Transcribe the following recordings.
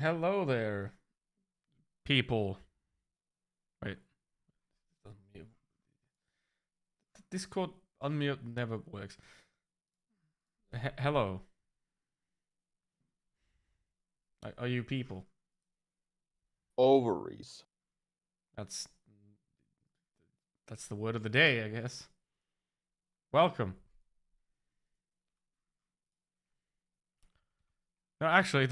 Hello there, people. Wait. Unmute. Discord unmute never works. Hello. Are you people? Ovaries. That's the word of the day, I guess. Welcome. No, actually,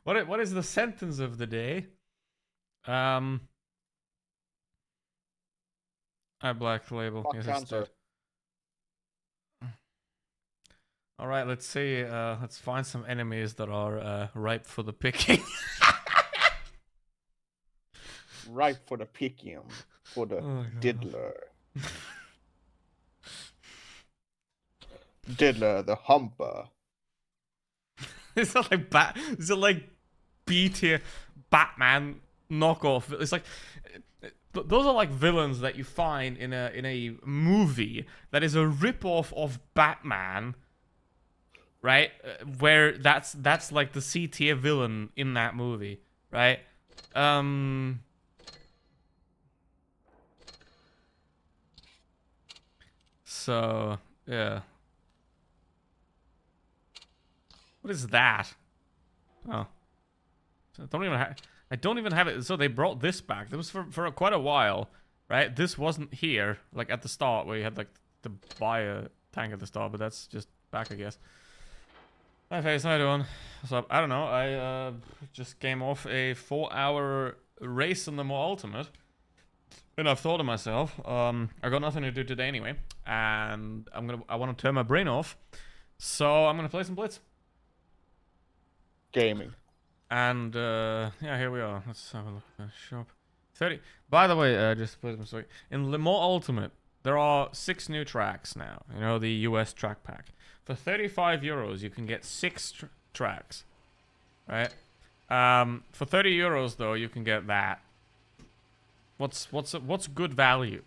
what is the sentence of the day? I black label. Fuck Yes, cancer. All right, let's see. Let's find some enemies that are ripe for the picking. Ripe for the picking. For the diddler. Diddler the humper. Is it like B tier Batman knockoff? It's like those are like villains that you find in a movie that is a ripoff of Batman, right? Where that's like the C tier villain in that movie, right? So yeah. What is that? Oh, so I don't even have it. So they brought this back. This was for quite a while, right? This wasn't here, like at the start where you had like to buy a tank at the start, but that's just back, I guess. Hi Face, how you doing? So I don't know. I just came off a 4-hour race in the more ultimate, and I've thought to myself, I got nothing to do today anyway, and I want to turn my brain off, so I'm gonna play some Blitz. Gaming. And yeah, here we are. Let's have a look at the shop. 30. By the way, just to put it sorry. In Le Mans Ultimate, there are 6 new tracks now. You know, the US track pack. For 35 euros, you can get 6 tracks. Right? For 30 euros though, you can get that. What's good value?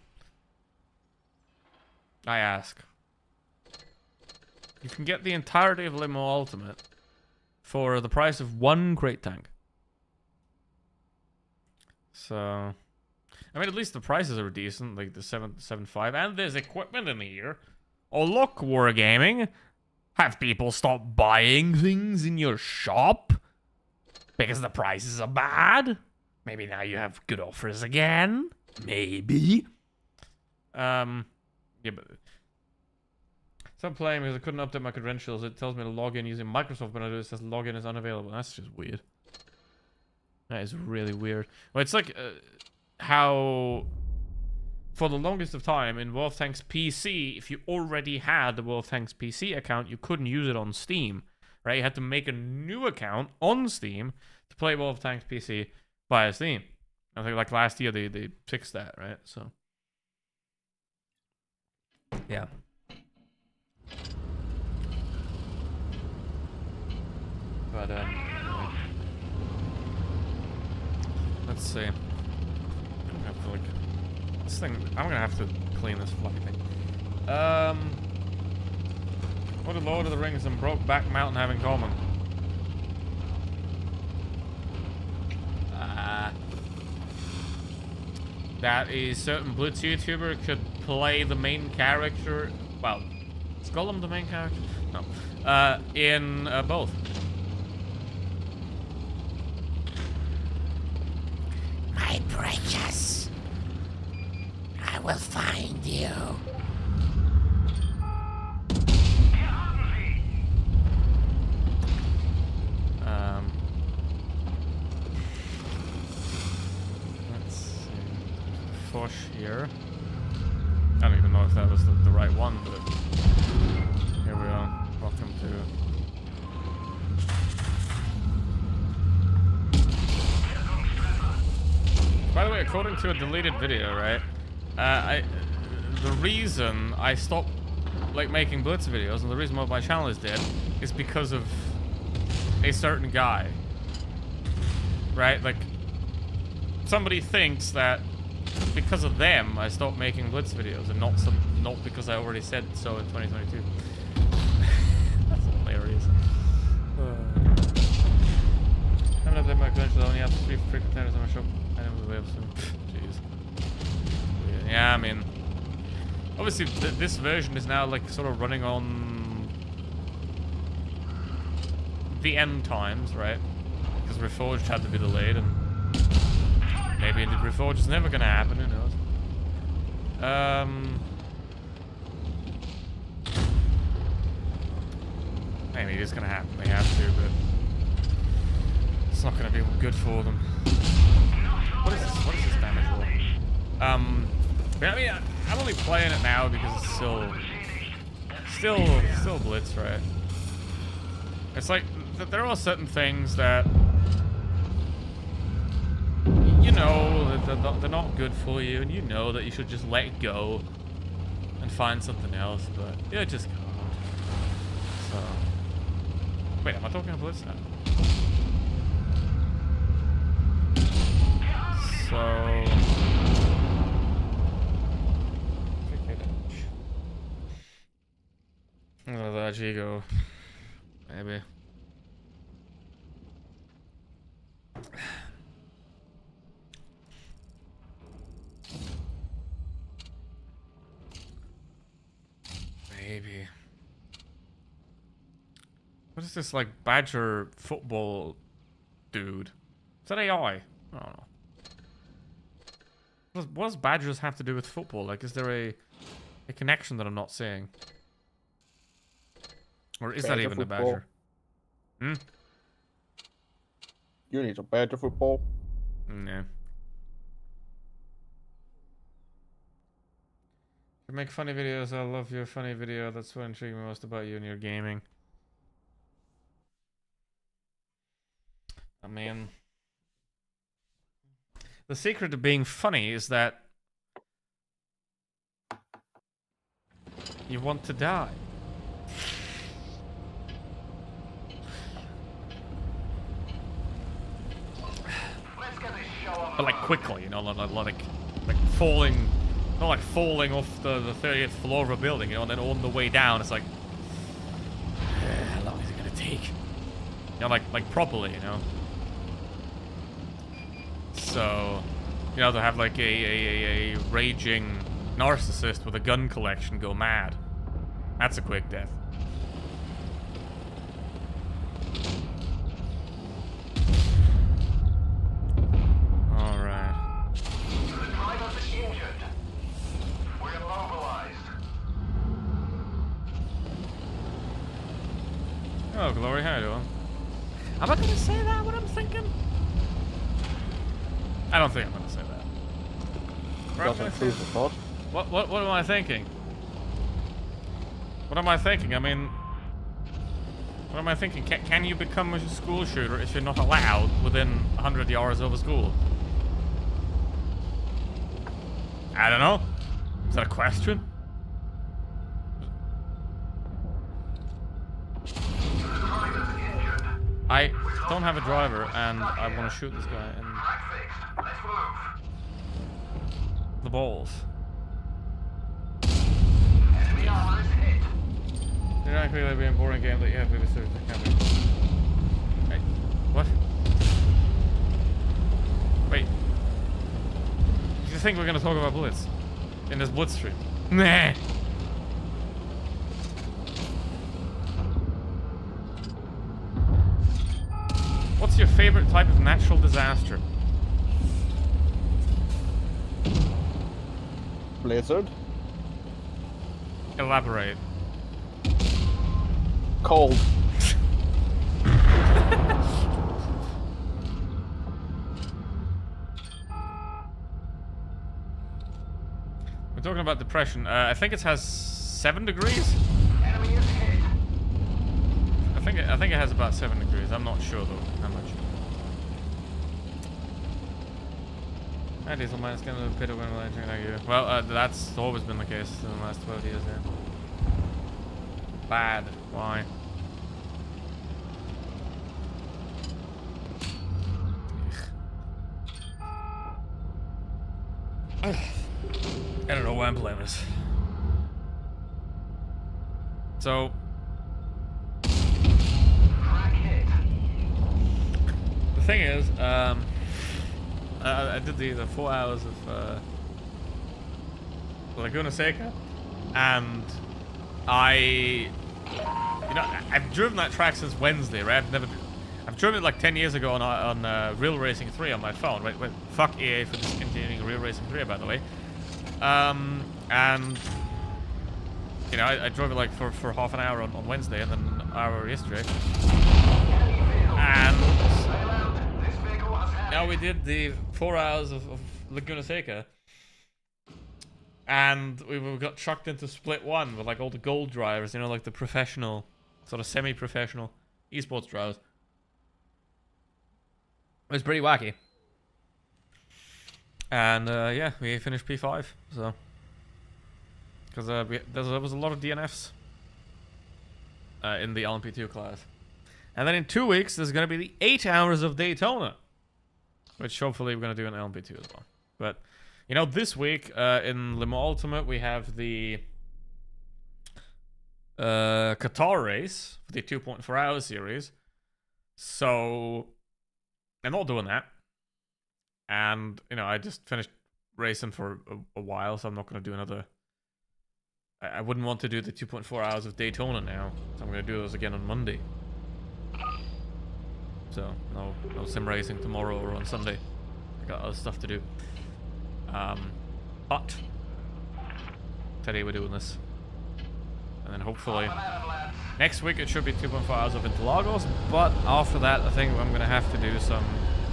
I ask. You can get the entirety of Le Mans Ultimate for the price of 1 crate tank. So, I mean, at least the prices are decent, like the 775, and there's equipment in here. Oh look, Wargaming, have people stopped buying things in your shop because the prices are bad? Maybe now you have good offers again. Maybe. Yeah, but stop playing because I couldn't update my credentials. It tells me to log in using Microsoft, but I do it says login is unavailable. That's just weird. That is really weird. Well, it's like how for the longest of time in World of Tanks PC, if you already had the World of Tanks PC account, you couldn't use it on Steam, right? You had to make a new account on Steam to play World of Tanks PC via Steam. I think like last year they fixed that, right? So yeah. But let's see. I'm gonna have to like this thing. I'm gonna have to clean this fluffy thing. What do Lord of the Rings and Brokeback Mountain have in common? That a certain Blitz YouTuber could play the main character. Well, is Gollum the main character? No. In both. My precious, I will find you. Let's see. Fosh here. I don't even know if that was the right one, but here we are. Welcome to. By the way, according to a deleted video, right? The reason I stopped like making Blitz videos and the reason why my channel is dead is because of a certain guy. Right? Like somebody thinks that because of them I stopped making Blitz videos and not because I already said so in 2022. That's hilarious. that my credentials only have 3 free containers in my shop. I never will soon. Jeez. Yeah, I mean, obviously this version is now like sort of running on the end times, right? Because Reforged had to be delayed, and maybe Reforged is never gonna happen. Who knows? Maybe it's gonna happen. They have to, but it's not gonna be good for them. What is this? What is this damage roll? But I mean, I'm only playing it now because it's still Blitz, right? It's like there are certain things that you know they're not good for you, and you know that you should just let it go and find something else, but you just can't. So, wait, am I talking about Blitz now? So, oh, that Gigo, maybe. Maybe. What is this, like, Badger football dude? Is that AI? I don't know. What does Badgers have to do with football? Like, is there a connection that I'm not seeing? Or is that even a Badger? Hmm? You need a Badger football. No. You make funny videos. I love your funny video. That's what intrigued me most about you and your gaming. I mean, the secret to being funny is that you want to die. But like quickly, you know, like falling, not like falling off the 30th floor of a building, you know, and then on the way down, it's like, how long is it gonna take? You know, like properly, you know. So, you know, to have like a raging narcissist with a gun collection go mad, that's a quick death. Oh, Glory, how you doing? Am I gonna say that, what I'm thinking? I don't think I'm gonna say that. Doesn't prove the thought. What am I thinking? What am I thinking? I mean, what am I thinking? Can you become a school shooter if you're not allowed within 100 yards of a school? I don't know. Is that a question? I don't have a driver, and I want to shoot this guy in the balls. You're not really be a boring game that you have to be served. Wait, what? Wait. Do you think we're gonna talk about Blitz in this Blitz stream? Nah. What's your favorite type of natural disaster? Blizzard. Elaborate. Cold. We're talking about depression. I think it has 7 degrees. Enemy is hit. I think it has about 7 degrees. I'm not sure though how much. That diesel mine's going to the pit of wind like you. Well, that's always been the case in the last 12 years. Yeah. Bad. Why? I don't know why I'm playing this. So, the thing is, I did the 4 hours of Laguna Seca, and I've driven that track since Wednesday, right? I've driven it like 10 years ago on Real Racing 3 on my phone. Right? Fuck EA for discontinuing Real Racing 3, by the way. And you know, I drove it like for half an hour on Wednesday, and then an hour yesterday. And now we did the 4 hours of Laguna Seca. And we got chucked into Split 1 with like all the gold drivers, you know, like the professional, sort of semi-professional esports drivers. It was pretty wacky. And yeah, we finished P5, so. Because there was a lot of DNFs in the LMP2 class. And then in 2 weeks, there's going to be the 8 hours of Daytona. Which hopefully we're going to do in LMP2 as well. But, you know, this week in Le Mans Ultimate, we have the Qatar race for the 2.4 hour series. So, I'm not doing that. And, you know, I just finished racing for a while, so I'm not going to do another. I wouldn't want to do the 2.4 hours of Daytona now, so I'm going to do those again on Monday. So, no sim racing tomorrow or on Sunday. I got other stuff to do. But today we're doing this. And then hopefully next week it should be 2.4 hours of Interlagos, but after that I think I'm going to have to do some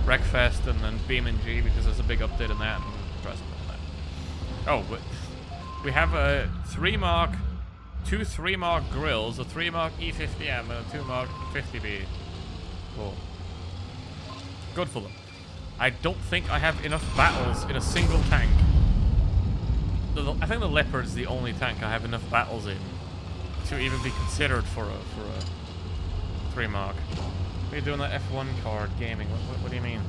Wreckfest and then BeamNG because there's a big update in that, and we'll try something like that. Oh, but we have a 3-mark, 2 3-mark grills, a 3-mark E50M and a 2-mark 50B. Cool. Good for them. I don't think I have enough battles in a single tank. I think the Leopard is the only tank I have enough battles in to even be considered for a 3-mark. What are you doing that F1 card gaming? What do you mean?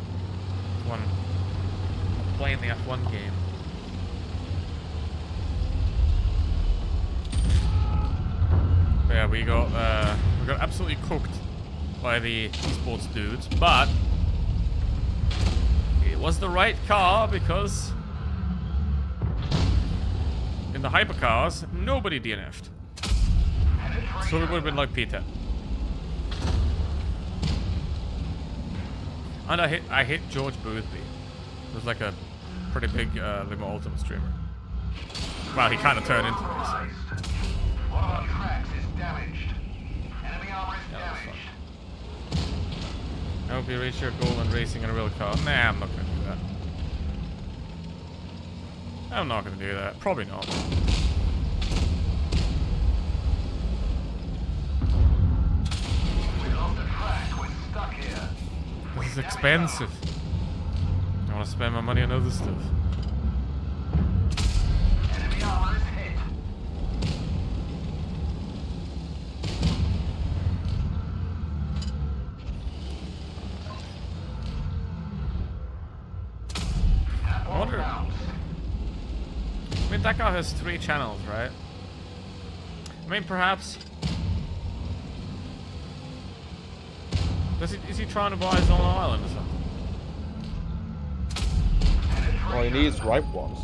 F1. I'm playing the F1 game. But yeah, we got absolutely cooked by the esports dudes, but it was the right car because in the hypercars nobody DNF'd, so it would have been like P10. And I hit George Boothby. It was like a pretty big Le Mans Ultimate streamer. Well, he kind of turned into this. One of our tracks is damaged. Enemy armor is damaged. I hope you reach your goal in racing in a real car. Nah, I'm not gonna do that. I'm not gonna do that. Probably not. We lost the track. We're stuck here. This is expensive. I want to spend my money on other stuff. Enemy armor is hit. I wonder. I mean, that guy has 3 channels, right? I mean, perhaps. Is he trying to buy his own island or something? Well, he needs ripe ones.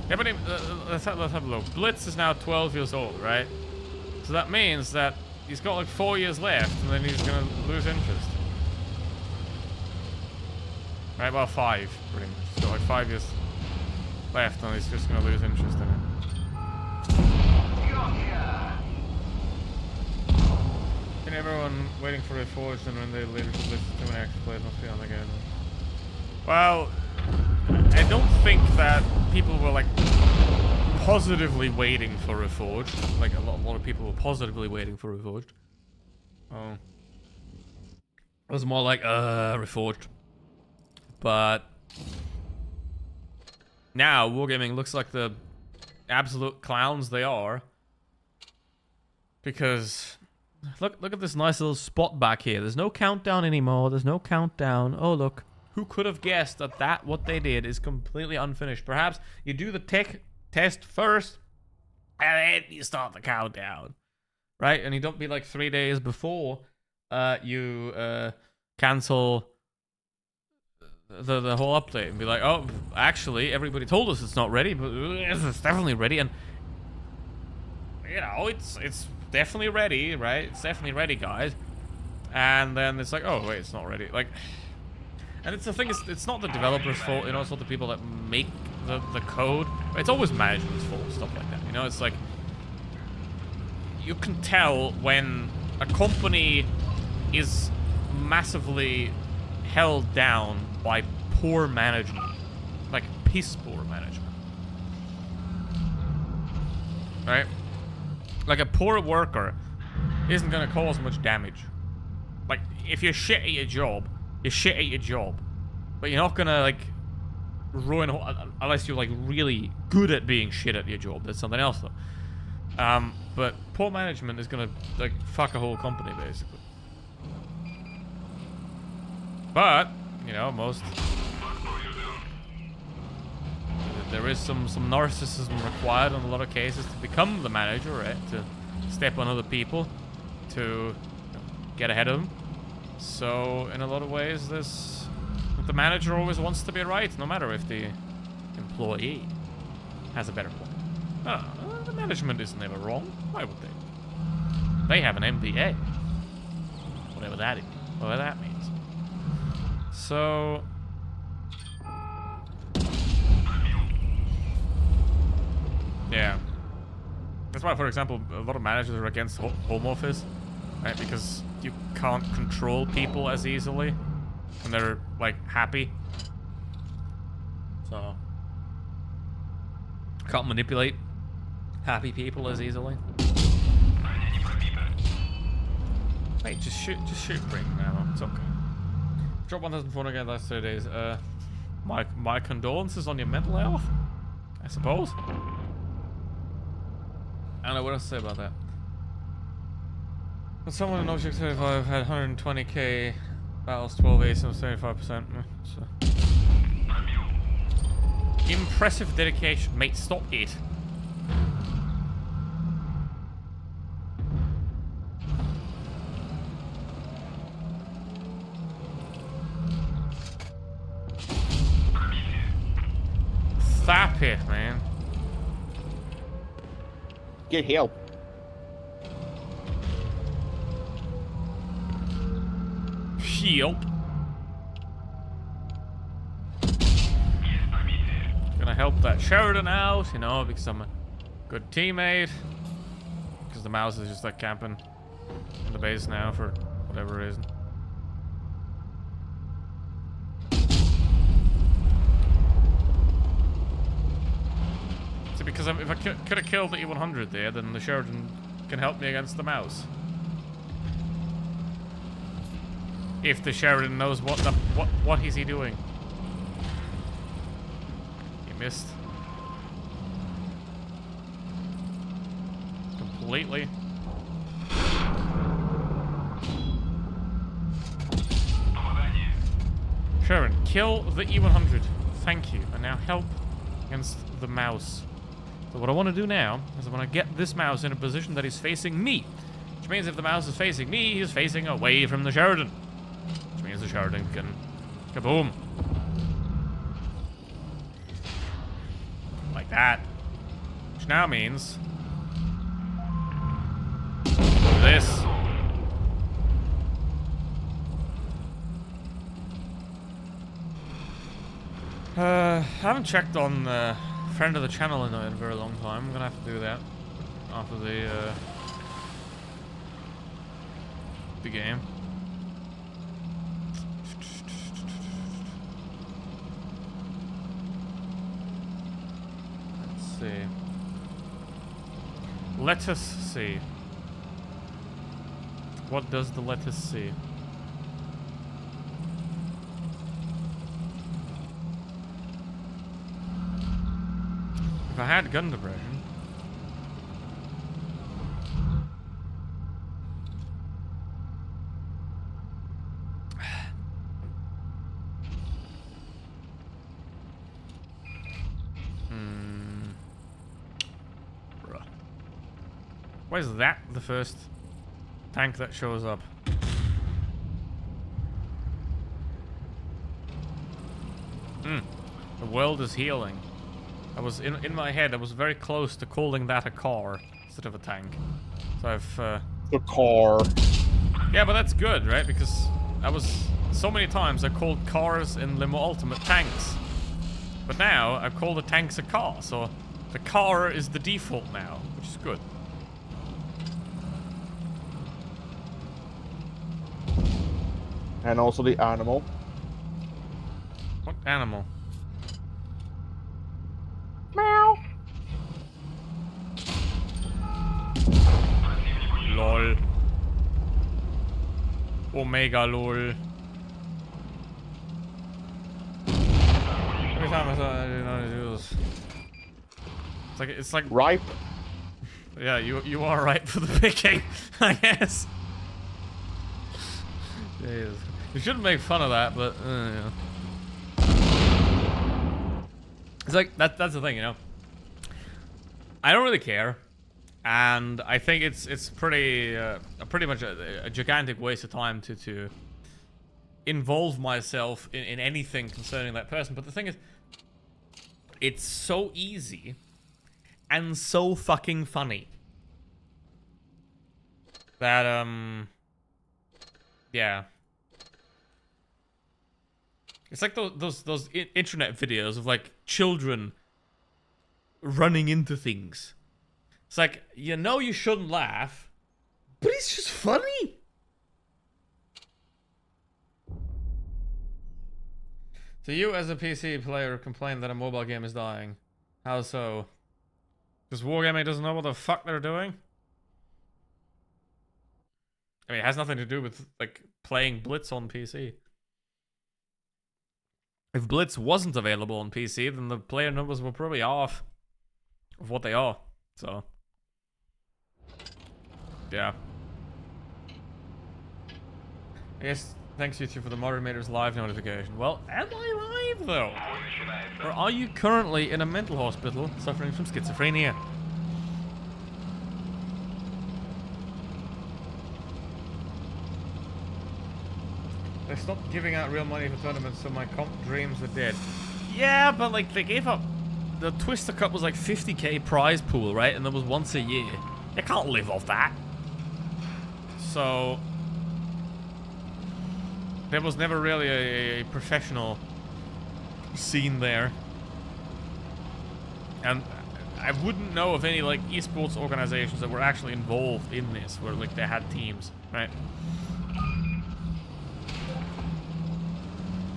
Yeah, but let's have a look. Blitz is now 12 years old, right? So that means that he's got like 4 years left, and then he's gonna lose interest. Right, well, 5, pretty much. He's got like 5 years left, and he's just gonna lose interest in it. And everyone waiting for Reforged, and when they later list too many extra players must be on the game. Well, I don't think that people were like positively waiting for Reforged. Like a lot of people were positively waiting for Reforged. Oh, it was more like Reforged. But now Wargaming looks like the absolute clowns they are, because look at this nice little spot back here. There's no countdown anymore. There's no countdown. Oh look, who could have guessed that what they did is completely unfinished? Perhaps you do the tech test first and then you start the countdown, right? And you don't be like 3 days before you cancel the whole update and be like, oh, actually, everybody told us it's not ready, but it's definitely ready, and you know, it's definitely ready, right? It's definitely ready, guys. And then it's like, oh wait, it's not ready. Like, and it's the thing is, it's not the developer's fault, you know, it's not the people that make the code. It's always management's fault, stuff like that. You know, it's like you can tell when a company is massively held down by poor management, like piss poor management, right? Like a poor worker isn't gonna cause much damage. Like if you're shit at your job, you're shit at your job, but you're not gonna like ruin unless you're like really good at being shit at your job. That's something else though. But poor management is gonna like fuck a whole company basically. But you know, there is some narcissism required in a lot of cases to become the manager, right? To step on other people, to you know, get ahead of them. So in a lot of ways, the manager always wants to be right, no matter if the employee has a better point. The management is never wrong. Why would they? They have an MBA. Whatever that is. Whatever that means. So yeah. That's why, for example, a lot of managers are against home office, right? Because you can't control people as easily when they're, like, happy. So, can't manipulate happy people as easily. Wait, just shoot bring now. It's okay. Drop 1,400 again last 2 days. My condolences on your mental health, I suppose. I don't know what else to say about that. But someone in Object 35 had 120k battles, 12 aces, and 75%. So. Impressive dedication, mate. Stop it. Stop it, man. Get help. Help. Gonna help that Sheridan out, you know, because I'm a good teammate. Because the mouse is just like camping in the base now for whatever reason. Because if I could have killed the E100 there, then the Sheridan can help me against the mouse. If the Sheridan knows what is he doing. He missed. Completely. Sheridan, kill the E100. Thank you. And now help against the mouse. So what I want to do now is I want to get this mouse in a position that is facing me. Which means if the mouse is facing me, he's facing away from the Sheridan. Which means the Sheridan can kaboom. Like that. Which now means this. I haven't checked on friend of the channel in a very long time. I'm gonna have to do that after the game. Let's see. Let us see. What does the let us see? If I had gun depression. Why is that the first tank that shows up? The world is healing. I was in my head. I was very close to calling that a car instead of a tank. So I've. The car. Yeah, but that's good, right? Because I was so many times I called cars in Limo Ultimate tanks, but now I've called the tanks a car. So the car is the default now, which is good. And also the animal. What animal? Meow. Lol. Omega lol. Every time I saw it, I didn't know how to do this. It's like Ripe. yeah, you are right for the picking, I guess. Jeez. You shouldn't make fun of that, but yeah. It's like that's the thing, you know. I don't really care, and I think it's pretty much a gigantic waste of time to involve myself in anything concerning that person. But the thing is, it's so easy and so fucking funny that yeah. It's like those internet videos of like children running into things. It's like, you know you shouldn't laugh, but it's just funny. So you as a PC player complain that a mobile game is dying. How so? Because Wargaming doesn't know what the fuck they're doing? I mean, it has nothing to do with like playing Blitz on PC. If Blitz wasn't available on PC, then the player numbers were probably off of what they are. So, yeah. I guess thanks YouTube for the Moderators live notification. Well, am I live though? Or are you currently in a mental hospital suffering from schizophrenia? They stopped giving out real money for tournaments, so my comp dreams are dead. Yeah, but like they gave up. The Twister Cup was like 50k prize pool, right? And that was once a year. You can't live off that. So there was never really a professional scene there. And I wouldn't know of any like esports organizations that were actually involved in this, where like they had teams, right?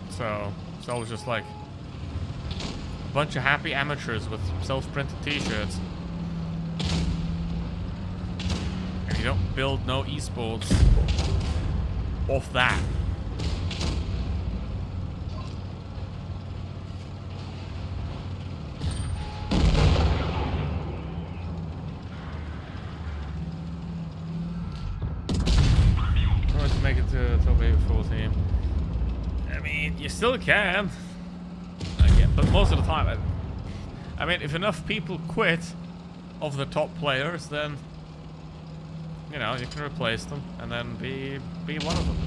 So it's always just like a bunch of happy amateurs with self-printed t-shirts. And you don't build no esports off that. I want to make it to top 8 full team. I mean, you still can. Again, but most of the time, I mean, if enough people quit of the top players, then you know you can replace them and then be one of them.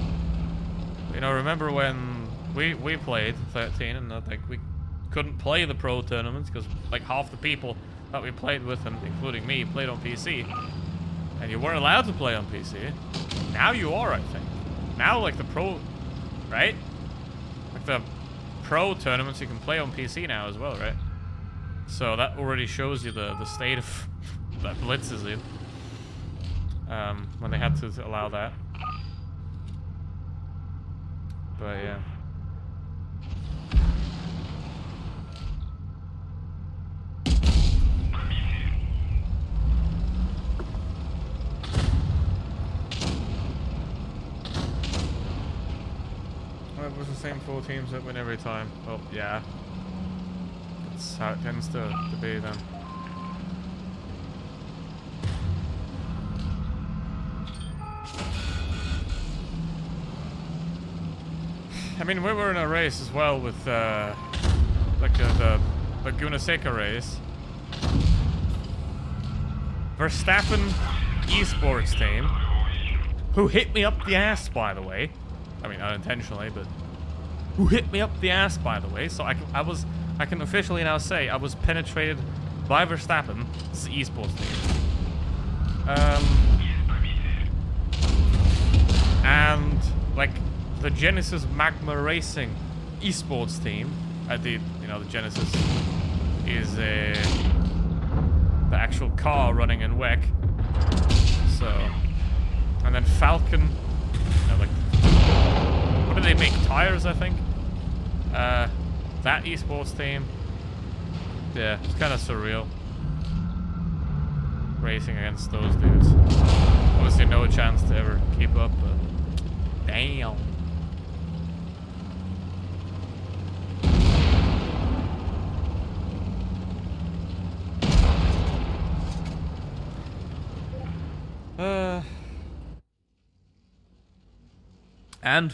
You know, remember when we played 13 and like we couldn't play the pro tournaments because like half the people that we played with, and including me, played on PC, and you weren't allowed to play on PC. Now you are, I think. Now, like the pro, right? Like the pro tournaments you can play on PC now as well, right? So that already shows you the state of that Blitz is in. When they had to allow that. But yeah. It was the same 4 teams that win every time. Well, yeah. That's how it tends to be then. I mean, we were in a race as well with, like the Gunaseka race. Verstappen esports team, who hit me up the ass, by the way. I mean, unintentionally, but who hit me up the ass, by the way. So I can officially now say I was penetrated by Verstappen. This is esports team. And like the Genesis Magma Racing esports team, the Genesis is the actual car running in WEC. So, and then Falcon, like, what do they make? Tires, I think. That esports team. Yeah, it's kind of surreal. Racing against those dudes. Obviously, no chance to ever keep up, but damn. And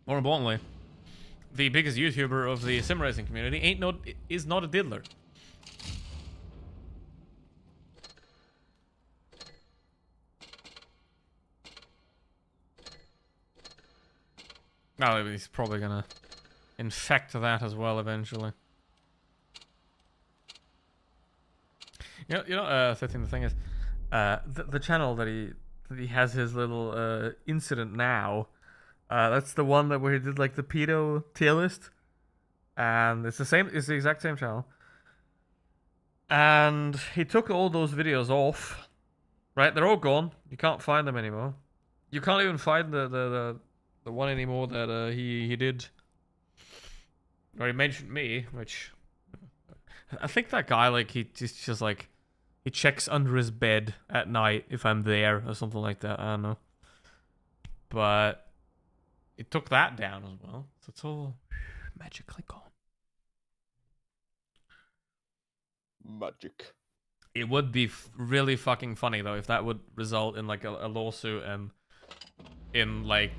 more importantly, the biggest YouTuber of the sim racing community is not a diddler. No, he's probably gonna infect that as well eventually. I think the thing is, the channel that he has his little incident now. That's the one where he did like the pedo tier list, and it's the exact same channel. And he took all those videos off. Right, they're all gone. You can't find them anymore. You can't even find the one anymore that he did. Or he mentioned me, which I think that guy like he just like he checks under his bed at night if I'm there or something like that. I don't know. But it took that down as well, so it's all magically gone. Magic. It would be really fucking funny though if that would result in like a lawsuit and in like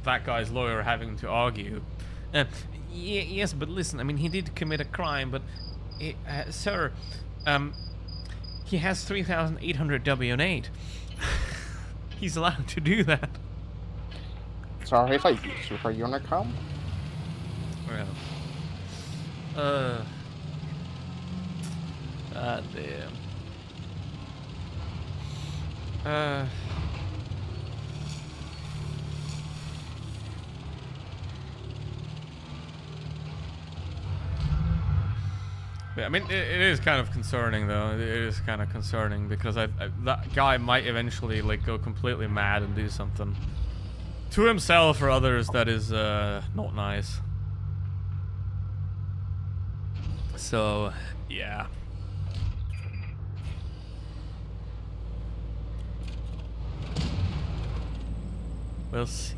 that guy's lawyer having to argue. Yes, but listen, I mean he did commit a crime, but sir, he has 3,800 W8. He's allowed to do that. Sorry if I use Super Unicom. Well. God damn. Yeah, I mean, it is kind of concerning, though. It is kind of concerning because that guy might eventually like go completely mad and do something to himself or others that is not nice. So, yeah. We'll see.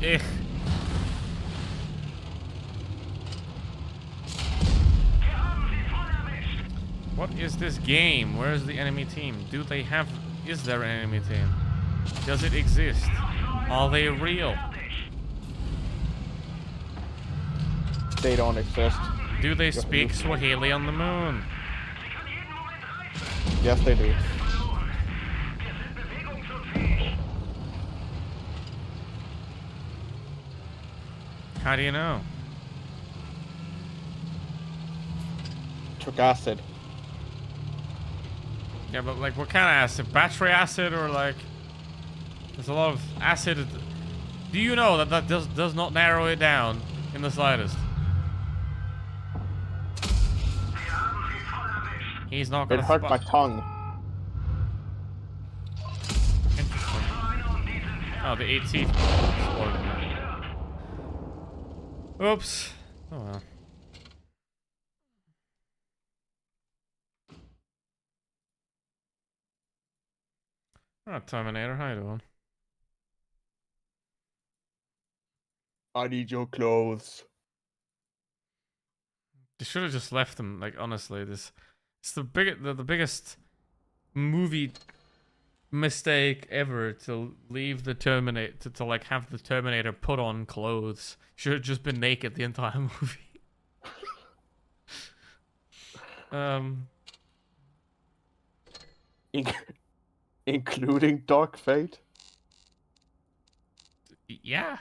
Ich. What is this game? Where is the enemy team? Is there an enemy team? Does it exist? Are they real? They don't exist. Do they speak Swahili on the moon? Yes, they do. How do you know? Took acid. Yeah, but like what kind of acid? Battery acid or like... There's a lot of acid. Do you know that does not narrow it down in the slightest? He's not gonna... It hurt my tongue. Interesting. Oh, the AT exploded. Oops. Oh well. Oh, Terminator, how you doing? I need your clothes. You should have just left them. Like honestly, it's the biggest movie mistake ever to leave the Terminator to like have the Terminator put on clothes. Should have just been naked the entire movie. Including Dark Fate. Yeah.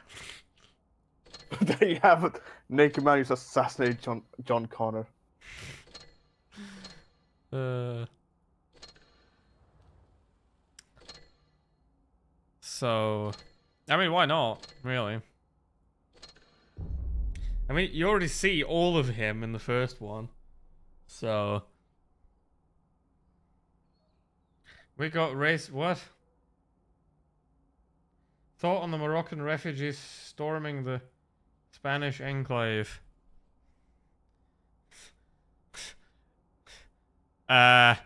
There you have it. Naked man who's assassinated John Connor. So, I mean, why not? Really? I mean, you already see all of him in the first one. So, we got race. What? Thought on the Moroccan refugees storming the Spanish enclave. I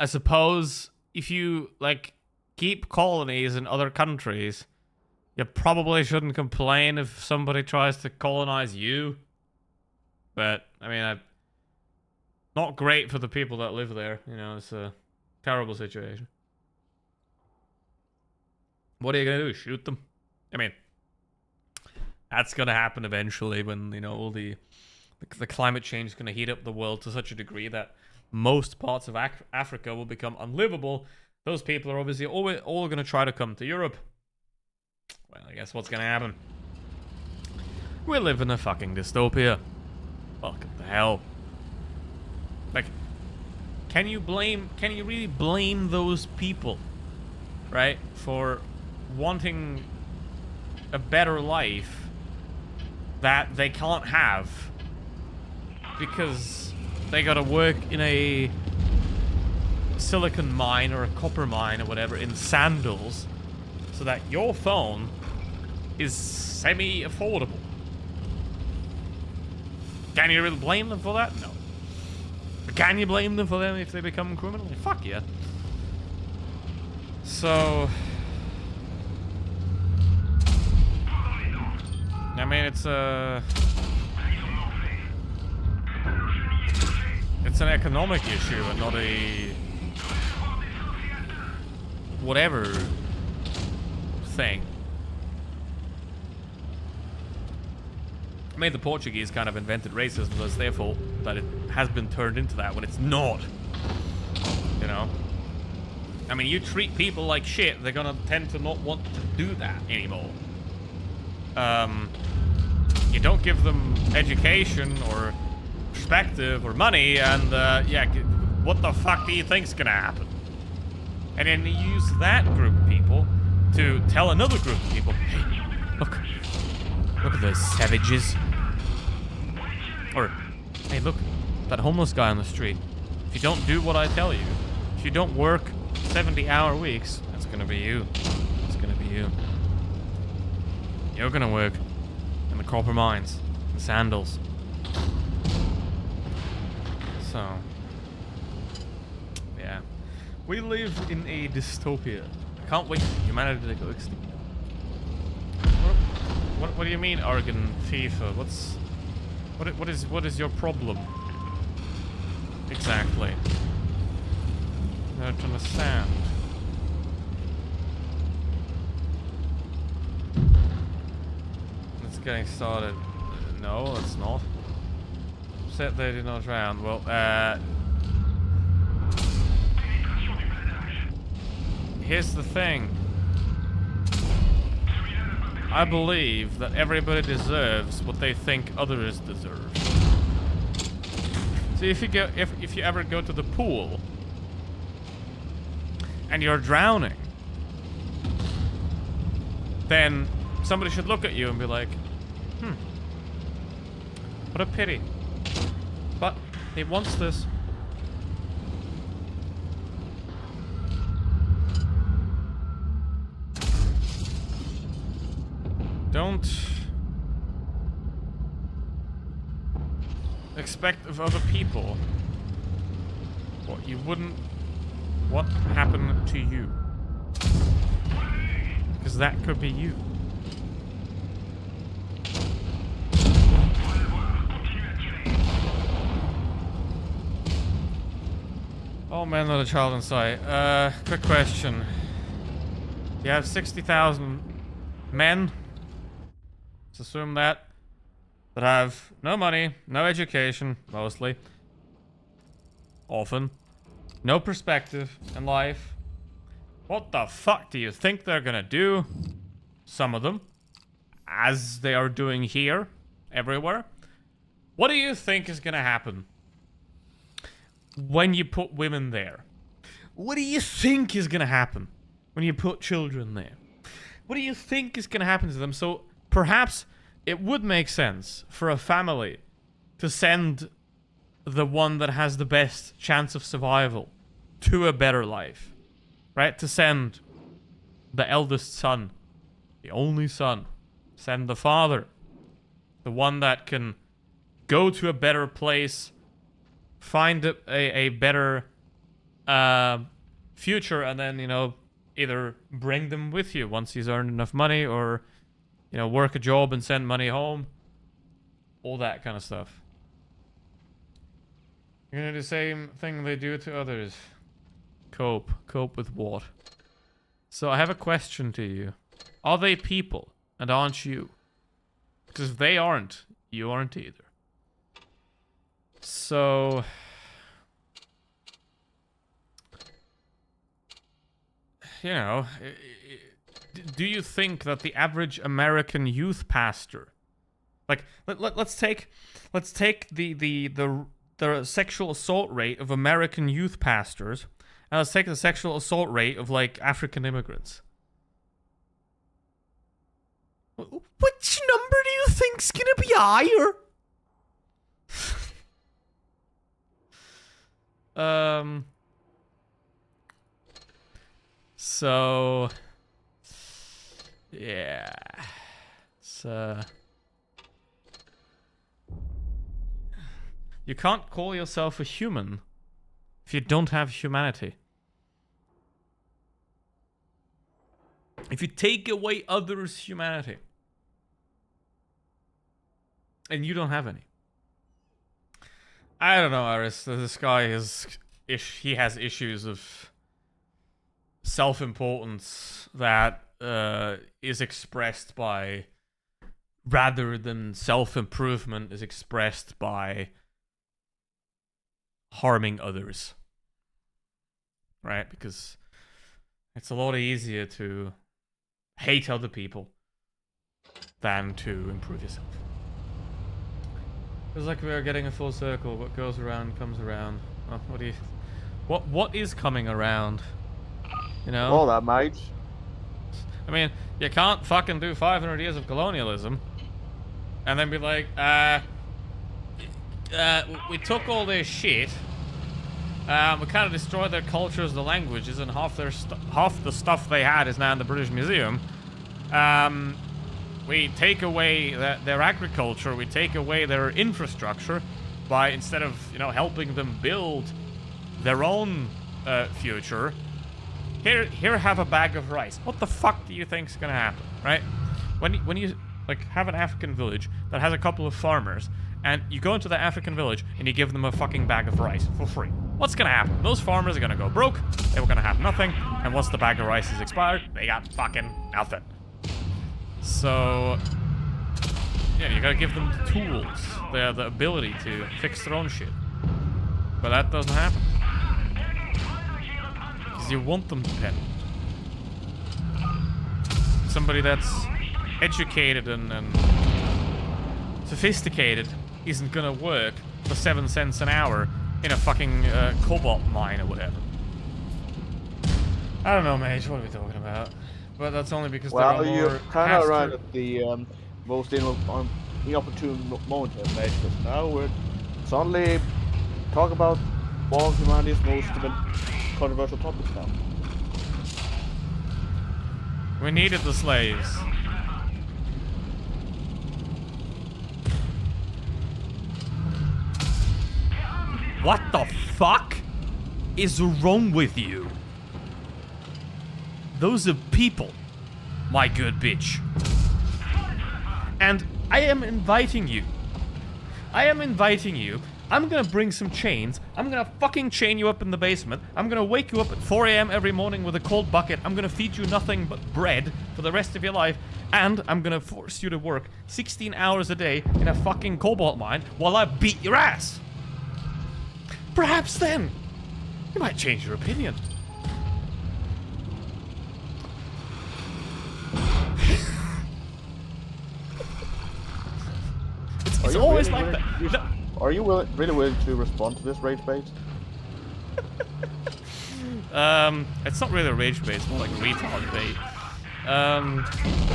suppose if you like keep colonies in other countries, you probably shouldn't complain if somebody tries to colonize you. But I mean, not great for the people that live there. You know, it's a terrible situation. What are you gonna do? Shoot them? I mean, that's gonna happen eventually when, you know, all the climate change is gonna heat up the world to such a degree that most parts of Africa will become unlivable. Those people are obviously all gonna try to come to Europe. Well, I guess what's gonna happen? We live in a fucking dystopia. Fucking the hell. Like, can you really blame those people, right, for wanting a better life that they can't have because they gotta work in a silicon mine or a copper mine or whatever in sandals so that your phone is semi-affordable? Can you really blame them for that? No. But can you blame them for them if they become criminal? Fuck yeah. So, I mean, it's an economic issue and not a whatever thing. I mean, the Portuguese kind of invented racism, so it's their fault that it has been turned into that when it's not. You know? I mean, you treat people like shit, they're gonna tend to not want to do that anymore. You don't give them education or perspective or money, and yeah, what the fuck do you think's gonna happen? And then you use that group of people to tell another group of people, hey, look at those savages. Or, hey, look, that homeless guy on the street. If you don't do what I tell you, if you don't work 70-hour weeks, that's gonna be you. It's gonna be you. You're gonna work in the copper mines, the sandals. So, yeah. We live in a dystopia. I can't wait for humanity to go extinct. What do you mean, Argon FIFA? What is your problem? Exactly. I don't understand. It's getting started. No, it's not. Said they did not drown. Well, here's the thing. I believe that everybody deserves what they think others deserve. So if you ever go to the pool and you're drowning, then somebody should look at you and be like, what a pity. But he wants this. Don't expect of other people what you wouldn't want to happen to you. Because that could be you. Oh man, not a child in sight. Quick question. You have 60,000 men. Let's assume that have no money, no education, mostly. Often. No perspective in life. What the fuck do you think they're gonna do? Some of them. As they are doing here. Everywhere. What do you think is gonna happen when you put women there? What do you think is gonna happen when you put children there? What do you think is gonna happen to them? So perhaps it would make sense for a family to send the one that has the best chance of survival to a better life. Right? To send the eldest son, the only son, send the father, the one that can go to a better place, find a better future, and then, you know, either bring them with you once he's earned enough money, or, you know, work a job and send money home. All that kind of stuff. You're gonna do the same thing they do to others. Cope. Cope with what? So I have a question to you. Are they people? And aren't you? Because if they aren't, you aren't either. So... you know... do you think that the average American youth pastor... like, let's take the sexual assault rate of American youth pastors, and let's take the sexual assault rate of, like, African immigrants. Which number do you think's gonna be higher? So... yeah... it's, you can't call yourself a human if you don't have humanity. If you take away others' humanity, and you don't have any. I don't know, Aris. This guy he has issues of self-importance that is expressed by, rather than self-improvement, is expressed by harming others. Right? Because it's a lot easier to hate other people than to improve yourself. Feels like we are getting a full circle. What goes around comes around. Oh, what is coming around? You know? All that, mate. I mean, you can't fucking do 500 years of colonialism and then be like, we took all their shit, we kind of destroyed their cultures, the languages, and half the stuff they had is now in the British Museum. We take away their agriculture, we take away their infrastructure by, instead of, you know, helping them build their own future. Here, have a bag of rice. What the fuck do you think's gonna happen, right? When you like have an African village that has a couple of farmers, and you go into the African village and you give them a fucking bag of rice for free. What's gonna happen? Those farmers are gonna go broke, they were gonna have nothing, and once the bag of rice is expired, they got fucking nothing. So, yeah, you gotta give them the tools, the ability to fix their own shit. But that doesn't happen. Because you want them dependent. Somebody that's educated and sophisticated isn't gonna work for 7 cents an hour in a fucking cobalt mine or whatever. I don't know, Mage, what are we talking about? But that's only because there are more... Well, you're kind of right at the most inopportune moment here, Mage, because now we're suddenly talking about one of humanity's most controversial topics now. We needed the slaves. What the fuck is wrong with you? Those are people, my good bitch. And I am inviting you I'm gonna bring some chains. I'm gonna fucking chain you up in the basement. I'm gonna wake you up at 4 a.m. every morning with a cold bucket. I'm gonna feed you nothing but bread for the rest of your life. And I'm gonna force you to work 16 hours a day in a fucking cobalt mine while I beat your ass. Perhaps then, you might change your opinion. It's always like that. Are you really willing to respond to this rage bait? It's not really rage bait, it's more like retard bait.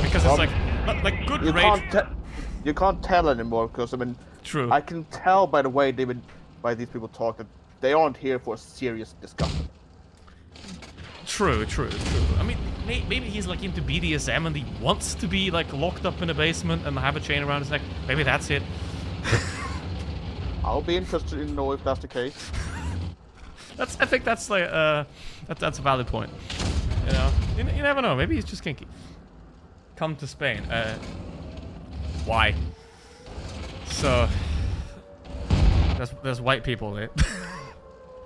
Because it's like good rage. You can't tell anymore because I mean, True. I can tell by the way by these people talk that they aren't here for a serious discussion. True. I mean, maybe he's like into BDSM and he wants to be like locked up in a basement and have a chain around his neck. Maybe that's it. I'll be interested in know if that's the case. I think that's like that's a valid point. You know, you never know. Maybe he's just kinky. Come to Spain. Why? So there's white people there.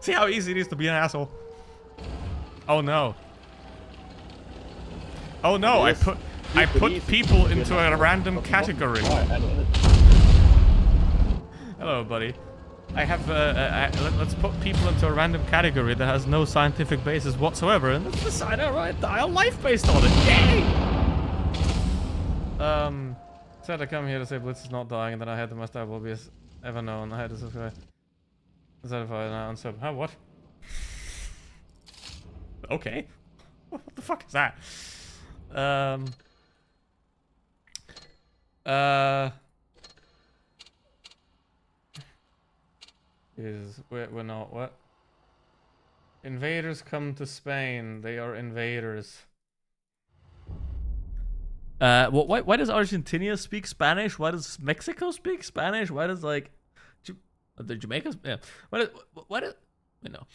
See how easy it is to be an asshole. Oh no. Oh no, I put people into a random category. Hello, buddy. I have let's put people into a random category that has no scientific basis whatsoever, and let's decide our life based on it. Yay! Said I come here to say Blitz is not dying, and then I had the most obvious ever known. I had to subscribe. Certified now unsub. Huh? What? Okay. What the fuck is that? We're not what? Invaders come to Spain. They are invaders. Why does Argentina speak Spanish? Why does Mexico speak Spanish? Why does like the Jamaicans? Yeah. What is? No,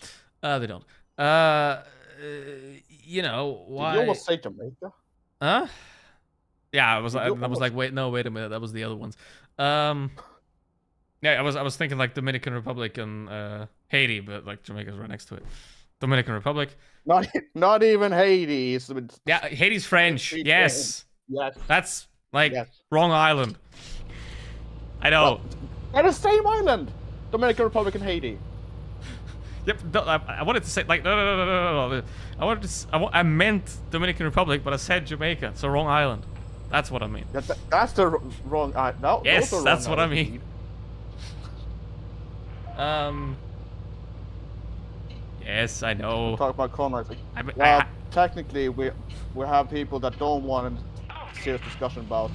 they don't. You know why? Did you almost say Jamaica? Huh? Yeah, I was like, wait a minute, that was the other ones. Yeah, I was thinking like Dominican Republic and Haiti, but like Jamaica's right next to it. Dominican Republic. Not even Haiti. Yeah, Haiti's French. Yes. Yes. That's like wrong island. I know. Well, they're the same island. Dominican Republic and Haiti. Yep. No, I wanted to say like no. I meant Dominican Republic, but I said Jamaica. It's the wrong island. That's what I mean. That's the wrong island. No, yes, that's what I mean. Yes, I know. Talk about colonizing. Well, technically, we have people that don't want a serious discussion about.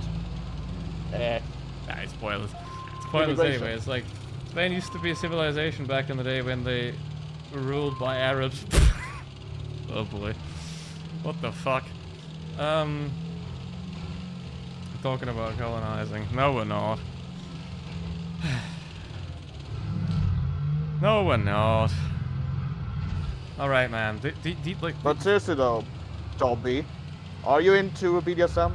It's pointless. It's pointless anyway. It's like Spain used to be a civilization back in the day when they were ruled by Arabs. Oh boy, what the fuck? Talking about colonizing. No, we're not. No, we're not. Alright, man. But seriously though, Dobby, are you into BDSM?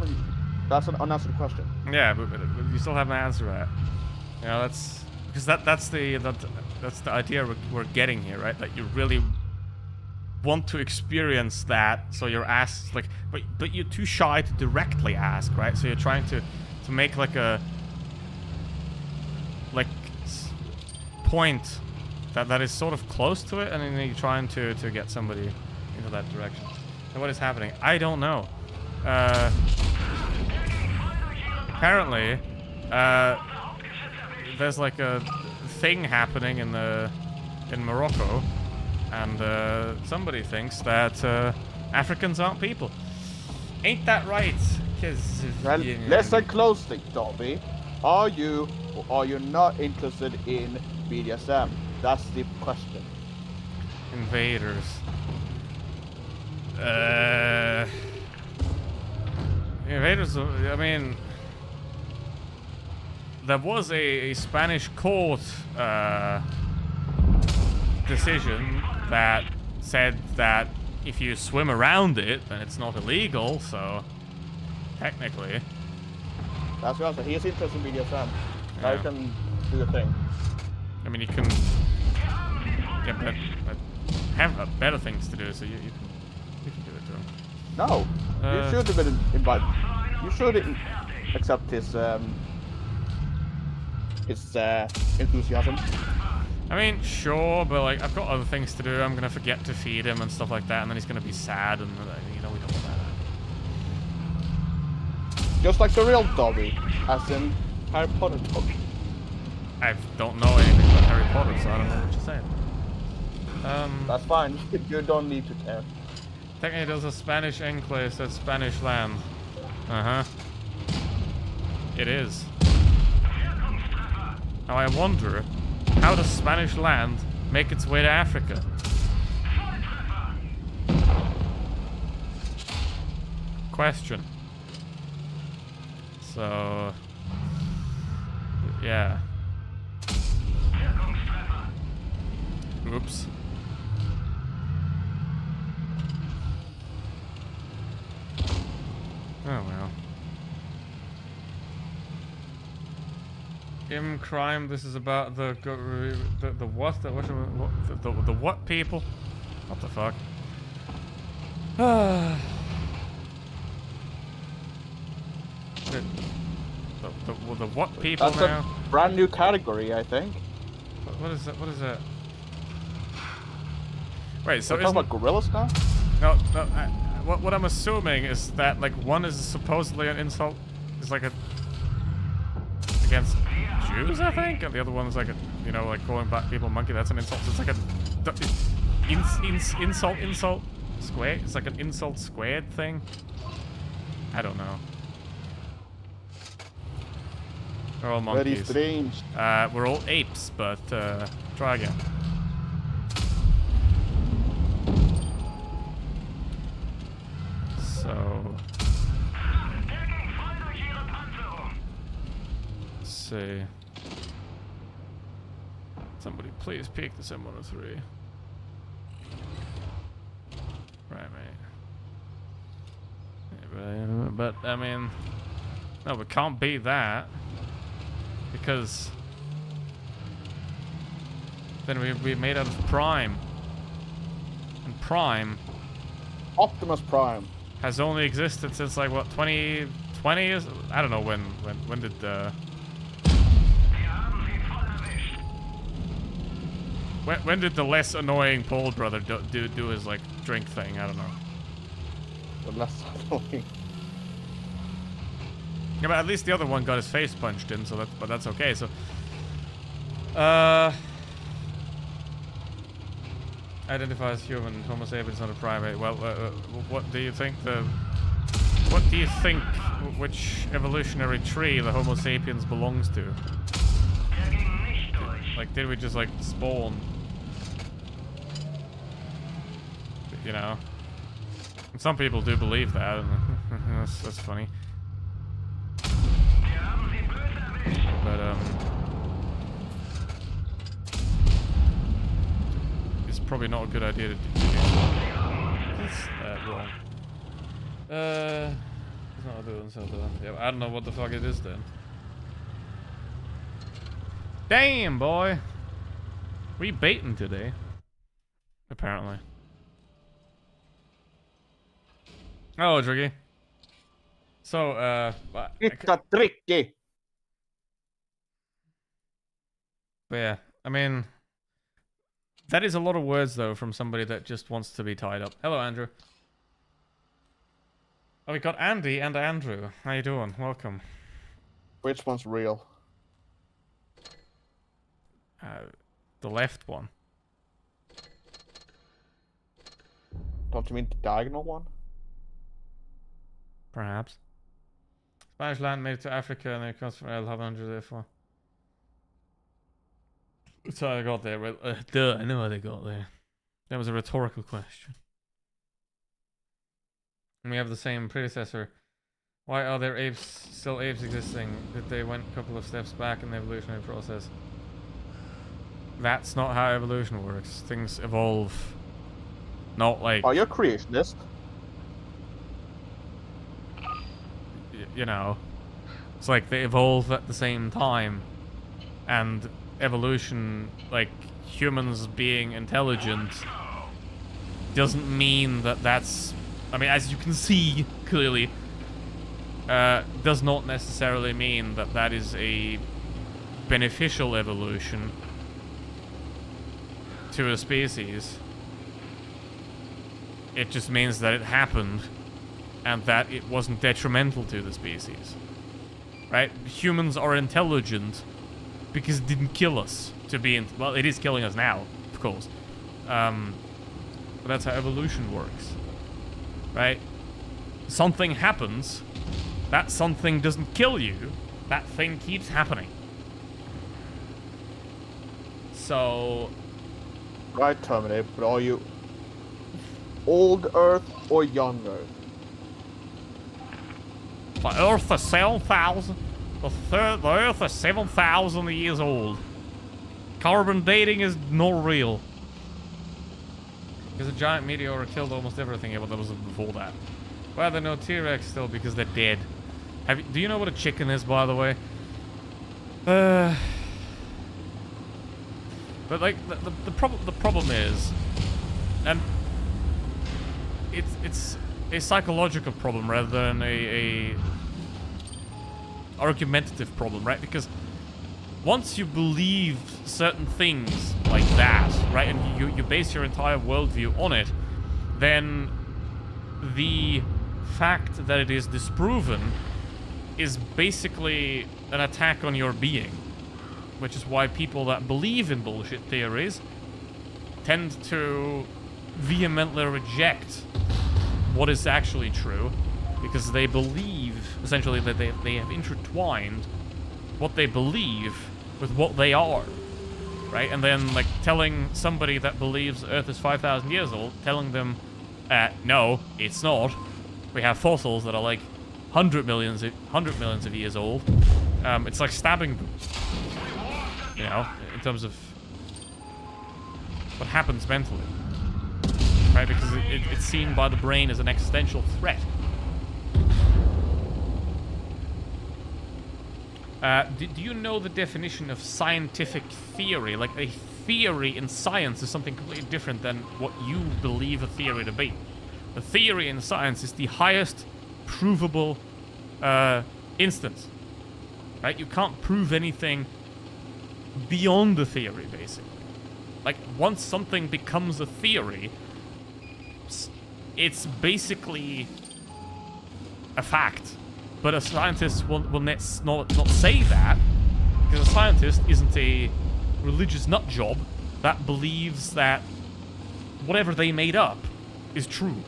That's an unanswered question. Yeah, but you still haven't answered that. You know, that's because that's the idea we're getting here, right? That you really want to experience that, so you're asked like, but you're too shy to directly ask, right? So you're trying to make like a point that is sort of close to it, and then you're trying to get somebody into that direction. And what is happening? I don't know. Apparently, there's like a thing happening in Morocco, and somebody thinks that Africans aren't people. Ain't that right? Well, listen closely, Dobby. Are you or are you not interested in BDSM? That's the question. Invaders. Invaders, I mean, there was a Spanish court decision that said that if you swim around it, then it's not illegal, so technically. That's the answer. He is interested in BDSM. Yeah. Now you can do your thing. I mean, you can. Yeah, but have better things to do, so you can do it to him. No, you should have been invited. You should accept his enthusiasm. I mean, sure, but like I've got other things to do. I'm gonna forget to feed him and stuff like that, and then he's gonna be sad, and you know we don't want that. Just like the real Dobby, as in Harry Potter Dobby. I don't know anything about Harry Potter, so I don't know what you're saying. That's fine. You don't need to care. Technically, there's a Spanish enclave, so it's Spanish land. It is. Now I wonder, how does Spanish land make its way to Africa? Question. So, yeah. Oops. Oh well. In crime, this is about the what? The what people? What the fuck? the what people That's now? a brand new category, I think. What is that? What is that? Wait, so We're talking about gorillas now? No. What I'm assuming is that like one is supposedly an insult, is like a against Jews, I think, and the other one is like a, you know, like calling black people monkey. That's an insult. So it's like a insult squared. It's like an insult squared thing. I don't know. We're all monkeys. Very strange. We're all apes, but try again. So, let's see. Somebody please peek the M103. Right, mate. But I mean, no, we can't beat that because then we made out of Prime, and Prime, Optimus Prime, has only existed since like what 2020 is? I don't know when did when did the less annoying Paul brother do his like drink thing? I don't know. the less annoying. Yeah, but at least the other one got his face punched in, so that's okay. So, identifies human, Homo sapiens, not a primate. Well, what do you think which evolutionary tree the Homo sapiens belongs to? Like, did we just like spawn? You know, and some people do believe that, and that's funny. But it's probably not a good idea to do that wrong. It's not doing something. Yeah, I don't know what the fuck it is then. Damn, boy, we baiting today. Apparently. Oh, tricky. So, It's a tricky. But yeah, I mean, that is a lot of words though from somebody that just wants to be tied up. Hello, Andrew. Oh, we got Andy and Andrew. How you doing? Welcome. Which one's real? The left one. Don't you mean the diagonal one? Perhaps. Spanish land made it to Africa and it comes from L100 therefore. That's how I got there. Well, duh, I know how they got there. That was a rhetorical question. And we have the same predecessor. Why are there apes, still apes existing? Did they went a couple of steps back in the evolutionary process? That's not how evolution works. Things evolve. Not like... Oh, you're a creationist. You know. It's like they evolve at the same time. And evolution, like humans being intelligent, doesn't mean that that's... I mean, as you can see clearly, does not necessarily mean that that is a beneficial evolution to a species. It just means that it happened and that it wasn't detrimental to the species. Right? Humans are intelligent because it didn't kill us to be in... Well, it is killing us now, of course. But that's how evolution works. Right? Something happens, that something doesn't kill you, that thing keeps happening. So... Right, Terminator, but are you old Earth or young Earth? The Earth is 7,000... The Earth is 7,000 years old. Carbon dating is not real. Because a giant meteor killed almost everything that was before that. Well, there are no T-Rex still because they're dead. Do you know what a chicken is, by the way? But like the problem is, and it's a psychological problem rather than a argumentative problem, right? Because once you believe certain things like that, right, and you base your entire worldview on it, then the fact that it is disproven is basically an attack on your being. Which is why people that believe in bullshit theories tend to vehemently reject what is actually true, because they believe, essentially, that they have intertwined what they believe with what they are, right? And then, like, telling somebody that believes Earth is 5,000 years old, telling them, no, it's not. We have fossils that are, like, 100 millions of years old. It's like stabbing them. You know, in terms of what happens mentally, right? Because it's seen by the brain as an existential threat. Do you know the definition of scientific theory? Like, a theory in science is something completely different than what you believe a theory to be. A theory in science is the highest provable instance, right? You can't prove anything beyond the theory, basically. Like, once something becomes a theory, it's basically a fact. But a scientist will not say that, because a scientist isn't a religious nut job that believes that whatever they made up is true.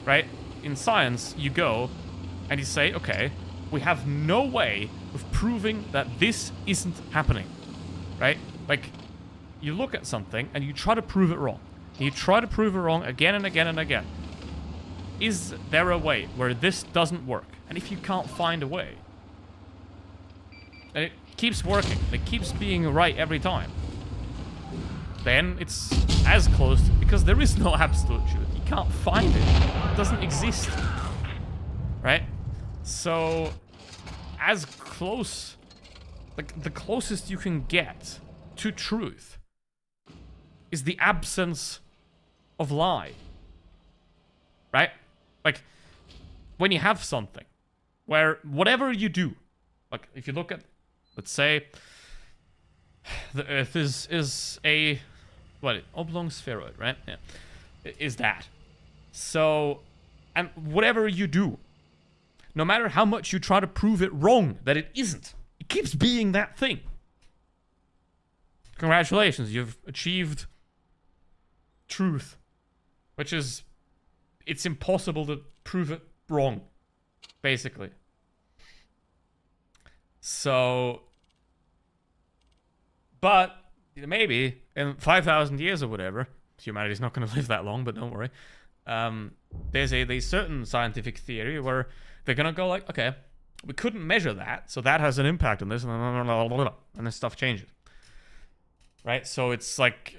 Right? In science, you go and you say, okay, we have no way of proving that this isn't happening, right? Like, you look at something and you try to prove it wrong. You try to prove it wrong again and again and again. Is there a way where this doesn't work? And if you can't find a way, and it keeps working, it keeps being right every time, then it's as close to, because there is no absolute truth. You can't find it. It doesn't exist, right? So, as close, like, the closest you can get to truth is the absence of lie, right? Like, when you have something where whatever you do, like, if you look at, let's say, the Earth is a, what, oblong spheroid, right? Yeah. Is that. So, and whatever you do, no matter how much you try to prove it wrong, that it isn't, it keeps being that thing. Congratulations, you've achieved truth. Which is, it's impossible to prove it wrong, basically. So, but maybe in 5,000 years or whatever, humanity's not going to live that long, but don't worry. There's a certain scientific theory where they're going to go like, okay, we couldn't measure that, so that has an impact on this, and this stuff changes. Right? So it's like,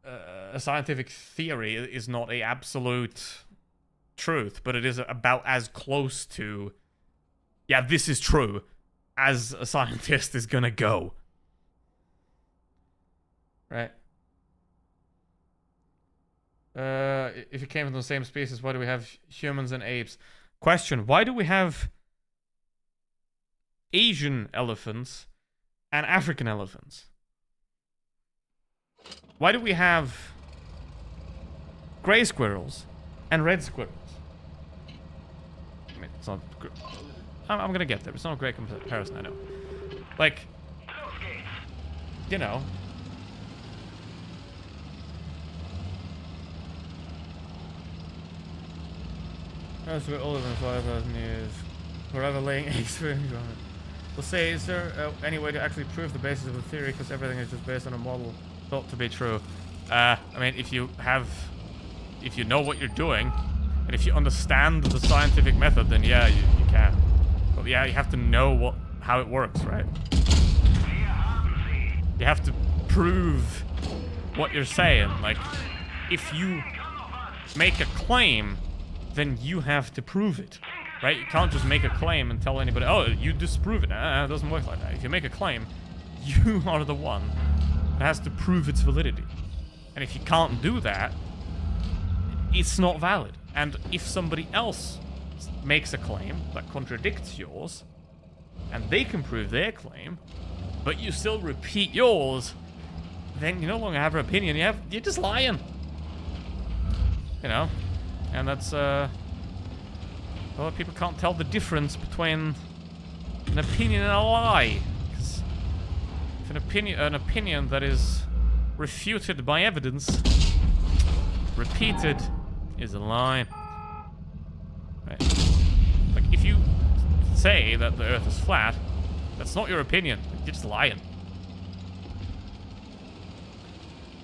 a scientific theory is not a absolute truth, but it is about as close to, yeah, this is true, as a scientist is gonna go. Right? If you came from the same species, why do we have humans and apes? Question, why do we have Asian elephants and African elephants? Why do we have gray squirrels and red squirrels? I mean, it's not... I'm gonna get there. It's not a great comparison, I know. Like, you know... That's a bit older than 5,000 years. Forever laying eggs for enjoyment. We'll say, is there any way to actually prove the basis of the theory? Because everything is just based on a model thought to be true. I mean, if you know what you're doing, and if you understand the scientific method, then yeah, you can. But yeah, you have to know how it works, right? You have to prove what you're saying. Like, if you make a claim, then you have to prove it, right? You can't just make a claim and tell anybody, oh, you disprove it. It doesn't work like that. If you make a claim, you are the one that has to prove its validity. And if you can't do that, it's not valid. And if somebody else makes a claim that contradicts yours, and they can prove their claim, but you still repeat yours, then you no longer have an opinion. You're just lying. You know? And that's, well, people can't tell the difference between an opinion and a lie. Because if an opinion that is refuted by evidence, repeated, is a lie. Right? Like, if you say that the Earth is flat, that's not your opinion. You're just lying.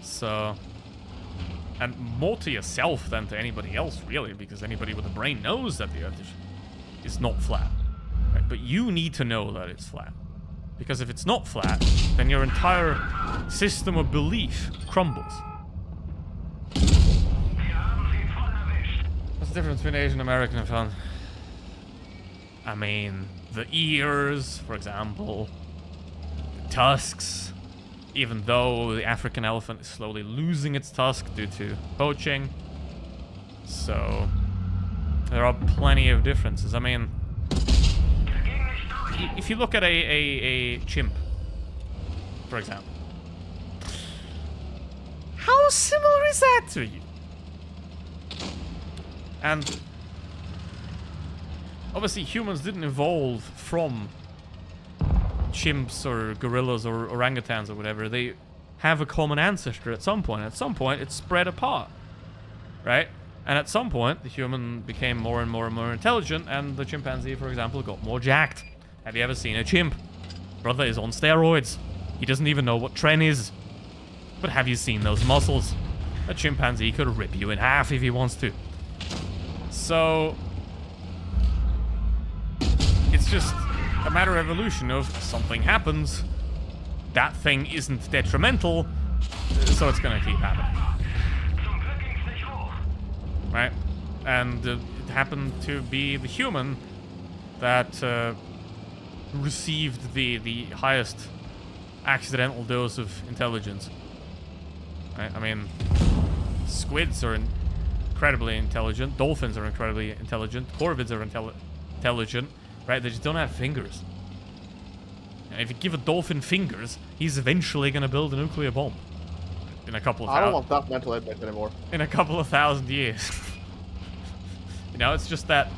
So... And more to yourself than to anybody else, really, because anybody with a brain knows that the Earth is not flat. Right? But you need to know that it's flat. Because if it's not flat, then your entire system of belief crumbles. What's the difference between Asian American and fun? I mean, the ears, for example, the tusks. Even though the African elephant is slowly losing its tusk due to poaching. So, there are plenty of differences. I mean, if you look at a chimp, for example, how similar is that to you? And obviously humans didn't evolve from chimps or gorillas or orangutans or whatever. They have a common ancestor at some point. At some point, it's spread apart, right? And at some point, the human became more and more and more intelligent, and the chimpanzee, for example, got more jacked. Have you ever seen a chimp? Brother is on steroids. He doesn't even know what tren is. But have you seen those muscles? A chimpanzee could rip you in half if he wants to. So, it's just a matter of evolution of something happens, that thing isn't detrimental, so it's gonna keep happening. Right? And it happened to be the human that received the highest accidental dose of intelligence. Right? I mean, squids are incredibly intelligent, dolphins are incredibly intelligent, corvids are intelligent. Right, they just don't have fingers. And if you give a dolphin fingers, he's eventually going to build a nuclear bomb. In a couple of I don't want that mental image anymore. In a couple of thousand years. You know, it's just that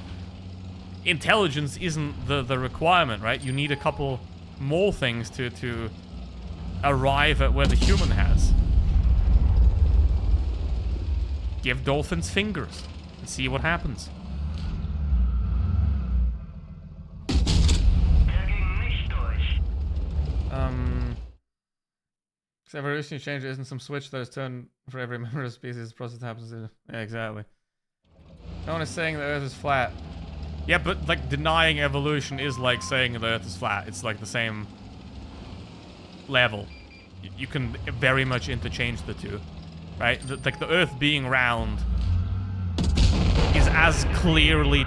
intelligence isn't the requirement, right? You need a couple more things to arrive at where the human has. Give dolphins fingers and see what happens. Because evolution change isn't some switch that is turned for every member of the species. The process happens in... Yeah, exactly. No one is saying the Earth is flat. Yeah, but like denying evolution is like saying the Earth is flat. It's like the same level. You can very much interchange the two, right? Like the Earth being round is as clearly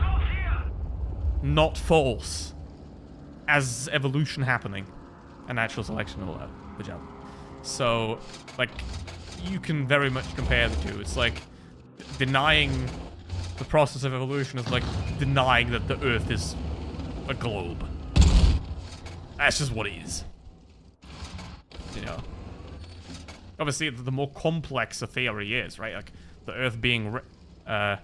not false as evolution happening, and natural selection and all that. Good job. So, like, you can very much compare the two. It's like denying the process of evolution is like denying that the Earth is a globe. That's just what it is. You know. Obviously, the more complex a theory is, right? Like, the Earth being a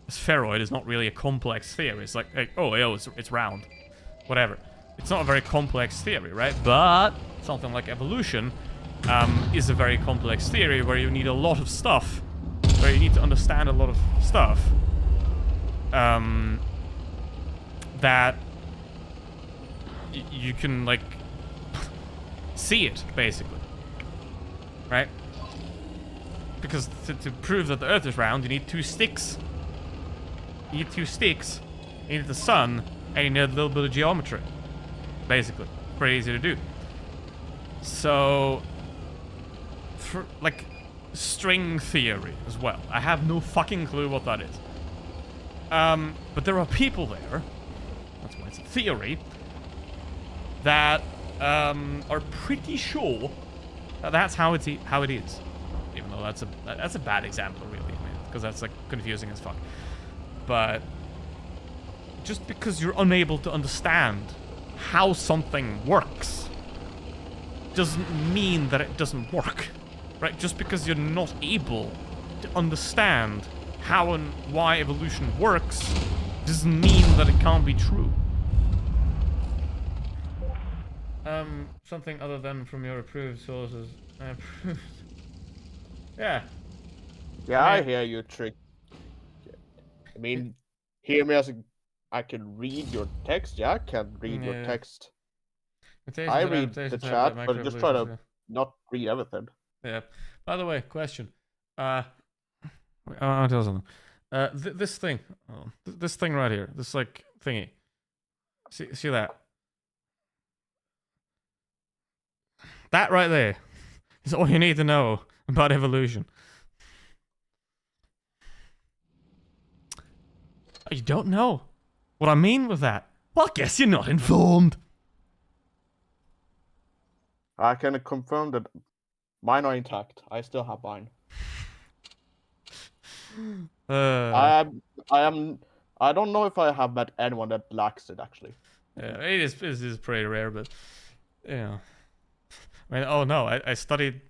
spheroid is not really a complex theory. It's like oh, it's round. Whatever. It's not a very complex theory, right? But something like evolution is a very complex theory where you need a lot of stuff. Where you need to understand a lot of stuff. That you can, like, see it, basically. Right? Because to prove that the Earth is round, you need 2 sticks. You need 2 sticks, you need the sun, and you need a little bit of geometry. Basically. Pretty easy to do. So, for, like, string theory as well. I have no fucking clue what that is. But there are people there, that's why it's a theory, that are pretty sure that that's how it is. Even though that's a bad example, really, because that's like confusing as fuck. But just because you're unable to understand how something works doesn't mean that it doesn't work, right? Just because you're not able to understand how and why evolution works doesn't mean that it can't be true. Something other than from your approved sources. Approved. Yeah. Yeah, I hear you, Trick. I mean, hear me as I can read your text. Yeah, I can read your text. I read the chat, but just try to not read everything. Yeah. By the way, question. I'll tell you something. This thing. This thing right here. This, like, thingy. See that? That right there is all you need to know about evolution. You don't know what I mean with that? Well, I guess you're not informed. I can confirm that mine are intact. I still have mine. I don't know if I have met anyone that lacks it, actually. Yeah, it is pretty rare, but yeah. I mean, oh no, I studied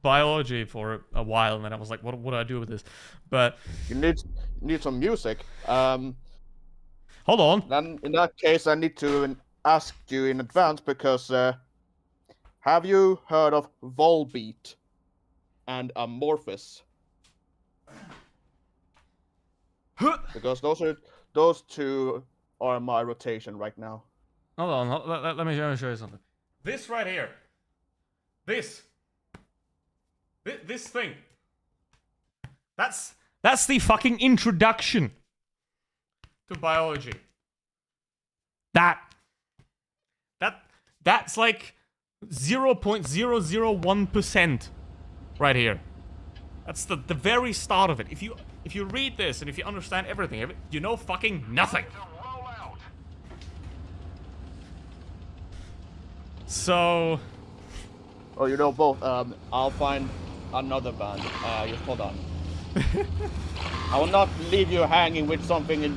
biology for a while, and then I was like, what do I do with this? But you need some music. Hold on. Then in that case, I need to ask you in advance, because have you heard of Volbeat and Amorphous? Because those two are my rotation right now. Hold on, let me show you something. This right here. This thing. That's the fucking introduction to biology. That's like 0.001% right here. That's the very start of it. If you read this and if you understand everything, you know fucking nothing. So. Oh, you know both. I'll find another band. Just hold on. I will not leave you hanging with something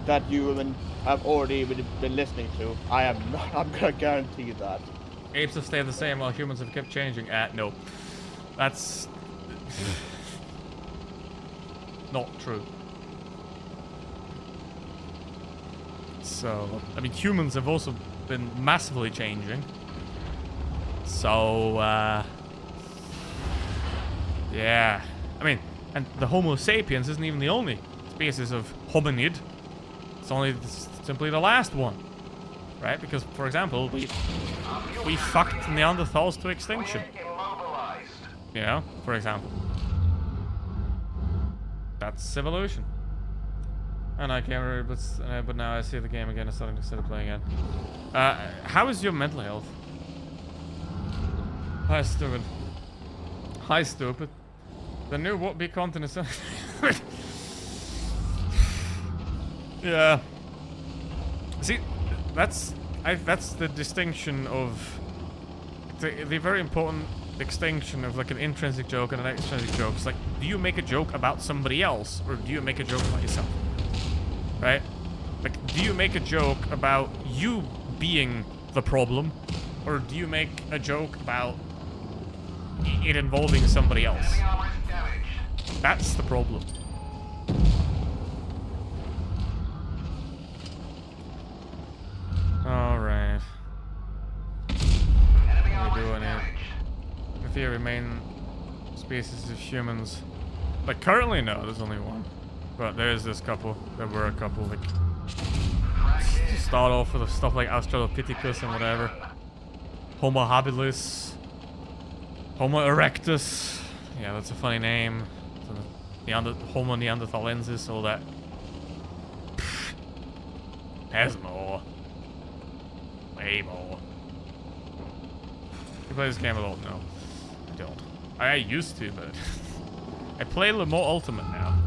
that you have already been listening to. I'm gonna guarantee that. Apes have stayed the same while humans have kept changing. No. That's not true. So, I mean, humans have also been massively changing. So, yeah. I mean, and the Homo sapiens isn't even the only species of hominid. It's only simply the last one. Right? Because, for example, we fucked Neanderthals to extinction. You know, for example. That's evolution. And I can't remember, but now I see the game again. I'm starting to playing again. How is your mental health? Hi, stupid. Hi, stupid. The new what be content is... Yeah. See, that's that's the distinction of the very important distinction of like an intrinsic joke and an extrinsic joke. It's like, do you make a joke about somebody else or do you make a joke about yourself? Right? Like, do you make a joke about you being the problem, or do you make a joke about it involving somebody else? Enemy armor is damaged. That's the problem. Alright. Enemy What are armor we is doing here? damaged. If you remain species of humans. Like, currently, no, there's only one. But there's this couple. There were a couple, like... Start off with stuff like Australopithecus and whatever. Homo habilis. Homo erectus. Yeah, that's a funny name. Homo neanderthalensis, all that. There's more. Way more. You play this game a lot? No. I don't. I used to, but... I play a little more Ultimate now.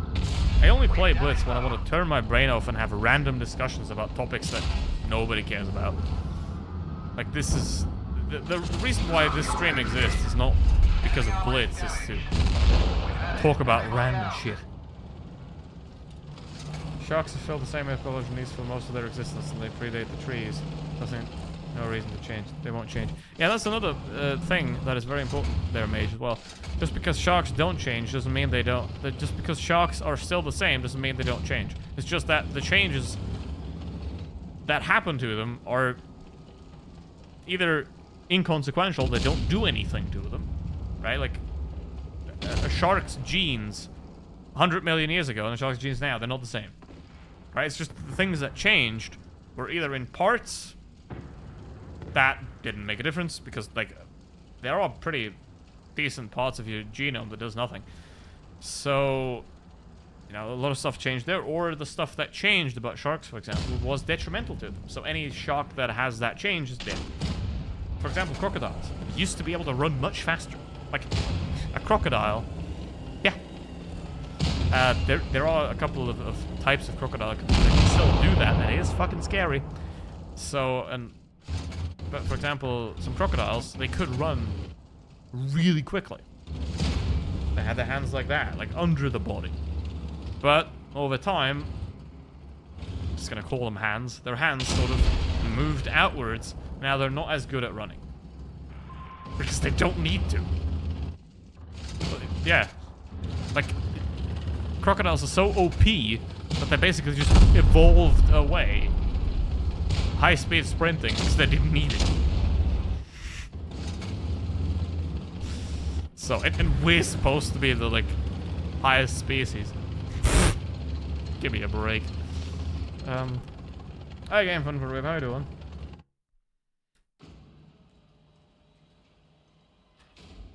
I only play Blitz when I want to turn my brain off and have random discussions about topics that nobody cares about. Like, this is... The reason why this stream exists is not because of Blitz, it's to talk about random shit. Sharks have filled the same ecology needs for most of their existence and they predate the trees. No reason to change. They won't change. Yeah, that's another thing that is very important there, Mage, as well. Just because sharks don't change doesn't mean they don't... Just because sharks are still the same doesn't mean they don't change. It's just that the changes that happen to them are either inconsequential, they don't do anything to them, right? Like, a shark's genes 100 million years ago and a shark's genes now, they're not the same. Right? It's just the things that changed were either in parts that didn't make a difference, because, like, there are pretty decent parts of your genome that does nothing. So, you know, a lot of stuff changed there, or the stuff that changed about sharks, for example, was detrimental to them. So any shark that has that change is dead. For example, crocodiles used to be able to run much faster. Like, a crocodile, yeah. There are a couple of types of crocodile that can still do that, and it is fucking scary. So, but for example, some crocodiles, they could run really quickly. They had their hands like that, like under the body. But over time, I'm just gonna call them hands, their hands sort of moved outwards. Now they're not as good at running. Because they don't need to. But, yeah. Like, crocodiles are so OP that they basically just evolved away. High-speed sprinting because they didn't need it. So, and we're supposed to be the, like, highest species. Give me a break. Hi, Game Fun for Rip, how you doing?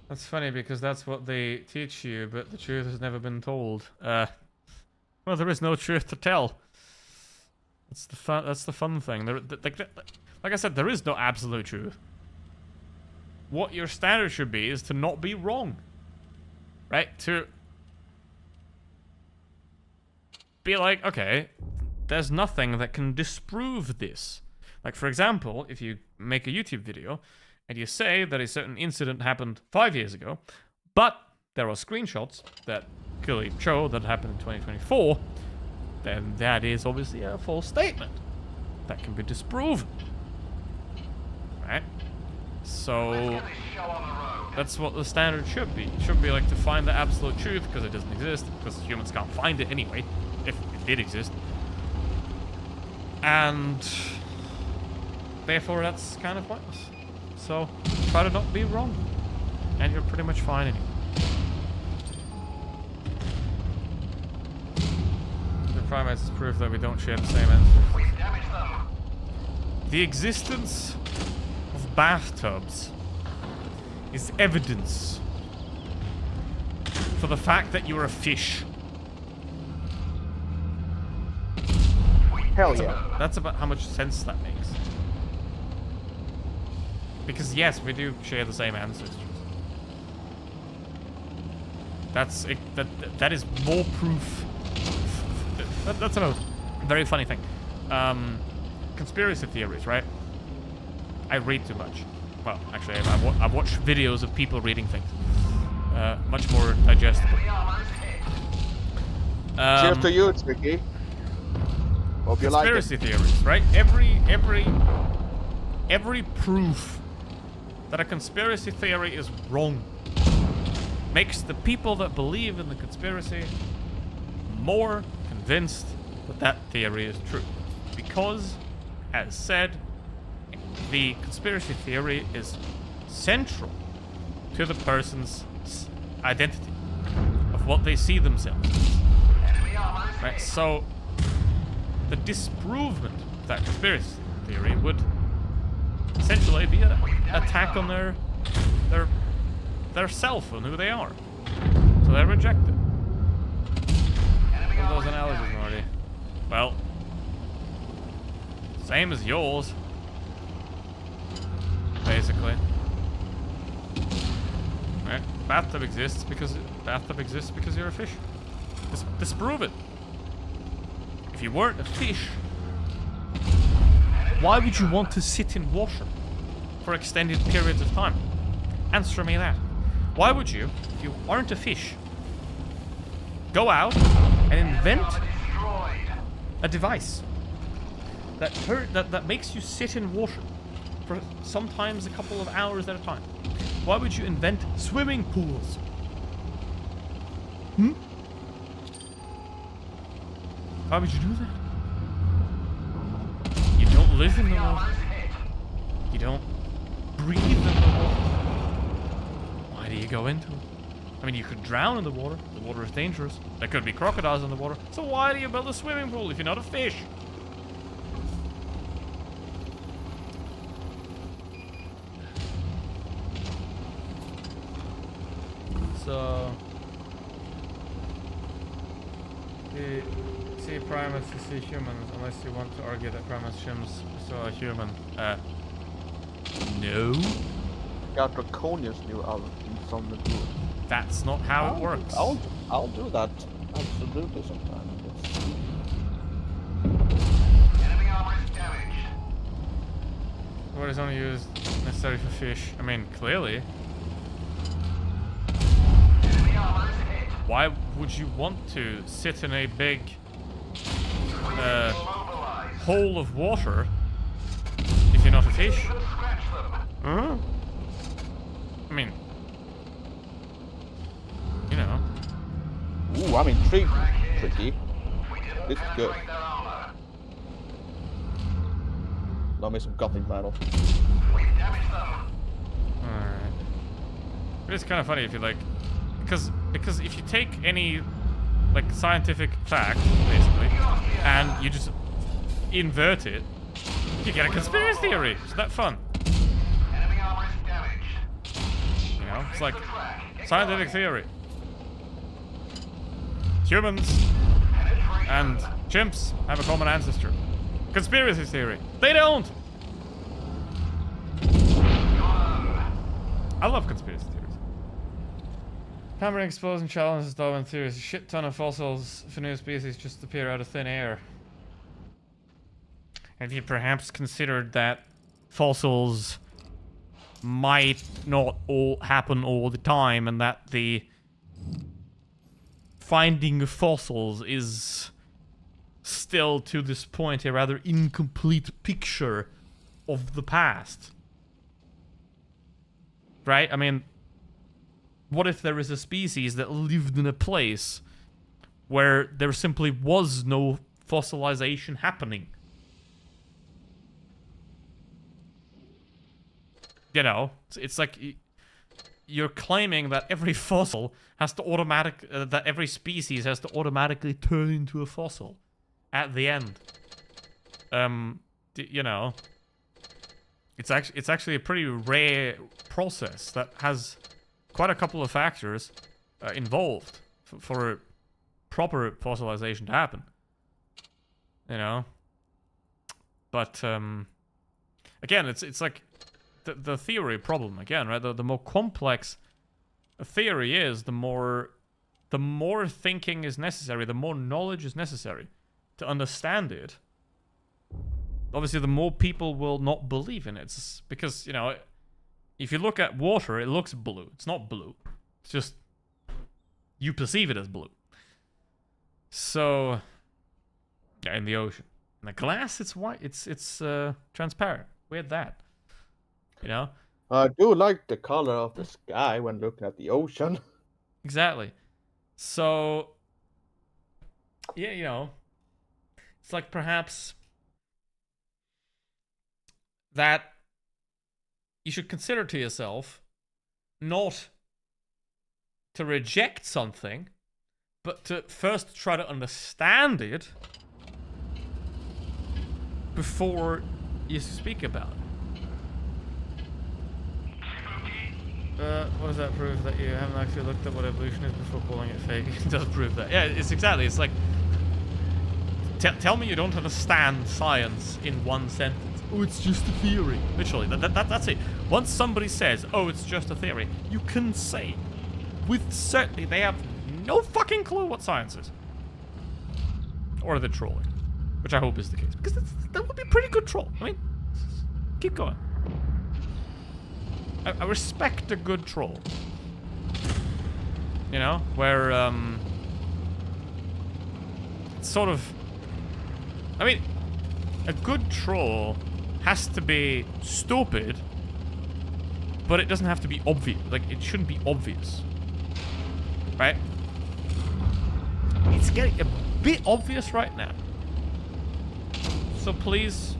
That's funny because that's what they teach you, but the truth has never been told. Well, there is no truth to tell. That's the fun thing. Like I said, there is no absolute truth. What your standard should be is to not be wrong. Right? To be like, okay, there's nothing that can disprove this. Like, for example, if you make a YouTube video and you say that a certain incident happened 5 years ago, but there are screenshots that clearly show that it happened in 2024, then that is obviously a false statement. That can be disproven. Right? So, that's what the standard should be. It should be like to find the absolute truth, because it doesn't exist, because humans can't find it anyway, if it did exist. And therefore that's kind of pointless. So, try to not be wrong. And you're pretty much fine anyway. The primates is proof that we don't share the same ancestors. The existence of bathtubs is evidence for the fact that you're a fish. Hell yeah. That's about how much sense that makes. Because yes, we do share the same ancestors. That is more proof. That's a very funny thing. Conspiracy theories, right? I read too much. Well, actually, I've watched videos of people reading things. Much more digestible. Cheers to you, Tricky. Hope you like it. Conspiracy theories, right? Every proof that a conspiracy theory is wrong makes the people that believe in the conspiracy more convinced that that theory is true. Because, as said, the conspiracy theory is central to the person's identity of what they see themselves as. Right? So, the disprovement of that conspiracy theory would essentially be an attack on their self and who they are. So they reject it. What are those analogies, Marty? Well, same as yours, basically. Right? Bathtub exists because you're a fish. Disprove it. If you weren't a fish, why would you want to sit in water for extended periods of time? Answer me that. Why would you, if you aren't a fish, go out and invent a device that makes you sit in water for sometimes a couple of hours at a time? Why would you invent swimming pools? Why would you do that? You don't live in the water. You don't breathe in the water. Why do you go into it? I mean, you could drown in the water. The water is dangerous. There could be crocodiles in the water. So why do you build a swimming pool if you're not a fish? So... see primates to see humans, unless you want to argue that primates saw a human. No. Got draconians new out in some of the. That's not how it works. I'll do that. Absolutely sometime. Enemy armor is damaged. What is only used necessary for fish? I mean, clearly. Enemy armor is hit. Why would you want to sit in a big hole of water if you're not a fish? Scratch them. I mean, you know. Ooh, I'm intrigued, Tricky. This is good. Break their armor. Love me some gothic battle. We damaged them. Alright. But it's kind of funny if you like, because if you take any like scientific fact basically and you just invert it, you get a conspiracy theory. Isn't that fun? Enemy armor is damaged. You know, it's like scientific theory. Humans and chimps have a common ancestor. Conspiracy theory. They don't. I love conspiracy theories. Hammering explosion challenges Darwin theories. A shit ton of fossils for new species just appear out of thin air. Have you perhaps considered that fossils might not all happen all the time, and that the finding of fossils is still to this point a rather incomplete picture of the past? Right? I mean, what if there is a species that lived in a place where there simply was no fossilization happening? You know, it's like you're claiming that every fossil has to that every species has to automatically turn into a fossil at the end. You know, it's actually a pretty rare process that has quite a couple of factors involved for proper fossilization to happen. You know, but again, it's like the theory problem again, right? The more complex a theory is, the more thinking is necessary, the more knowledge is necessary to understand it. obviously the more people will not believe in it. It's because, you know, if you look at water, it looks blue. It's not blue. It's just you perceive it as blue. So, yeah, in the ocean. In the glass, it's white. It's transparent. Weird that. You know? I do like the color of the sky when looking at the ocean. Exactly. So, yeah, you know, it's like perhaps that you should consider to yourself not to reject something, but to first try to understand it before you speak about it. What does that prove? That you haven't actually looked at what evolution is before calling it fake? It does prove that. Yeah, it's exactly. It's like, tell me you don't understand science in one sentence. Oh, it's just a theory. Literally, that's it. Once somebody says, oh, it's just a theory, you can say with certainty they have no fucking clue what science is. Or they're trolling. Which I hope is the case. Because that would be a pretty good troll. I mean, keep going. I respect a good troll. You know? Where, it's sort of... I mean, a good troll has to be stupid, but it doesn't have to be obvious. Like, it shouldn't be obvious. Right? It's getting a bit obvious right now. So please...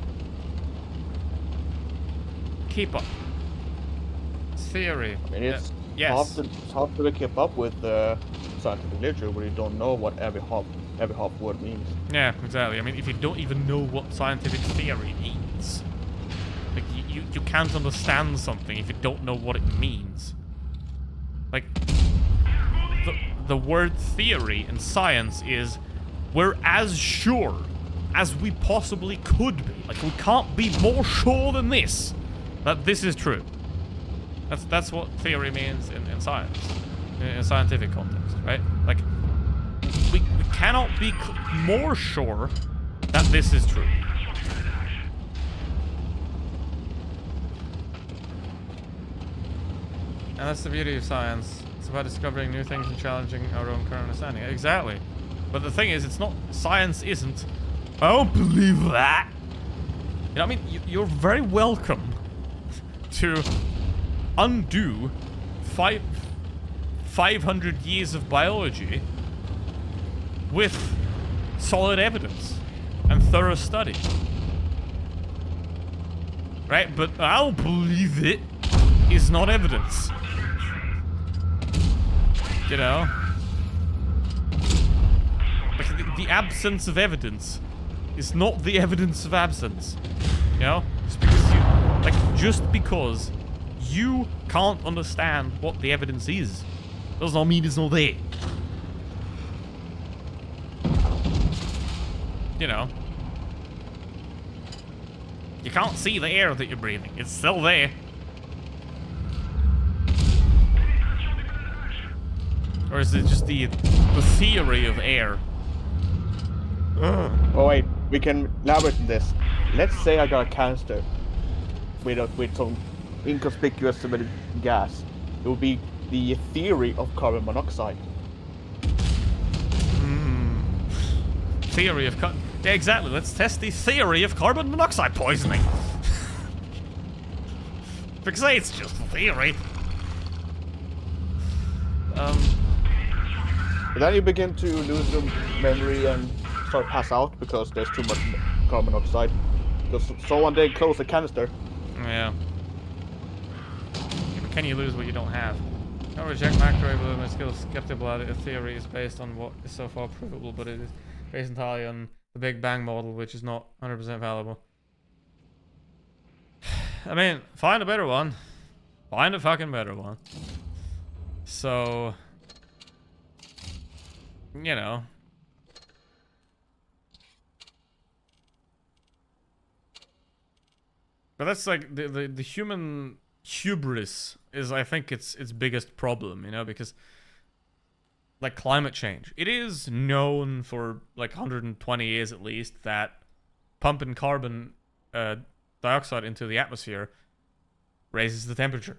keep up. Theory. I mean, it's yes. hard to keep up with scientific literature when you don't know what every half word means. Yeah, exactly. I mean, if you don't even know what scientific theory means, like you can't understand something if you don't know what it means. Like the word theory in science is we're as sure as we possibly could be. Like we can't be more sure than this that this is true. That's what theory means in science, in a scientific context, right? Like, we cannot be more sure that this is true. And that's the beauty of science. It's about discovering new things and challenging our own current understanding. Exactly. But the thing is, it's not... Science isn't... I don't believe that! You know what I mean? You're very welcome to... undo 500 years of biology with solid evidence and thorough study. Right? But I'll believe it is not evidence. You know? Like the absence of evidence is not the evidence of absence. You know? Just because you can't understand what the evidence is does not mean it's not there. You know. You can't see the air that you're breathing. It's still there. Or is it just the theory of air? Oh wait, we can elaborate on this. Let's say I got a canister with some inconspicuous gas. It would be the theory of carbon monoxide. Theory of yeah, exactly. Let's test the theory of carbon monoxide poisoning. Because it's just a theory. But then you begin to lose your memory and start to pass out because there's too much carbon monoxide. Because someone they close the canister. Yeah. Can you lose what you don't have? Don't reject macroevolutionary skills. Skeptical at it. A theory is based on what is so far provable, but it is based entirely on the Big Bang model, which is not 100% valuable. I mean, find a better one. Find a fucking better one. So, you know. But that's like the human hubris is, I think, its biggest problem, you know, because like climate change, it is known for like 120 years at least that pumping carbon dioxide into the atmosphere raises the temperature.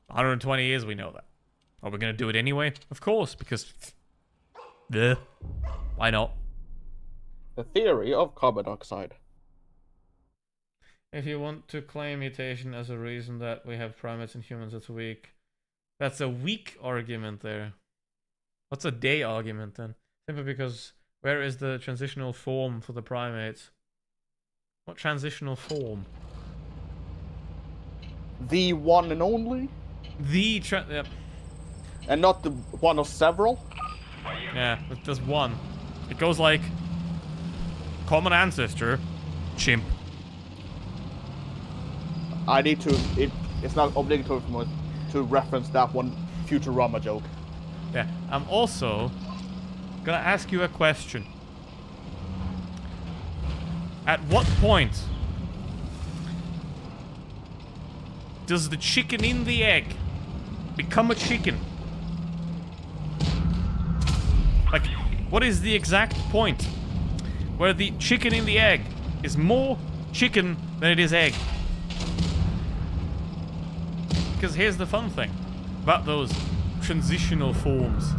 120 years, we know that. Are we gonna do it anyway? Of course, because... Why not? The theory of carbon dioxide. If you want to claim mutation as a reason that we have primates and humans, that's weak. That's a weak argument there. What's a day argument then? Simply because where is the transitional form for the primates? What transitional form? The one and only? Yep. And not the one of several? Yeah, there's one. It goes like common ancestor, chimp. I need to. It's not obligatory for me to reference that one Futurama joke. Yeah, I'm also gonna ask you a question. At what point does the chicken in the egg become a chicken? Like, what is the exact point where the chicken in the egg is more chicken than it is egg? Because here's the fun thing about those transitional forms.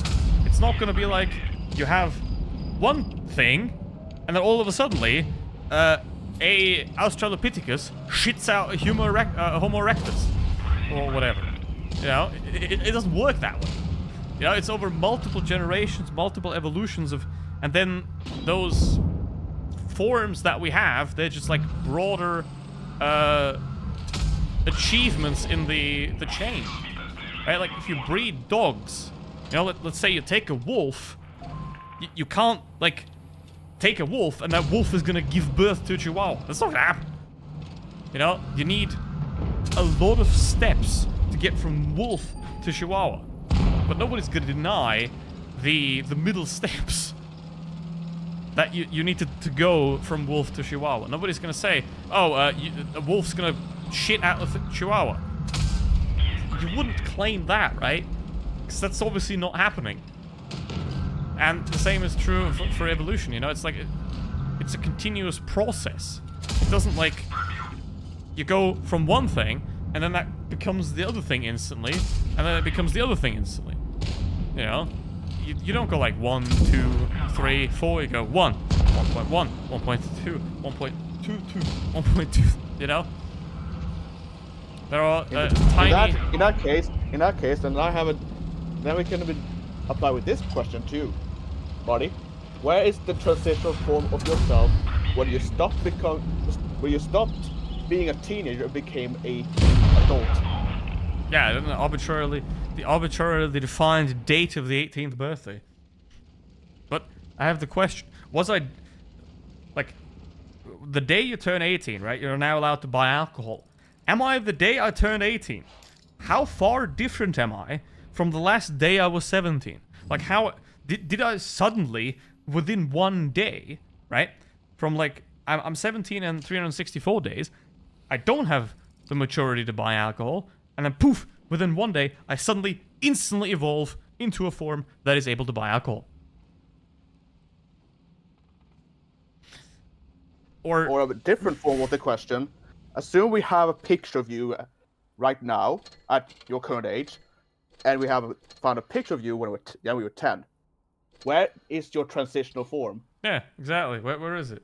It's not going to be like you have one thing and then all of a sudden a Australopithecus shits out a Homo erectus or whatever. You know, it doesn't work that way. You know, it's over multiple generations, multiple evolutions of, and then those forms that we have, they're just like broader achievements in the chain, right? Like if you breed dogs, you know, let's say you take a wolf, you can't like take a wolf and that wolf is gonna give birth to a chihuahua. That's not gonna happen. You know, you need a lot of steps to get from wolf to chihuahua, but nobody's gonna deny the middle steps that you need to go from wolf to chihuahua. Nobody's gonna say, oh, a wolf's gonna shit out of the chihuahua. You wouldn't claim that, right? Because that's obviously not happening. And the same is true for evolution, you know? It's like, it's a continuous process. It doesn't like, you go from one thing, and then that becomes the other thing instantly, and then it becomes the other thing instantly. You know? You don't go like 1, 2, 3, 4, you go 1, 1.1, 1.2, 1.22, 1.2, you know? There are tiny... In that case, then we can apply with this question too, buddy. Where is the transitional form of yourself when you stopped being a teenager and became a adult? Yeah, the arbitrarily defined date of the 18th birthday. But I have the question: was I, like, the day you turn 18, right? You're now allowed to buy alcohol. Am I the day I turned 18? How far different am I from the last day I was 17? Like, how did I suddenly, within one day, right? From like I'm 17 and 364 days, I don't have the maturity to buy alcohol, and then poof, within one day, I suddenly instantly evolve into a form that is able to buy alcohol. Or a different form of the question. Assume we have a picture of you right now at your current age, and we have found a picture of you when we were 10. Where is your transitional form? Yeah, exactly. Where is it?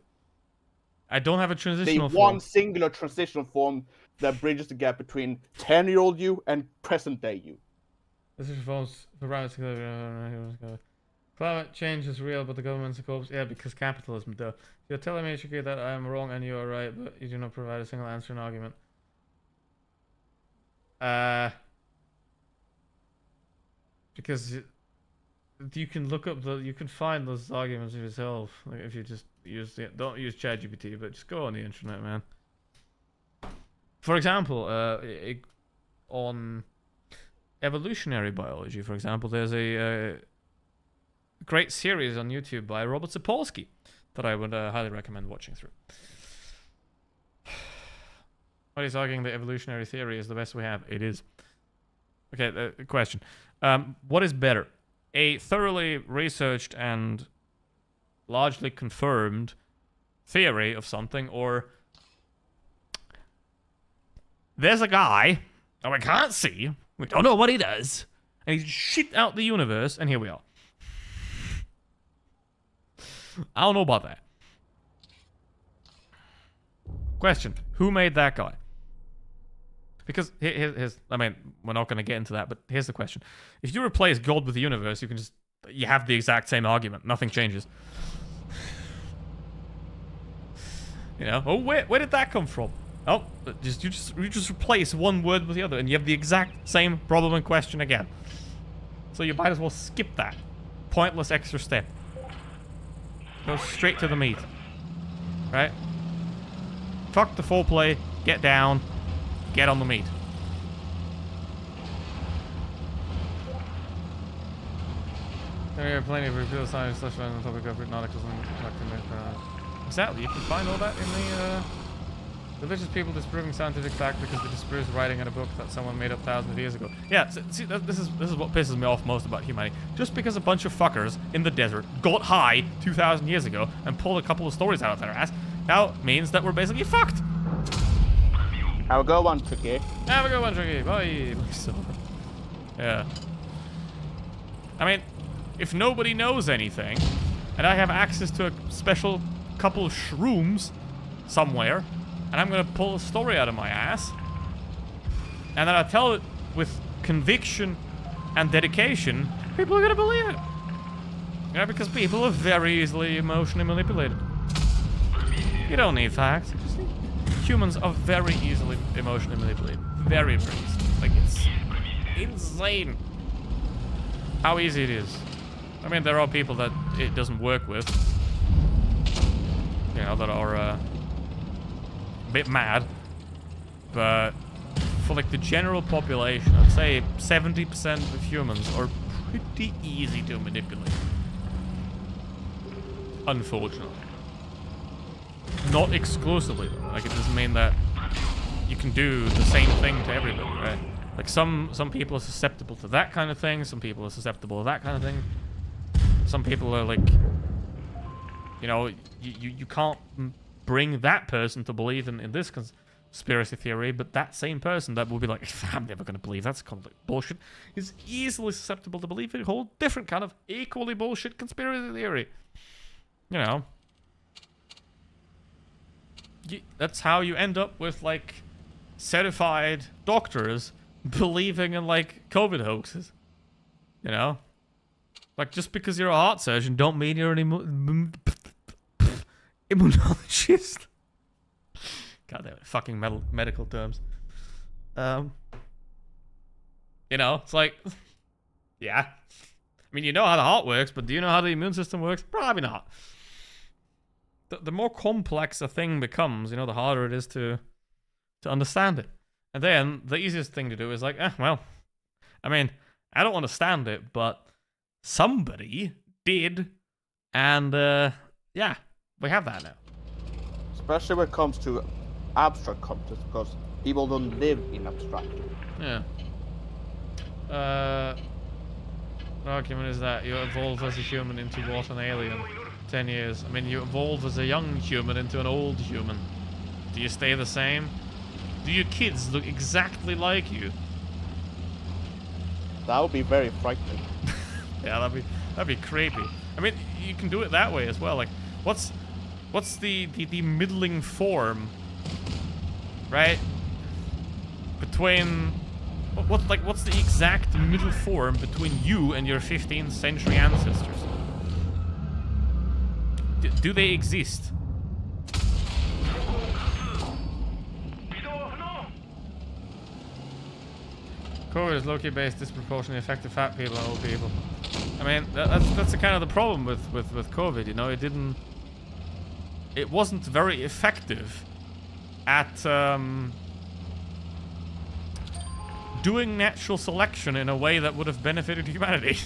I don't have a transitional form. The one singular transitional form that bridges the gap between 10-year-old you and present-day you. This is false. Climate change is real, but the government's a corpse. Yeah, because capitalism, duh. You're telling me, Shiki, that I am wrong and you are right, but you do not provide a single answer and argument. Because you can look up you can find those arguments yourself. Like if you just don't use ChatGPT, but just go on the internet, man. For example, on evolutionary biology, for example, there's a great series on YouTube by Robert Sapolsky that I would highly recommend watching through. What he's arguing the evolutionary theory is the best we have. It is. Okay, question. What is better? A thoroughly researched and largely confirmed theory of something, or there's a guy that we can't see, we don't know what he does, and he's shit out the universe, and here we are. I don't know about that. Question, who made that guy? Because here's I mean, we're not going to get into that, but here's the question. If you replace God with the universe, you have the exact same argument. Nothing changes. You know? Oh, where did that come from? Oh, you just replace one word with the other, and you have the exact same problem and question again. So you might as well skip that pointless extra step. Go straight to the meat. Right? Fuck the foreplay. Get down. Get on the meat. There are plenty of reveal science slash on the topic of written articles and exactly, you can find all that in the vicious people disproving scientific fact because they disproves writing in a book that someone made up thousands of years ago. Yeah, see, this is what pisses me off most about humanity. Just because a bunch of fuckers in the desert got high 2,000 years ago and pulled a couple of stories out of their ass, now means that we're basically fucked. Have a good one, Tricky. Have a good one, Tricky. Bye. Yeah. I mean, if nobody knows anything, and I have access to a special couple of shrooms somewhere, and I'm gonna pull a story out of my ass, and then I tell it with conviction and dedication, people are gonna believe it. Yeah, because people are very easily emotionally manipulated. You don't need facts. You just need... Humans are very easily emotionally manipulated. Very, very easily. Like, it's insane how easy it is. I mean, there are people that it doesn't work with. You know, that are a bit mad. But for, like, the general population, I'd say 70% of humans are pretty easy to manipulate. Unfortunately. Not exclusively, though. Like, it doesn't mean that you can do the same thing to everybody, right? Like, some people are susceptible to that kind of thing, some people are susceptible to that kind of thing. Some people are like, you know, you can't bring that person to believe in this conspiracy theory, but that same person that will be like, I'm never going to believe that's complete bullshit, is easily susceptible to believe in a whole different kind of equally bullshit conspiracy theory. You know. That's how you end up with, like, certified doctors believing in, like, COVID hoaxes. You know? Like, just because you're a heart surgeon don't mean you're an immunologist. God damn it, fucking medical terms. You know, it's like, yeah. I mean, you know how the heart works, but do you know how the immune system works? Probably not. The more complex a thing becomes, you know, the harder it is to understand it. And then the easiest thing to do is like, well, I mean, I don't understand it, but somebody did, and yeah, we have that now. Especially when it comes to abstract concepts, because people don't live in abstract. Yeah. Argument is that you evolve as a human into what, an alien? 10 years. I mean, you evolve as a young human into an old human. Do you stay the same? Do your kids look exactly like you? That would be very frightening. Yeah, that'd be creepy. I mean, you can do it that way as well. Like, what's the middling form, right? Between what's the exact middle form between you and your 15th century ancestors? Do they exist? COVID is low-key based disproportionately affected fat people and old people. I mean, that's the kind of the problem with COVID, you know, it wasn't very effective at doing natural selection in a way that would have benefited humanity.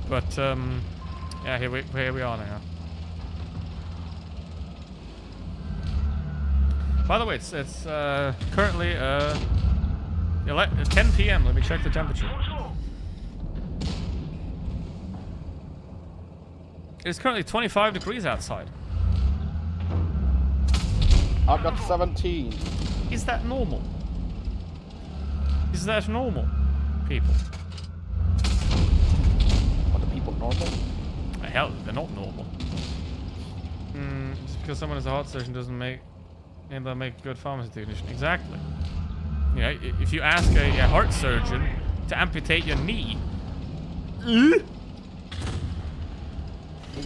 But yeah, here we are now. By the way, it's currently 10 p.m. Let me check the temperature. It's currently 25 degrees outside. I've got 17. Is that normal? Is that normal, people? Are the people normal? Hell, they're not normal. Just because someone is a heart surgeon doesn't make a good pharmacy technician. Exactly. You know, if you ask a heart surgeon to amputate your knee, Knee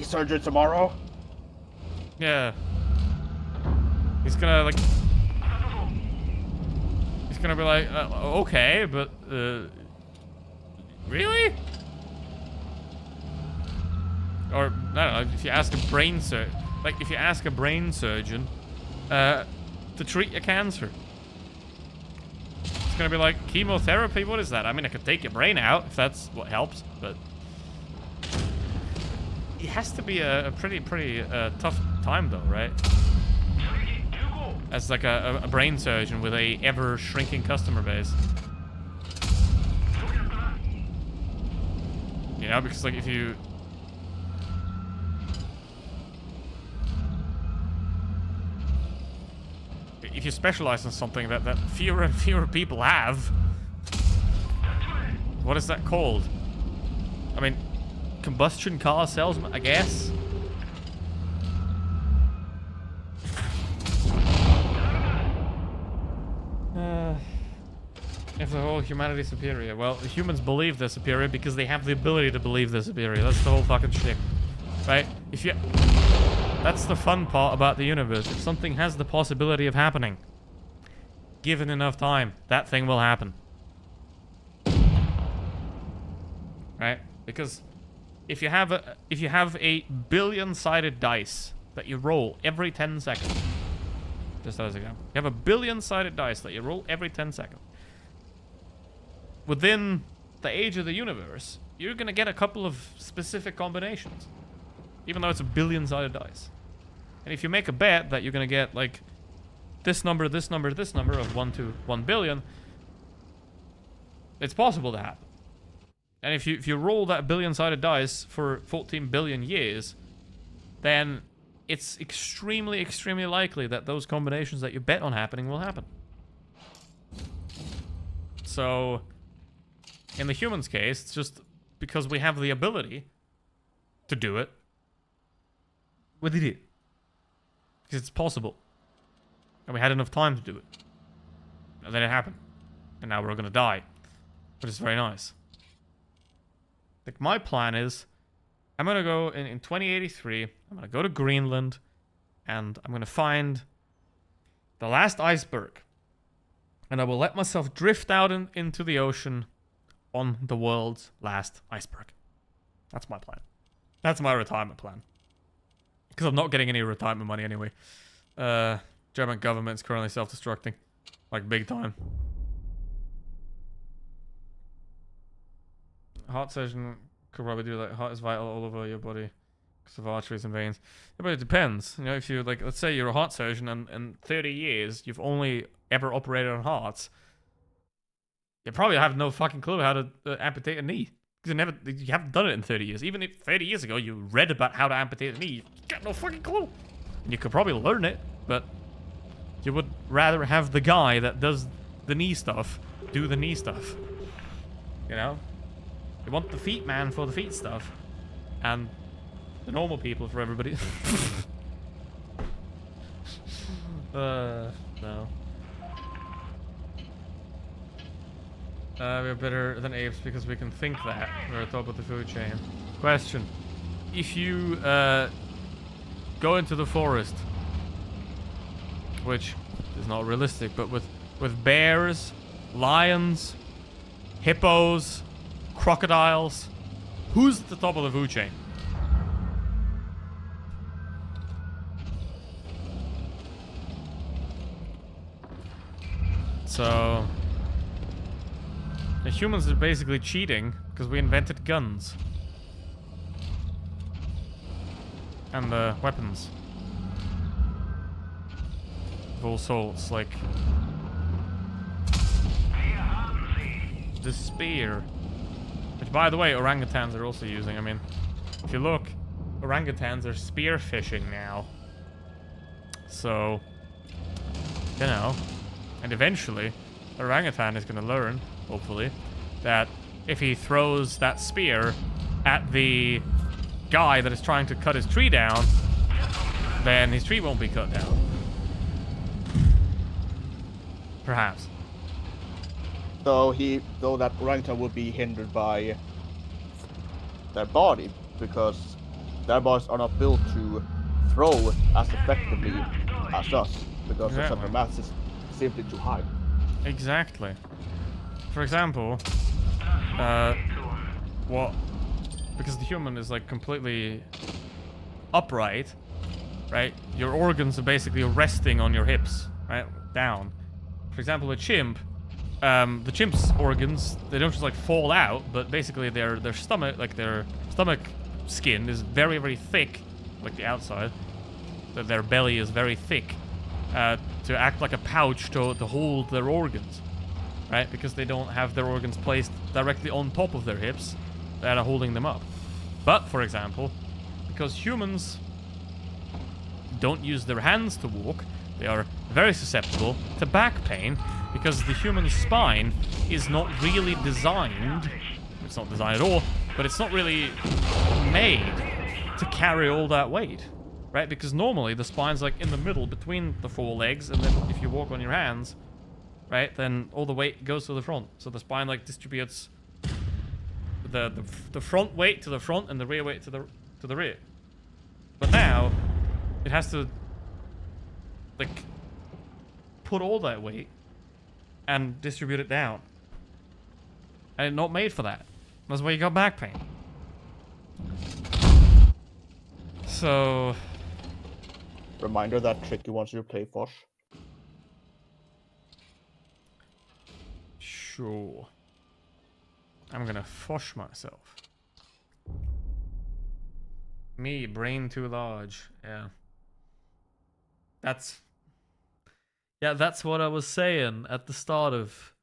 surgery tomorrow? yeah, he's gonna like, he's gonna be like, okay, but really? Or I don't know. If you ask a brain surgeon, to treat your cancer, it's gonna be like chemotherapy. What is that? I mean, I could take your brain out if that's what helps, but it has to be a pretty tough time, though, right? As like a brain surgeon with a ever shrinking customer base. You know, because like if you specialize in something that fewer and fewer people have, what is that called? I mean, combustion car salesman, I guess? If the whole humanity's superior. Well, humans believe they're superior because they have the ability to believe they're superior. That's the whole fucking shit. Right? That's the fun part about the universe. If something has the possibility of happening, given enough time, that thing will happen. Right? Because if you have a billion-sided dice that you roll every 10 seconds, just as an example, you have a billion-sided dice that you roll every 10 seconds. Within the age of the universe, you're gonna get a couple of specific combinations, even though it's a billion-sided dice. And if you make a bet that you're gonna get like this number, this number, this number of 1 to 1 billion, it's possible to happen. And if you roll that billion-sided dice for 14 billion years, then it's extremely, extremely likely that those combinations that you bet on happening will happen. So, in the human's case, it's just because we have the ability to do it, we did it. Because it's possible. And we had enough time to do it. And then it happened. And now we're gonna die. But it's very nice. Like, my plan is, I'm gonna go in 2083, I'm gonna go to Greenland, and I'm gonna find the last iceberg. And I will let myself drift out into the ocean on the world's last iceberg. That's my plan. That's my retirement plan. Because I'm not getting any retirement money anyway. German government's currently self-destructing. Like, big time. Heart surgeon could probably do that. Heart is vital all over your body because of arteries and veins. Yeah, but it depends. You know, if you, like, let's say you're a heart surgeon and in 30 years you've only ever operated on hearts, you probably have no fucking clue how to amputate a knee. Because you haven't done it in 30 years. Even if 30 years ago you read about how to amputate a knee, you got no fucking clue. And you could probably learn it, but you would rather have the guy that does the knee stuff do the knee stuff. You know? You want the feet man for the feet stuff. And the normal people for everybody. No. We're better than apes because we can think that. We're at the top of the food chain. Question. If you go into the forest, which is not realistic, but with bears, lions, hippos, crocodiles, who's at the top of the food chain? So the humans are basically cheating because we invented guns and weapons of all sorts, like the spear, which, by the way, orangutans are also using. I mean, if you look, orangutans are spear fishing now. So You know, and eventually, the orangutan is going to learn, hopefully, that if he throws that spear at the guy that is trying to cut his tree down, then his tree won't be cut down. Perhaps. Though that orangutan would be hindered by their body, because their bodies are not built to throw as effectively as us, because of their mass is simply too high. Exactly. For example, because the human is like completely upright, right? Your organs are basically resting on your hips, right? Down. For example, a chimp, the chimp's organs, they don't just like fall out, but basically their stomach skin is very, very thick, like the outside. Their belly is very thick, to act like a pouch to hold their organs, right? Because they don't have their organs placed directly on top of their hips that are holding them up. But, for example, because humans don't use their hands to walk, they are very susceptible to back pain, because the human spine is not really designed, it's not designed at all, but it's not really made to carry all that weight, right? Because normally the spine's like in the middle between the four legs, and then if you walk on your hands, right, then all the weight goes to the front. So the spine like distributes the front weight to the front and the rear weight to the rear. But now it has to like put all that weight and distribute it down. And it's not made for that. That's why you got back pain. So... Reminder that Tricky wants you to play Fosh. Sure. I'm gonna Fosh myself. Me, brain too large. Yeah. That's what I was saying at the start of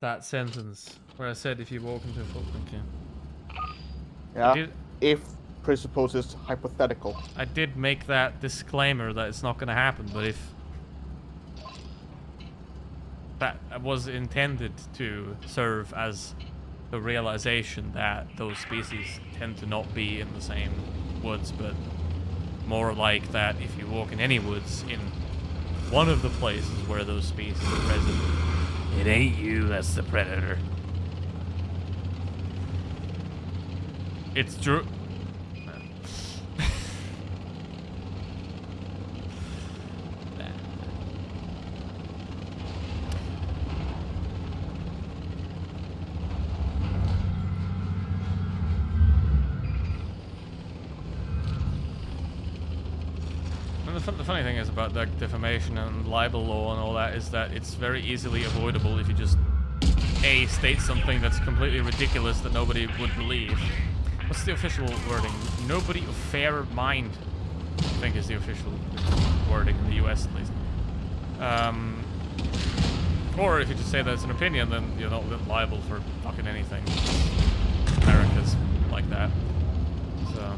that sentence, where I said if you walk into a football game. Yeah, if presupposes hypothetical. I did make that disclaimer that it's not gonna happen, but if that was intended to serve as the realization that those species tend to not be in the same woods, but more like that if you walk in any woods in one of the places where those species are present, it ain't you that's the predator. It's true. The funny thing is about like defamation and libel law and all that is that it's very easily avoidable if you just state something that's completely ridiculous that nobody would believe. What's the official wording? Nobody of fair mind, I think, is the official wording in the US at least. Or if you just say that it's an opinion, then you're not liable for fucking anything. America's like that. So.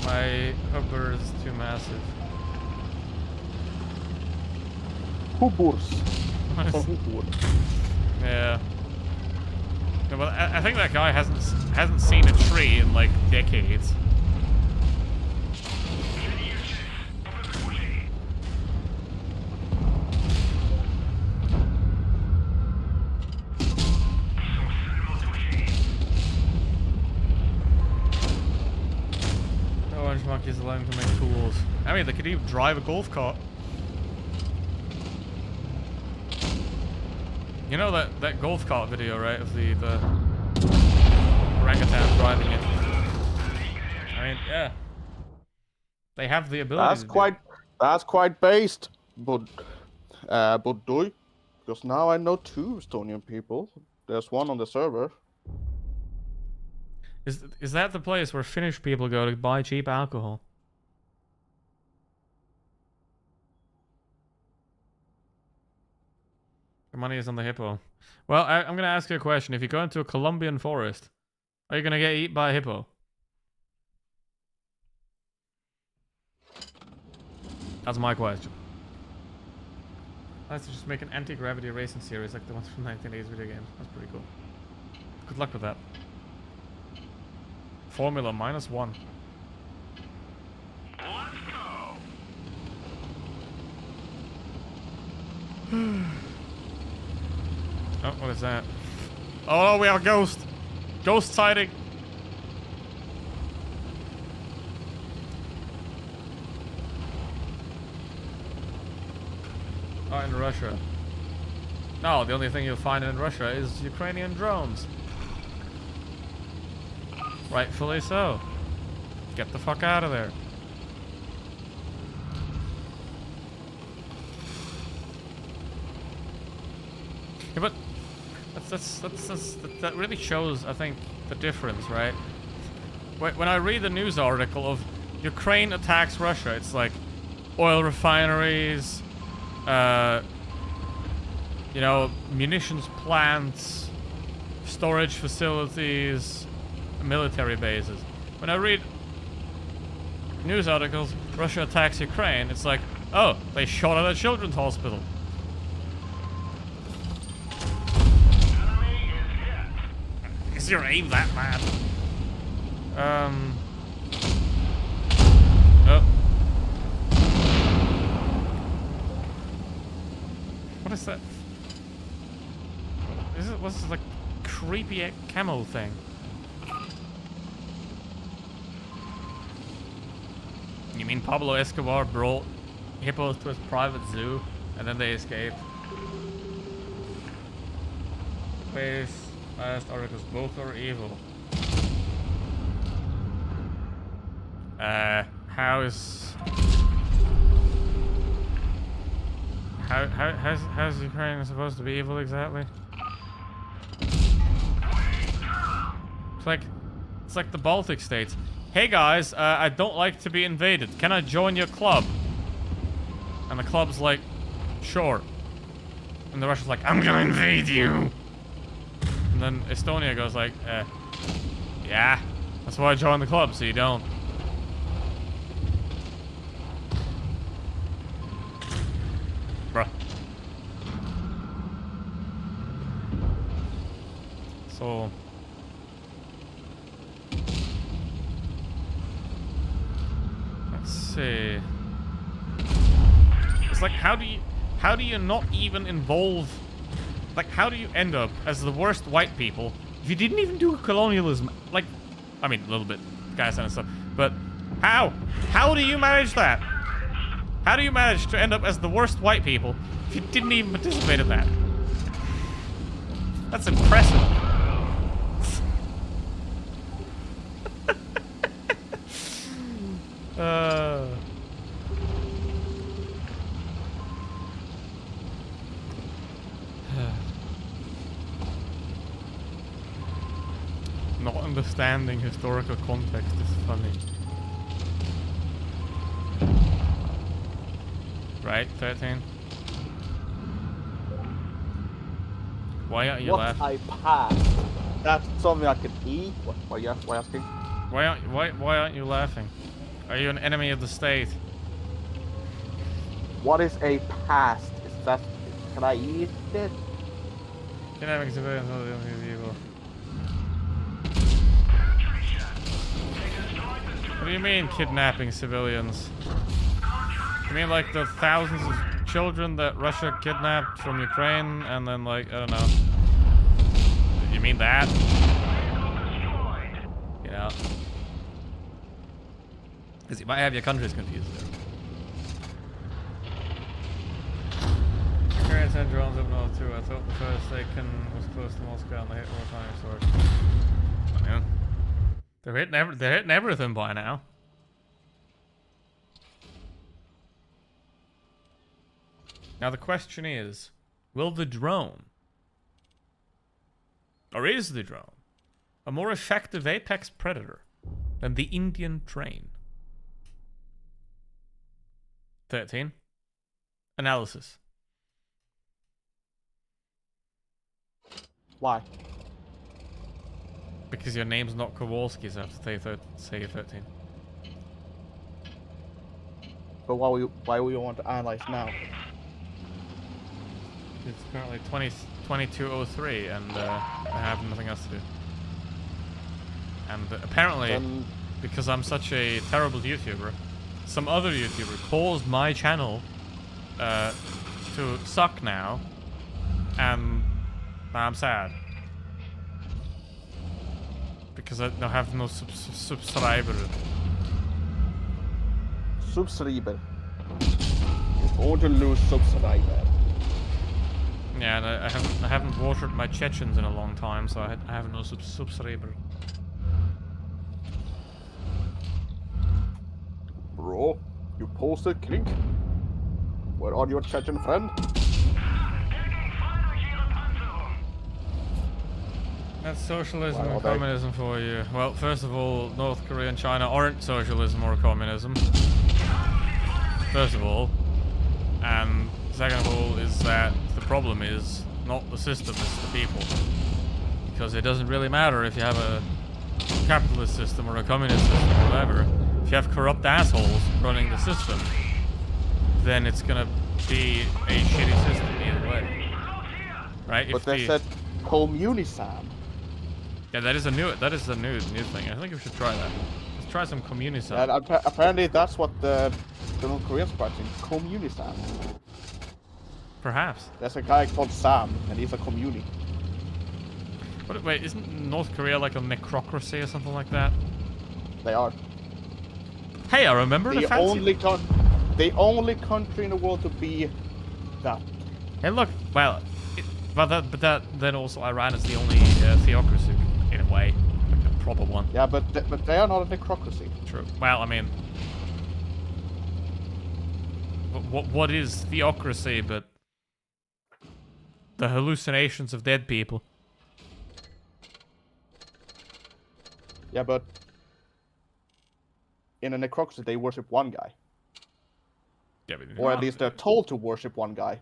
My hubber is too massive. Hubburs. Yeah. Yeah, but I think that guy hasn't seen a tree in like decades. Orange monkeys allowing to make tools. I mean, they could even drive a golf cart. You know that golf cart video, right? Of the orangutan driving it. I mean, yeah. They have the ability. That's quite based, but do because now I know 2 Estonian people. There's one on the server. Is that the place where Finnish people go to buy cheap alcohol? The money is on the hippo. Well, I'm gonna ask you a question. If you go into a Colombian forest, are you gonna get eaten by a hippo? That's my question. Let's just make an anti-gravity racing series like the ones from 1980s video games. That's pretty cool. Good luck with that. Formula -1. Let's go. Oh, what is that? Oh, we have a ghost. Ghost sighting. Oh, in Russia. No, the only thing you'll find in Russia is Ukrainian drones. Rightfully so. Get the fuck out of there. Yeah, but that really shows, I think, the difference, right? When I read the news article of Ukraine attacks Russia, it's like oil refineries, you know, munitions plants, storage facilities, military bases. When I read news articles, Russia attacks Ukraine, it's like, oh, they shot at a children's hospital. Enemy is hit. Is your aim that bad? Oh. What is that? What's this like creepy camo thing? You mean Pablo Escobar brought hippos to his private zoo and then they escaped? Place last articles, both are evil. How's Ukraine supposed to be evil exactly? It's like the Baltic states. Hey guys, I don't like to be invaded. Can I join your club? And the club's like, sure. And the Russian's like, I'm gonna invade you. And then Estonia goes like, yeah. That's why I joined the club, so you don't. Bruh. So... let's see. It's like, how do you not even involve... like, how do you end up as the worst white people if you didn't even do colonialism? Like, I mean, a little bit, guys and stuff, but how? How do you manage that? How do you manage to end up as the worst white people if you didn't even participate in that? That's impressive. Not understanding historical context is funny. Right, 13? Why aren't you What laughing? I passed. That's something I could eat. Why are you asking? Why aren't you laughing? Are you an enemy of the state? What is a past? Is that... can I eat it? Kidnapping civilians are the only evil. What do you mean, kidnapping civilians? You mean like the thousands of children that Russia kidnapped from Ukraine and then like, I don't know. You mean that? You know? Because you might have your countries confused there. Ukraine sent drones up north too. I thought the first Taken was close to Moscow and they hit more time source. Yeah. They're hitting everything by now. Now the question is, will the drone, or is the drone, a more effective apex predator than the Indian train? 13. Analysis. Why? Because your name's not Kowalski, so I have to say 13. But why will you want to analyze now? It's currently 22:03, and I have nothing else to do. And apparently, Then because I'm such a terrible YouTuber, some other YouTuber caused my channel to suck now, and I'm sad. Because I don't have no subscriber. subscriber. You're going to lose subscriber. Yeah, and I haven't watered my Chechens in a long time, so I have no subscriber. Bro, you posted click. Where are your Chechen friend? That's socialism Well, or communism for you. Well, first of all, North Korea and China aren't socialism or communism. First of all. And second of all is that the problem is not the system, it's the people. Because it doesn't really matter if you have a capitalist system or a communist system or whatever. If you have corrupt assholes running the system, then it's gonna be a shitty system either way. Right? But they said communism. Yeah, that is a new thing. I think we should try that. Let's try some communism. And apparently that's what the North Koreans practicing. Communism. Perhaps. There's a guy called Sam, and he's a communi. But wait, isn't North Korea like a necrocracy or something like that? They are. Hey, I remember the fancy... the only country in the world to be that. Hey, look, well, then also Iran is the only theocracy in a way, like a proper one. Yeah, but they are not a necrocracy. True. Well, I mean, what is theocracy but the hallucinations of dead people? Yeah, but in a necrocracy they worship one guy. Yeah, but Or at least they're told to worship one guy.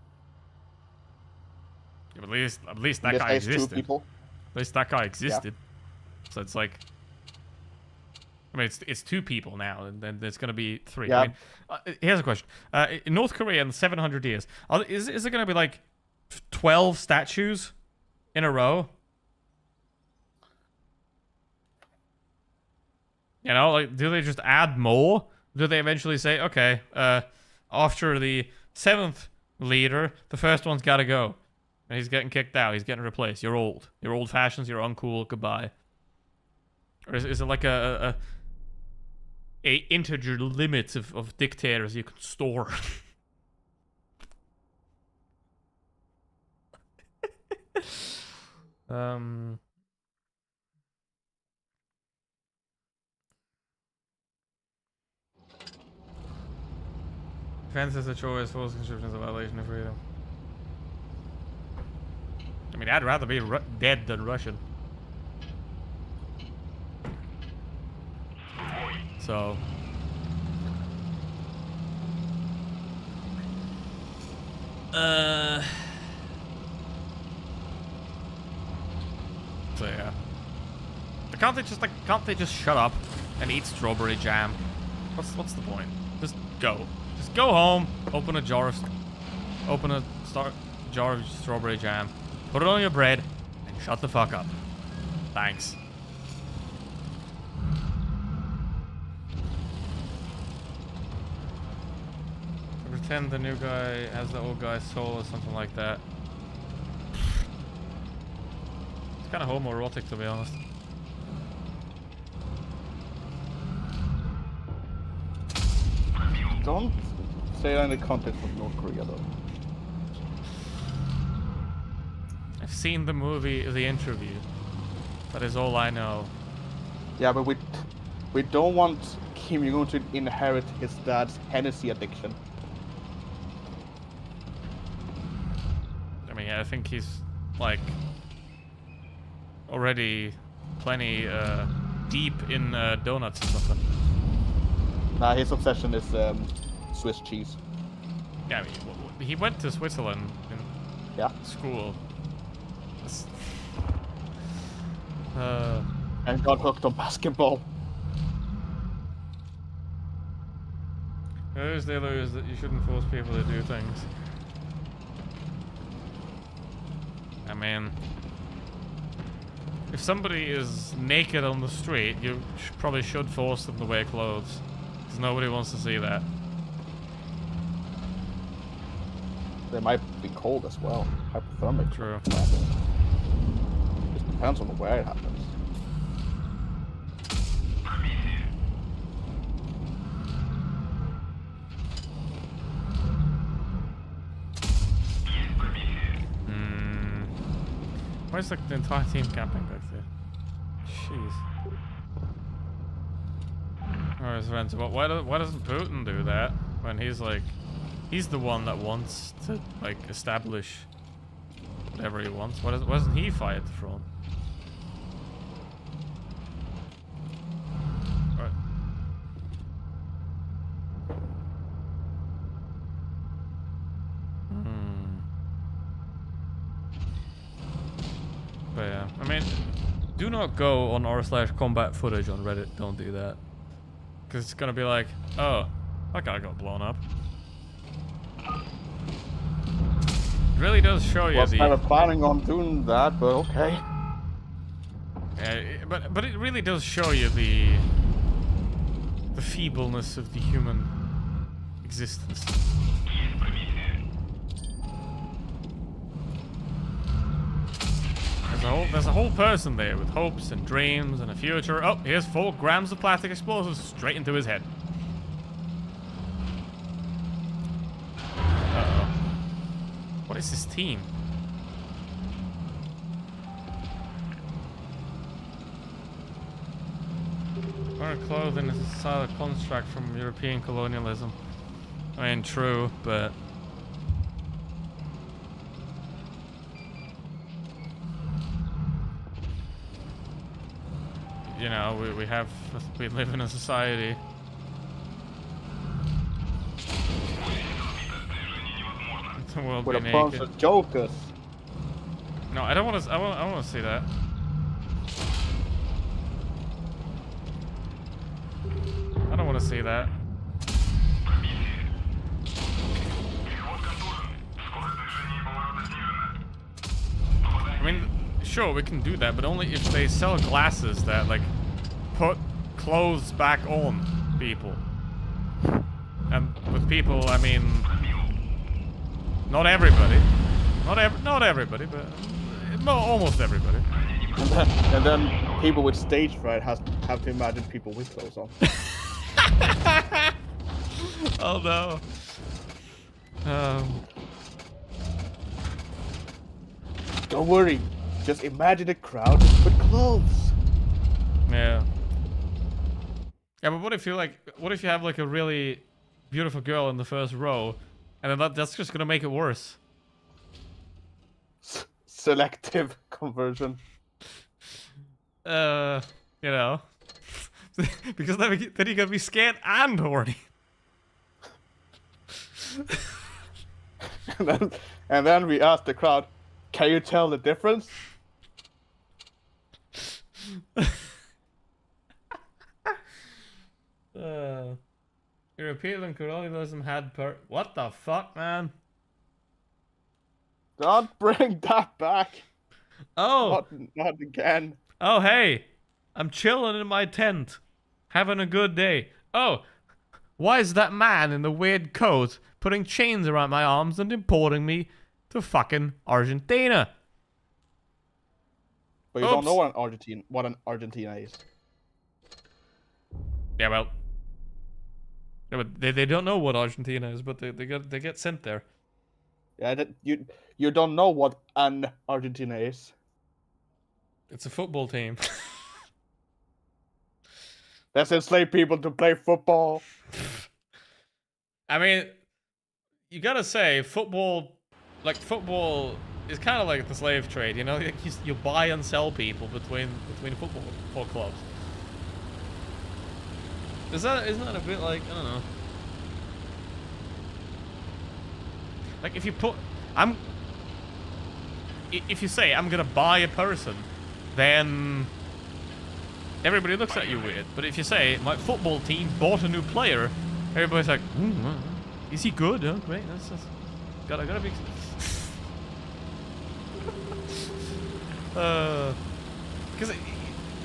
Yeah, but at least that In this guy case, existed. two people. At least that guy existed. So it's like, I mean, it's two people now, and then there's gonna be three. Yeah. I mean, here's a question: in North Korea in 700 years, is it gonna be like 12 statues in a row? You know, like, do they just add more? Do they eventually say, okay, after the 7th leader, the first one's gotta go? And he's getting kicked out. He's getting replaced. You're old. You're old fashions. You're uncool. Goodbye. Or is it like a integer limit of dictators you can store? Defense is a choice. Forced conscription is a violation of freedom. I mean, I'd rather be dead than Russian. So... So yeah. Can't they just shut up and eat strawberry jam? What's the point? Just go. Just go home, open a jar of strawberry jam, put it on your bread, and shut the fuck up. Thanks. Pretend the new guy has the old guy's soul or something like that. It's kind of homoerotic, to be honest. Don't say that in the context of North Korea, though. I've seen the movie The Interview. That is all I know. Yeah, but we don't want Kim Jong-un to inherit his dad's Hennessy addiction. I mean, I think he's, like, already plenty deep in donuts or something. Nah, his obsession is Swiss cheese. Yeah, I mean, he went to Switzerland in school. And got hooked on basketball. Lose, they lose. That you shouldn't force people to do things. I mean, if somebody is naked on the street, you probably should force them to wear clothes. Because nobody wants to see that. They might be cold as well. Hypothermic. True. Just depends on where it happens. Where's like the entire team camping back there? Jeez. Where's Renzo? But why doesn't Putin do that when he's like, he's the one that wants to like establish whatever he wants? Why doesn't he fight at the front? Right. But yeah, I mean, do not go on r/combat footage on Reddit. Don't do that, because it's gonna be like, oh, that guy got blown up. It really does show you Was kind of planning on doing that, but okay. Yeah, but it really does show you the feebleness of the human existence. There's a whole person there with hopes and dreams and a future. Oh, here's 4 grams of plastic explosives straight into his head. Uh-oh. What is this team? Foreign clothing is a solid construct from European colonialism. I mean, true, but... you know, we live in a society. The world With be a bunch naked. of jokers. No, I don't want to. I want to see that. I don't want to see that. I mean, sure, we can do that, but only if they sell glasses that, like, put clothes back on people. And with people, I mean, not everybody. Not everybody, but almost everybody. And then people with stage fright have to imagine people with clothes on. Oh no. Don't worry, just imagine a crowd with clothes. Yeah. Yeah, but what if you have like a really beautiful girl in the first row, and then that's just gonna make it worse. Selective conversion. You know, because then you're gonna be scared and horny. and then we ask the crowd, "Can you tell the difference?" European colonialism had what the fuck, man? Don't bring that back. Oh. Not again. Oh, hey. I'm chilling in my tent. Having a good day. Oh. Why is that man in the weird coat putting chains around my arms and importing me to fucking Argentina? But you don't know what an Argentina is. Yeah, well. Yeah, but they don't know what Argentina is, but they get sent there. Yeah, you don't know what an Argentina is. It's a football team. Let's enslave people to play football. I mean, you gotta say, football is kind of like the slave trade, you know? You buy and sell people between football clubs. Isn't that a bit like, I don't know. Like if you say I'm gonna buy a person, then everybody looks at you weird. But if you say my football team bought a new player, Everybody's like, is he good? Oh, great. That's gotta be. Because,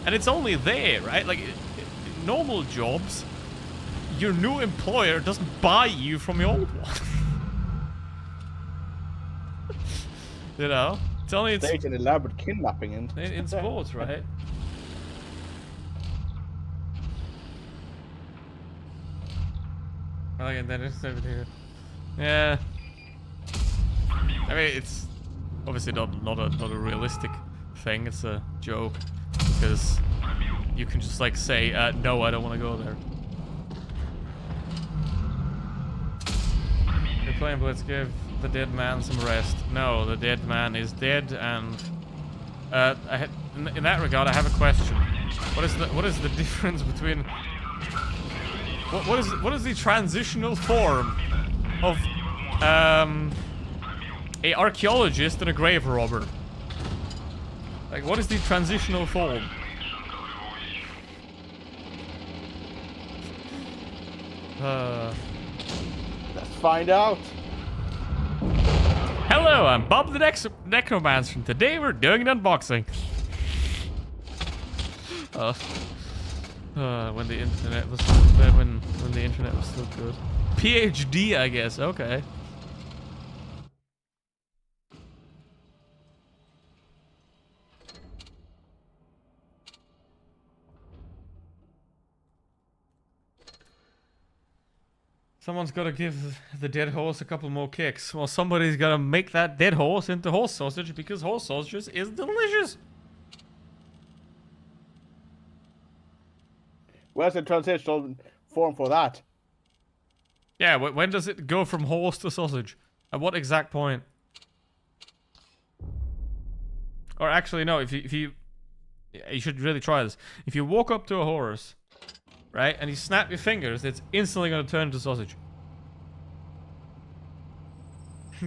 and it's only there, right? Like, normal jobs, your new employer doesn't buy you from your old one. You know, it's only Stage an elaborate kidnapping in sports, right? Like, and then it's over here. Yeah. I mean, it's obviously not a realistic thing. It's a joke because you can just like say, no, I don't want to go there. You're playing Blitz. Give the dead man some rest. No, the dead man is dead, and in that regard, I have a question. What is the difference between what is the transitional form of a archaeologist and a grave robber? Like, what is the transitional form? Let's find out. Hello, I'm Bob the Necromancer, and today we're doing an unboxing. When the internet was when the internet was still good. PhD, I guess. Okay. Someone's got to give the dead horse a couple more kicks. Well, somebody's got to make that dead horse into horse sausage because horse sausage is delicious. Where's the transitional form for that? Yeah, when does it go from horse to sausage? At what exact point? Or actually, no. If you should really try this. If you walk up to a horse, right, and you snap your fingers, it's instantly going to turn to sausage.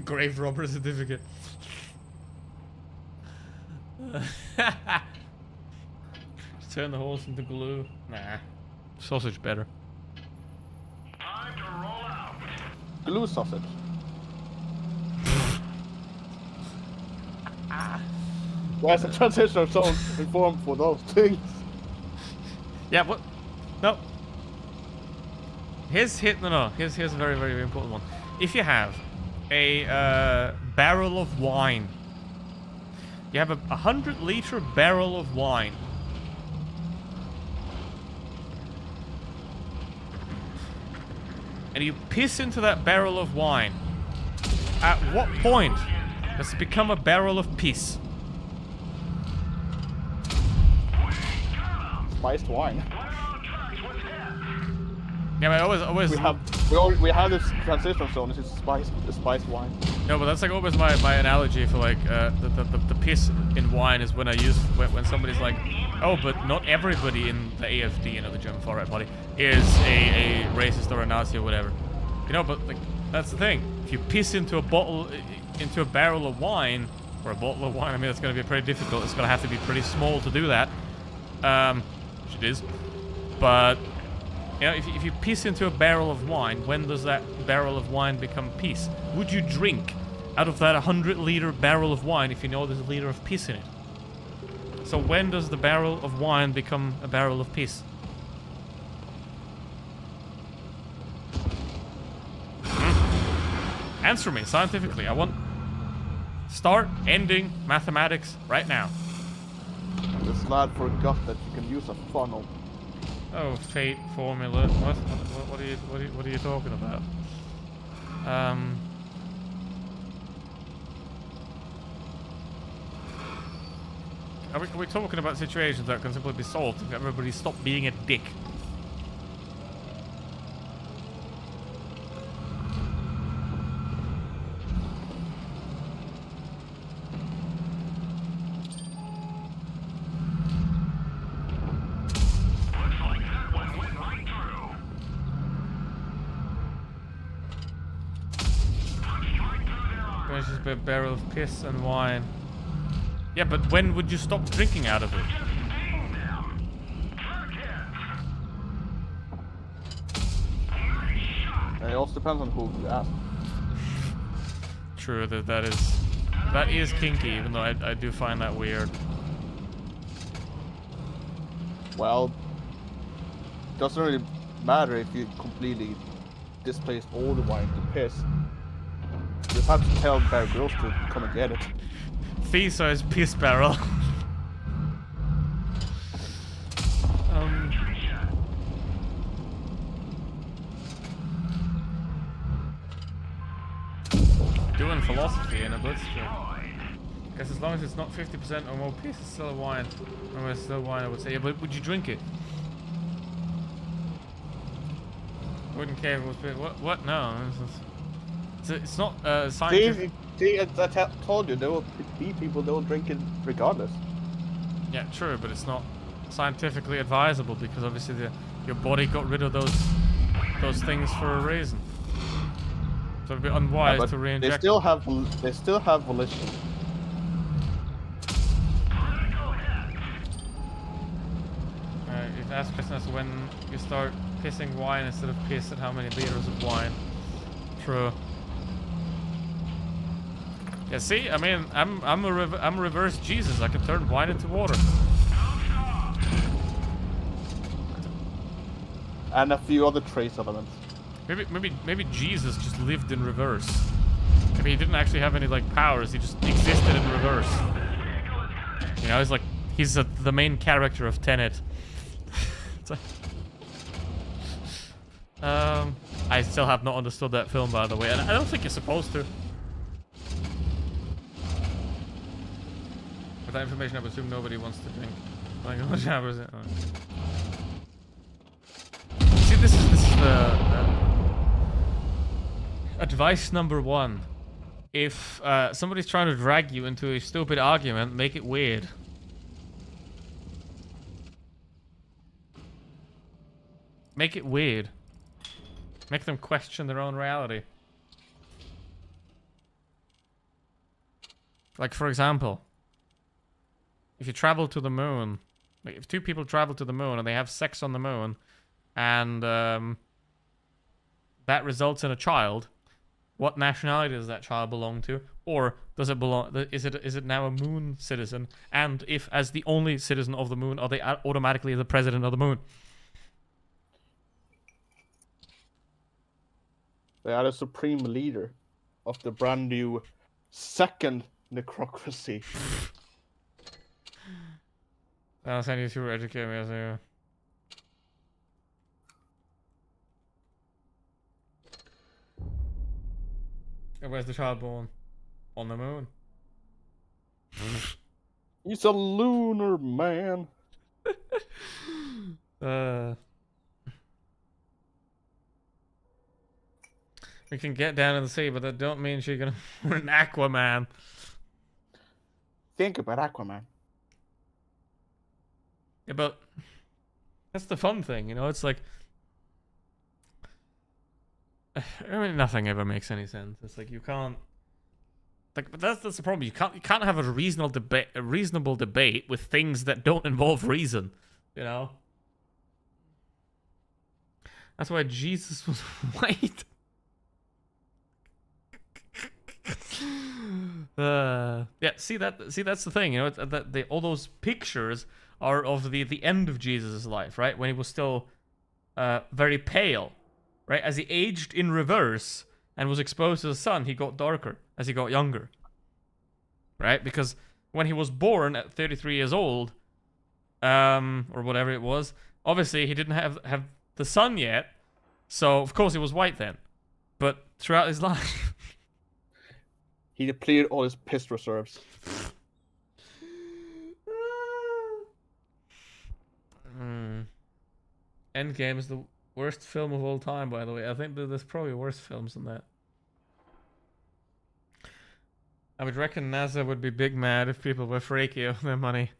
Grave robber certificate. Just turn the horse into glue. Nah, sausage better. Time to roll out. Glue sausage. Where's the transitional zone form for those things? Yeah, what? No. Here's a very, very important one. If you have a barrel of wine, you have a 100-liter barrel of wine. And you piss into that barrel of wine. At what point does it become a barrel of piss? Spiced wine. Yeah, but always. We have this transitional zone. This is spiced wine. No, but that's like always my analogy for like the piss in wine is when I use when somebody's like, oh, but not everybody in the AFD, you know, the German far right party, is a racist or a Nazi or whatever. You know, but like that's the thing. If you piss into a barrel of wine or a bottle of wine, I mean, it's going to be pretty difficult. It's going to have to be pretty small to do that, which it is. But you know, if you piss into a barrel of wine, when does that barrel of wine become piss? Would you drink out of that 100-liter barrel of wine if you know there's a liter of piss in it? So when does the barrel of wine become a barrel of piss? Answer me scientifically. I want start, ending, mathematics right now. This lad forgot that you can use a funnel. Oh, fate formula. What are you talking about? Are we talking about situations that can simply be solved if everybody stopped being a dick? Just a barrel of piss and wine. Yeah, but when would you stop drinking out of it? It also depends on who you ask. True, that is kinky, even though I do find that weird. Well, doesn't really matter if you completely displace all the wine to piss. You just have to tell Bear Grylls to come and get it. Fee-sized piss barrel. Doing philosophy in a Blitz stream. Guess as long as it's not 50% or more piss, it's still a wine. Or it's still wine, I would say. Yeah, but would you drink it? Wouldn't care if it was what? No. It's not scientific. See, I told you, there will be people that will drink it regardless. Yeah, true, but it's not scientifically advisable because obviously your body got rid of those things for a reason. So it'd be unwise to re-inject. They still have volition. If ask Christmas when you start pissing wine instead of piss at how many liters of wine. True. Yeah, see, I mean, I'm a reverse Jesus. I can turn wine into water. And a few other trace elements. Maybe Jesus just lived in reverse. Maybe he didn't actually have any like powers. He just existed in reverse. You know, he's the main character of Tenet. I still have not understood that film, by the way, and I don't think you're supposed to. With that information, I would assume nobody wants to drink. Like, how much hours is it? See, this is the advice number 1. If somebody's trying to drag you into a stupid argument, make it weird. Make it weird. Make them question their own reality. Like, for example, if you travel to the moon, like if 2 people travel to the moon and they have sex on the moon, and that results in a child, what nationality does that child belong to? Or does it belong? Is it now a moon citizen? And if, as the only citizen of the moon, are they automatically the president of the moon? They are the supreme leader of the brand new second necrocracy. I'll send you to educate me as a... Where's the child born? On the moon. He's a lunar man. We can get down in the sea, but that don't mean she's gonna... We're an Aquaman. Think about Aquaman. Yeah, but... That's the fun thing, you know? It's like... I mean, nothing ever makes any sense. It's like, you can't... Like, but that's the problem. You can't have a reasonable debate with things that don't involve reason, you know? That's why Jesus was white. Yeah, see that's the thing, you know, that all those pictures are of the end of Jesus' life, right? When he was still very pale, right? As he aged in reverse and was exposed to the sun, he got darker as he got younger, right? Because when he was born at 33 years old, or whatever it was, obviously he didn't have the sun yet, so of course he was white then. But throughout his life, he depleted all his piss reserves. Endgame is the worst film of all time, by the way. I think that there's probably worse films than that. I would reckon NASA would be big mad if people were freaky of their money.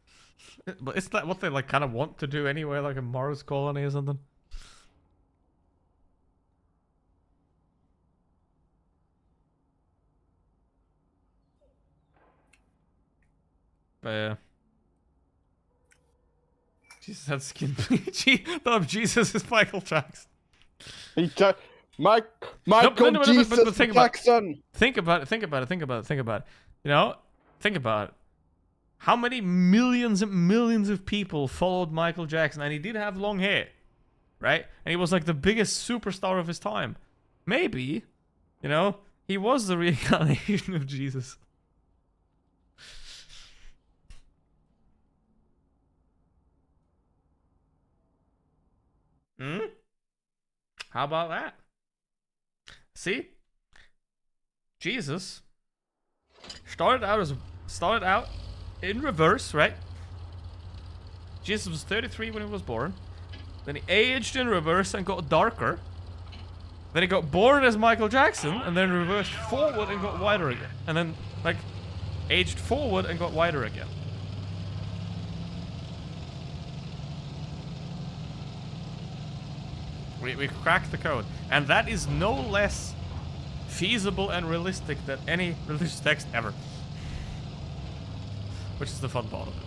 But isn't that what they like kind of want to do anyway, like a Mars colony or something? But yeah. Jesus had skin bleach. No, Jesus is Michael Jackson. Michael but Jesus think about it. Jackson. Think about it. You know, think about it. How many millions and millions of people followed Michael Jackson, and he did have long hair, right? And he was like the biggest superstar of his time. Maybe, you know, he was the reincarnation of Jesus. How about that? See? Jesus started out in reverse, right? Jesus was 33 when he was born. Then he aged in reverse and got darker. Then he got born as Michael Jackson and then reversed forward and got wider again. And then, like, aged forward and got wider again. We cracked the code. And that is no less feasible and realistic than any religious text ever. Which is the fun part of it.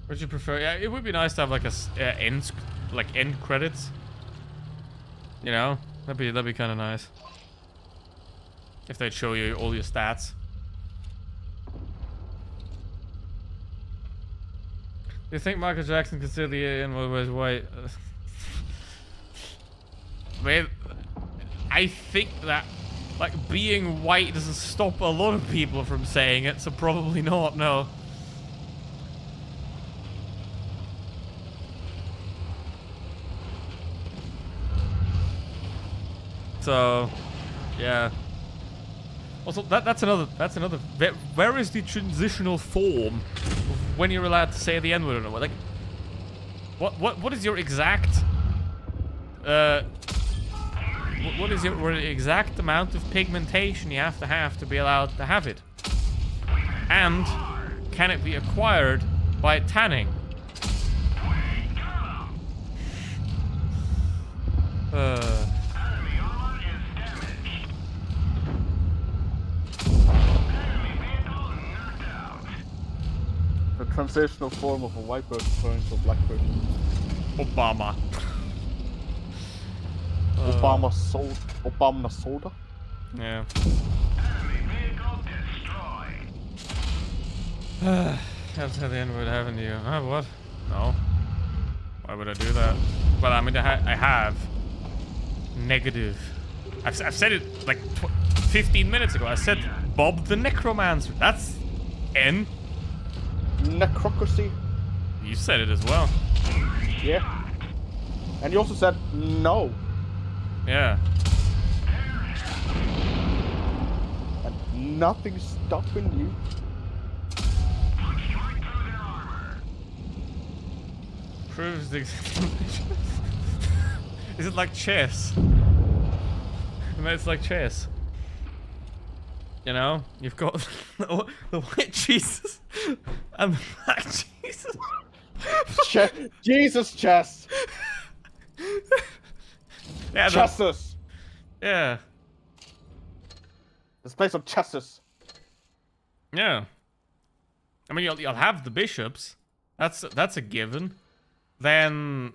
Would you prefer? Yeah, it would be nice to have like a end credits. You know, that'd be kind of nice. If they'd show you all your stats. Do you think Michael Jackson considered the alien was white? I think that, like, being white doesn't stop a lot of people from saying it, so probably not, no. So, yeah. Also, that's another. Where is the transitional form of when you're allowed to say the N-word or not? Like, what is your exact? What is your exact amount of pigmentation you have to be allowed to have it? And can it be acquired by tanning? The transitional form of a white bird turns to a black bird. Obama. Obama soda. Yeah. That's at the end of it, haven't you? What? No. Why would I do that? Well, I mean, I have. Negative. I've said it like 15 minutes ago. I said Bob the Necromancer. That's N. Necrocracy. You said it as well. Yeah. And you also said no. Yeah. And nothing's stopping you. Proves the Is it like chess? It's like chess. You know, you've got the white Jesus and the black Jesus. Jesus chess. Yeah, chesses. Yeah. Let's play some chesses. Yeah. I mean, you'll have the bishops. That's a given. Then,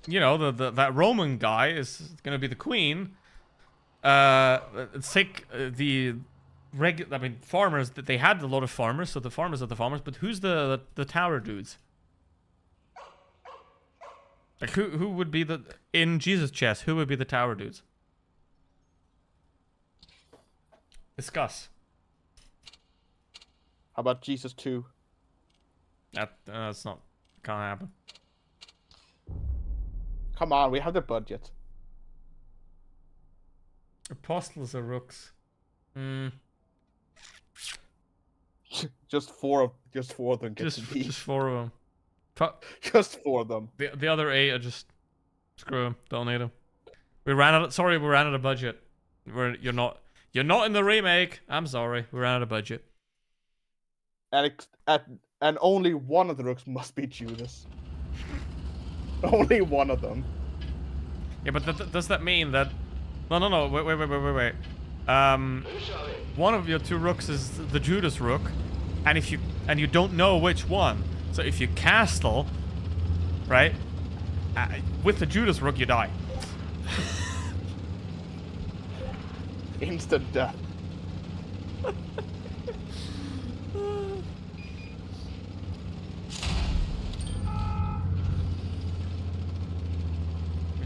you know, that Roman guy is gonna be the queen. Take the I mean, farmers. They had a lot of farmers, so the farmers are the farmers. But who's the tower dudes? Like who would be in Jesus chess? Who would be the tower dudes? Discuss. How about Jesus 2? That's not. Can't happen. Come on, we have the budget. Apostles are rooks. Just four of them get to be. Just 4 of them. Just 4 of them. The other 8 are just screw them. Don't need them. We ran out of budget. You're not in the remake. I'm sorry. We ran out of budget. And only one of the rooks must be Judas. Only one of them. Yeah, but does that mean that? No. Wait. One of your 2 rooks is the Judas rook, and you don't know which one. So if you castle, right, with the Judas Rook, you die. Instant death.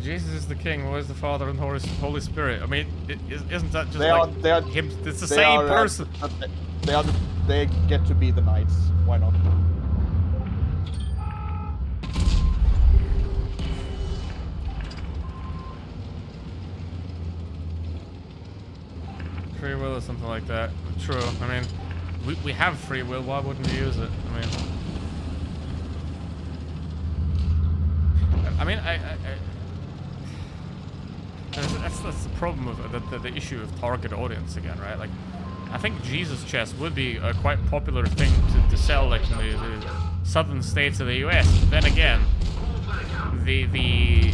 Jesus is the King. Where is the Father and Holy Spirit? I mean, isn't that just They are him? It's the they same are, person. They get to be the knights. Why not? Free will or something like that. True. I mean, we have free will. Why wouldn't we use it? I mean, that's the problem of the issue of target audience again, right? Like, I think Jesus chess would be a quite popular thing to sell, like in the southern states of the U.S. But then again, the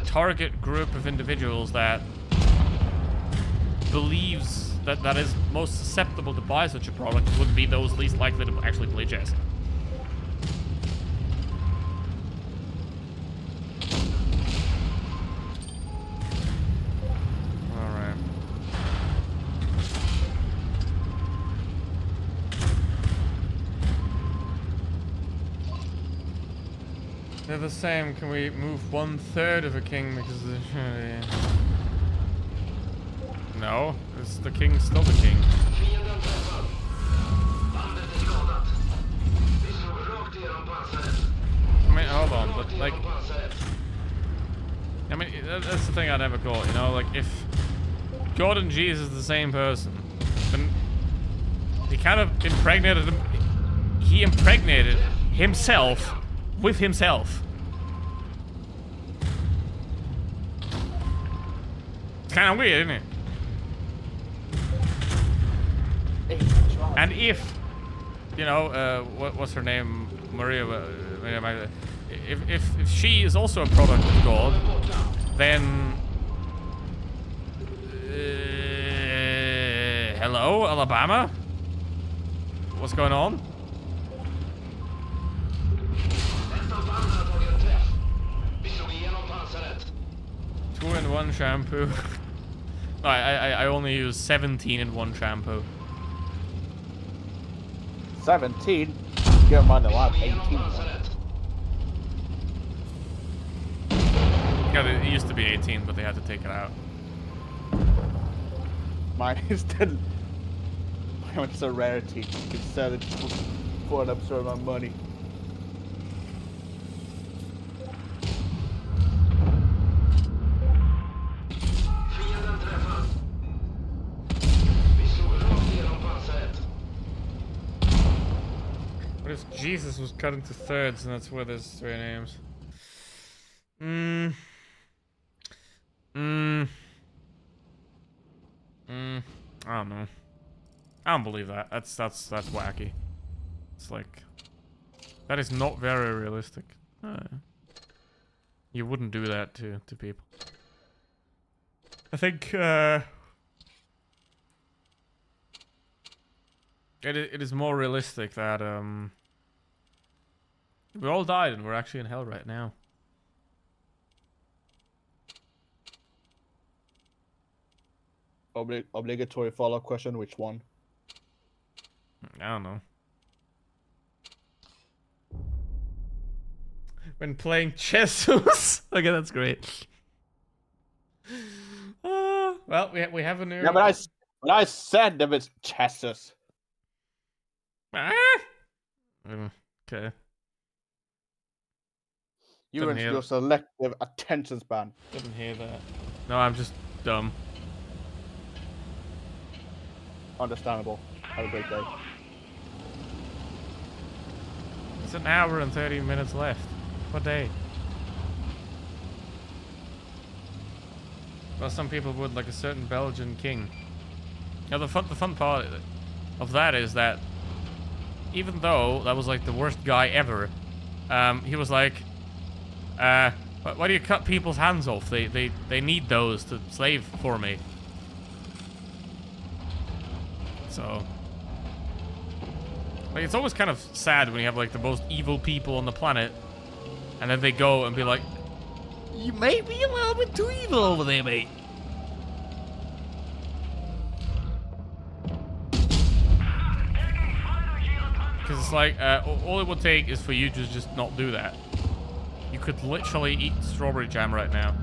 target group of individuals that believes that is most susceptible to buy such a product would be those least likely to actually play chess. Alright. They're the same. Can we move 1/3 of a king because of the... No, it's the king's still the king. I mean, hold on, but like... I mean, that's the thing I never got, you know? Like, if God and Jesus are the same person, then he kind of impregnated him... He impregnated himself with himself. It's kind of weird, isn't it? And if, you know, what's her name, Maria, if she is also a product of God, then, hello, Alabama? What's going on? 2-in-1 shampoo. No, I only use 17-in-1 shampoo. 17? Give mine a lot. 18. Yeah, it used to be 18, but they had to take it out. Mine is still... Mine is a rarity. You can sell it for an absurd amount of money. What if Jesus was cut into thirds and that's where there's 3 names? I don't know. I don't believe that. That's wacky. It's like, that is not very realistic. You wouldn't do that to people. I think it is more realistic that we all died and we're actually in hell right now. Obligatory follow-up question, which one? I don't know. When playing chess. Okay, that's great. Well, we have a new... Yeah, but I said there was chesses. Okay. You and your selective attention span. Didn't hear that. No, I'm just dumb. Understandable. Have a great day. It's an hour and 30 minutes left. What day? Well, some people would, like a certain Belgian king. Now, the fun part of that is that even though that was like the worst guy ever, he was like, why do you cut people's hands off? They need those to slave for me. So Like, it's always kind of sad when you have, like, the most evil people on the planet, and then they go and be like, you might be a little bit too evil over there, mate. Because it's like, all it would take is for you to just not do that. You could literally eat strawberry jam right now.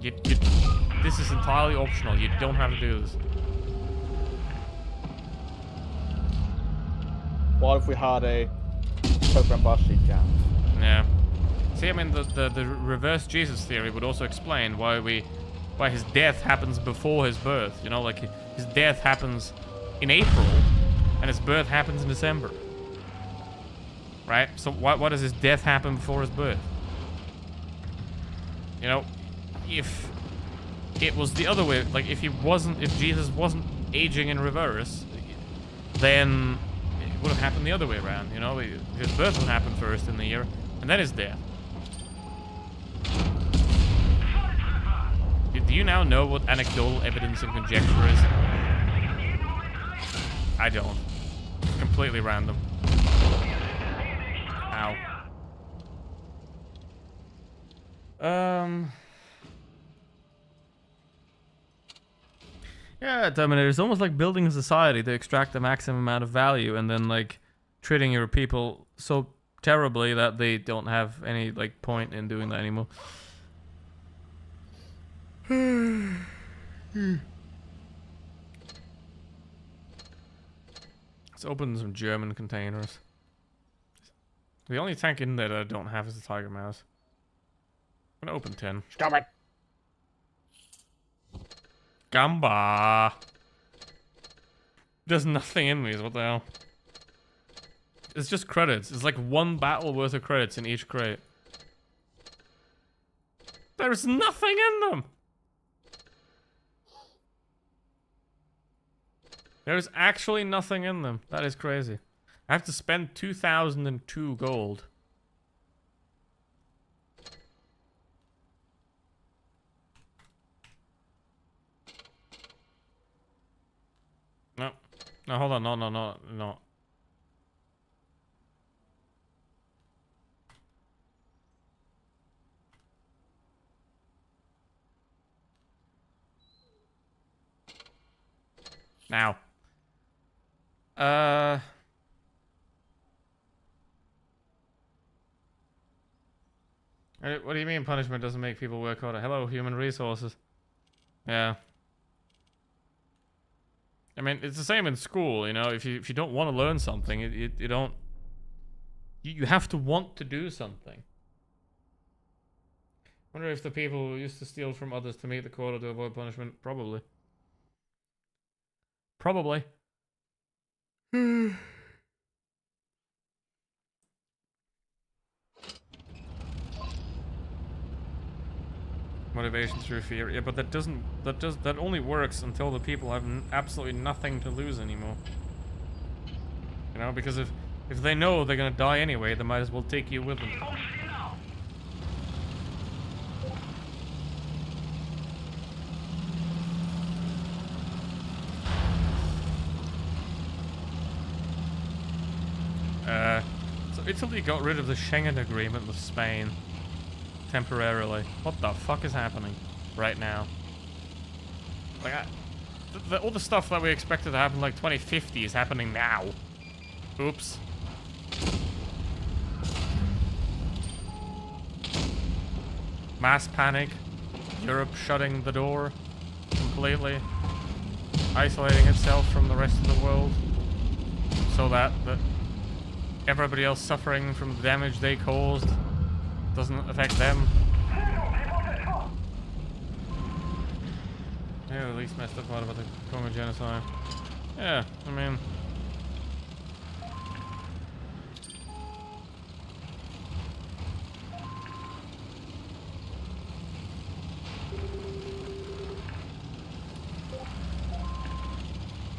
This is entirely optional. You don't have to do this. What if we had a program busting jam? Yeah. See, I mean, the reverse Jesus theory would also explain why his death happens before his birth. You know, like his death happens in April, and his birth happens in December. Right? So why does his death happen before his birth? You know, if it was the other way, like if Jesus wasn't aging in reverse, then it would have happened the other way around. You know, his birth would happen first in the year, and then his death. Do you now know what anecdotal evidence and conjecture is? I don't. It's completely random. Ow. Yeah, Terminator, it's almost like building a society to extract the maximum amount of value and then, like, treating your people so terribly that they don't have any, like, point in doing that anymore. Let's open some German containers. The only tank in there that I don't have is the Tiger Mouse. I'm gonna open 10. Stop it! Gamba! There's nothing in these, what the hell? It's just credits. It's like one battle worth of credits in each crate. There's nothing in them! There's actually nothing in them. That is crazy. I have to spend 2,002 gold. No. No, hold on. No. Now. What do you mean punishment doesn't make people work harder? Hello, human resources. Yeah. I mean, it's the same in school, you know. If you don't want to learn something, you don't. You have to want to do something. Wonder if the people who used to steal from others to meet the quota to avoid punishment, probably. Probably. Motivation through fear. Yeah, but that only works until the people have absolutely nothing to lose anymore. You know, because if they know they're gonna die anyway, they might as well take you with them. So Italy got rid of the Schengen agreement with Spain. Temporarily. What the fuck is happening right now? Like, all the stuff that we expected to happen like 2050 is happening now. Oops. Mass panic. Europe shutting the door completely. Isolating itself from the rest of the world. So that everybody else suffering from the damage they caused doesn't affect them. Yeah, the least messed up part about the Congo genocide. Yeah, I mean...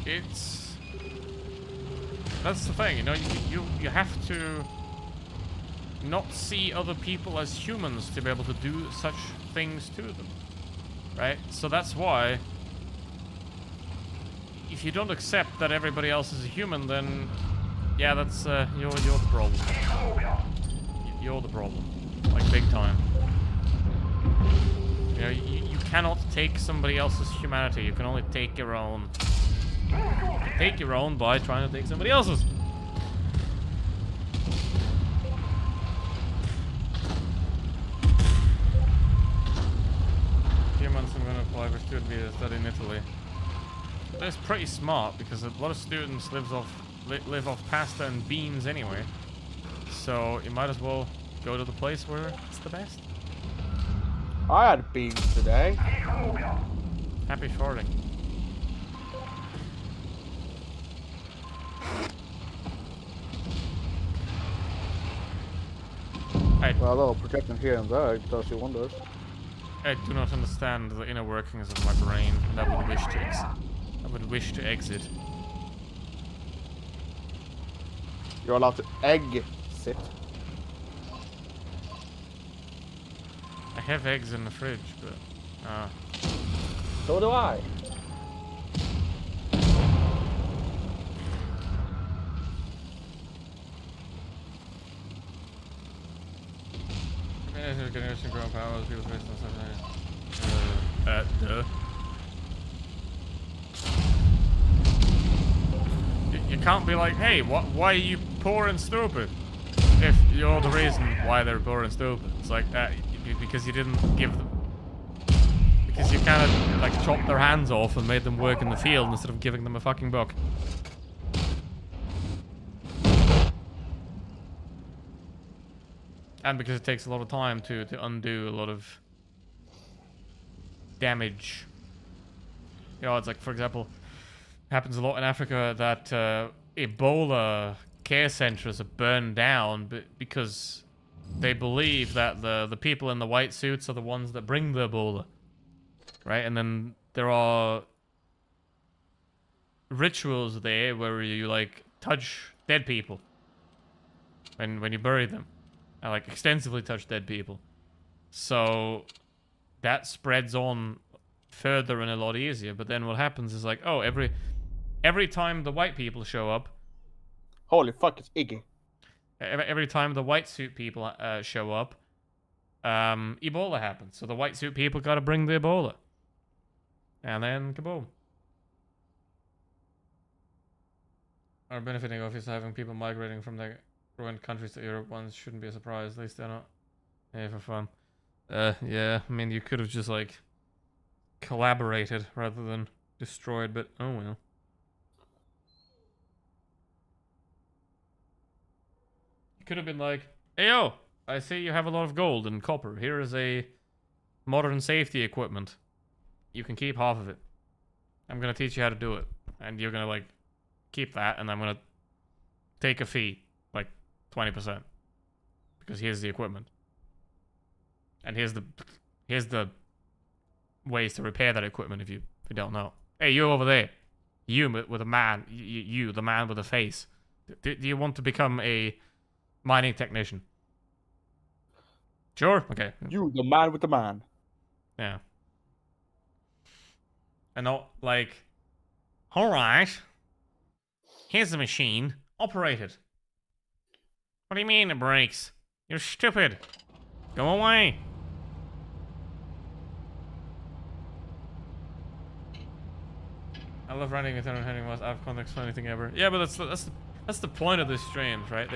It's... That's the thing, you know, you have to not see other people as humans to be able to do such things to them, right? So that's why if you don't accept that everybody else is a human, then yeah, that's you're the problem. You're the problem, like big time. You know, you cannot take somebody else's humanity. You can only take your own. Take your own by trying to take somebody else's. Few months I'm going to apply for student visa to study in Italy. That's pretty smart because a lot of students live off pasta and beans anyway. So you might as well go to the place where it's the best. I had beans today. Happy farting. Well, though, protecting here and there, it does you wonders. I do not understand the inner workings of my brain, and I would wish to exit. I would wish to exit. You're allowed to exit. I have eggs in the fridge, but So do I. Generation grow powers, people's based on such You can't be like, hey, why are you poor and stupid? If you're the reason why they're poor and stupid. It's like that because you didn't give them. Because you kind of like chopped their hands off and made them work in the field instead of giving them a fucking book. And because it takes a lot of time to undo a lot of damage. You know, it's like, for example, happens a lot in Africa that Ebola care centers are burned down because they believe that the people in the white suits are the ones that bring the Ebola. Right? And then there are rituals there where you, like, touch dead people when you bury them. I like extensively touch dead people. So that spreads on further and a lot easier. But then what happens is like, oh, every time the white people show up. Holy fuck, it's Iggy. Every time the white suit people show up, Ebola happens. So the white suit people gotta bring the Ebola. And then kaboom. Our benefiting of is having people migrating from the ruined countries to Europe ones shouldn't be a surprise. At least they're not. Yeah, for fun. Yeah, I mean, you could have just, like, collaborated rather than destroyed, but oh well. You could have been like, hey, yo, I see you have a lot of gold and copper. Here is a modern safety equipment. You can keep half of it. I'm gonna teach you how to do it. And you're gonna, like, keep that, and I'm gonna take a fee. 20%, because here's the equipment, and here's the ways to repair that equipment if you don't know. Hey, you over there, you with a man, you the man with a face. Do you want to become a mining technician? Sure. Okay. You, the man with the man. Yeah. And not like, all right. Here's the machine. Operate it. What do you mean it breaks? You're stupid. Go away. I love writing with Henry was I've can't explain anything ever. Yeah, but that's the point of this streams, right?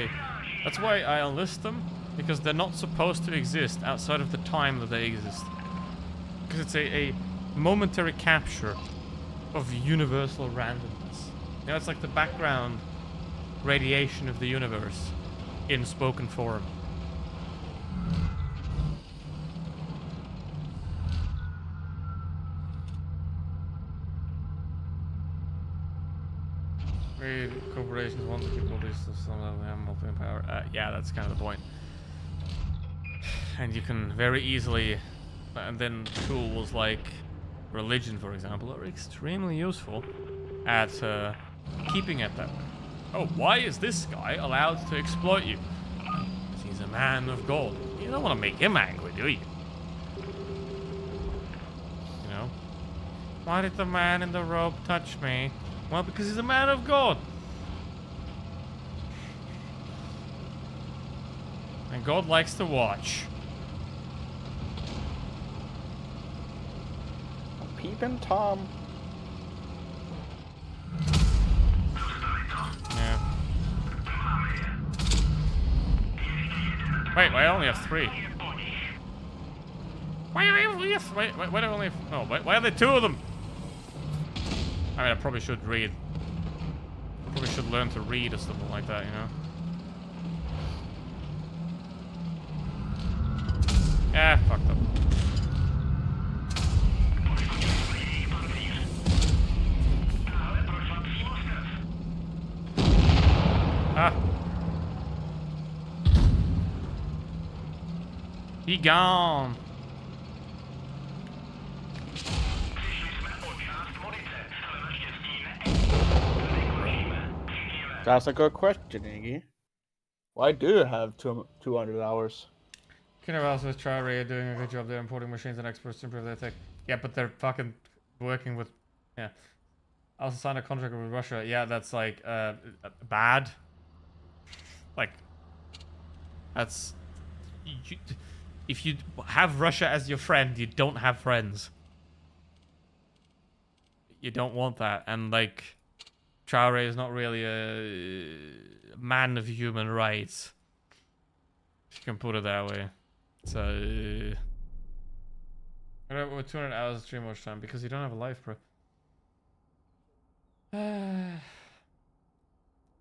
That's why I enlist them, because they're not supposed to exist outside of the time that they exist. Because it's a momentary capture of universal randomness. You know, it's like the background radiation of the universe in spoken form. Corporations want to keep all this some of them multi-power. Yeah, that's kind of the point. And you can very easily, and then tools like religion, for example, are extremely useful at keeping it that way. Oh, why is this guy allowed to exploit you? Because he's a man of gold. You don't want to make him angry, do you? You know? Why did the man in the robe touch me? Well, because he's a man of God. And God likes to watch. Peeping Tom. Yeah. Wait, I only have 3. Why do I only have... Why do I only have... Oh, why are there 2 of them? I mean, I probably should read. Probably should learn to read or something like that, you know? Ah, fucked up. Ah. He gone. That's a good question, Iggy. Why do you have 200 hours? Kinevals with Charlie are doing a good job. They're importing machines and experts to improve their tech. Yeah, but they're fucking working with... Yeah. I also signed a contract with Russia. Yeah, that's like, bad. Like, that's... if you have Russia as your friend, you don't have friends. You don't want that. And, like, Traore is not really a man of human rights. If you can put it that way. So... with 200 hours stream watch time, because you don't have a life, bro.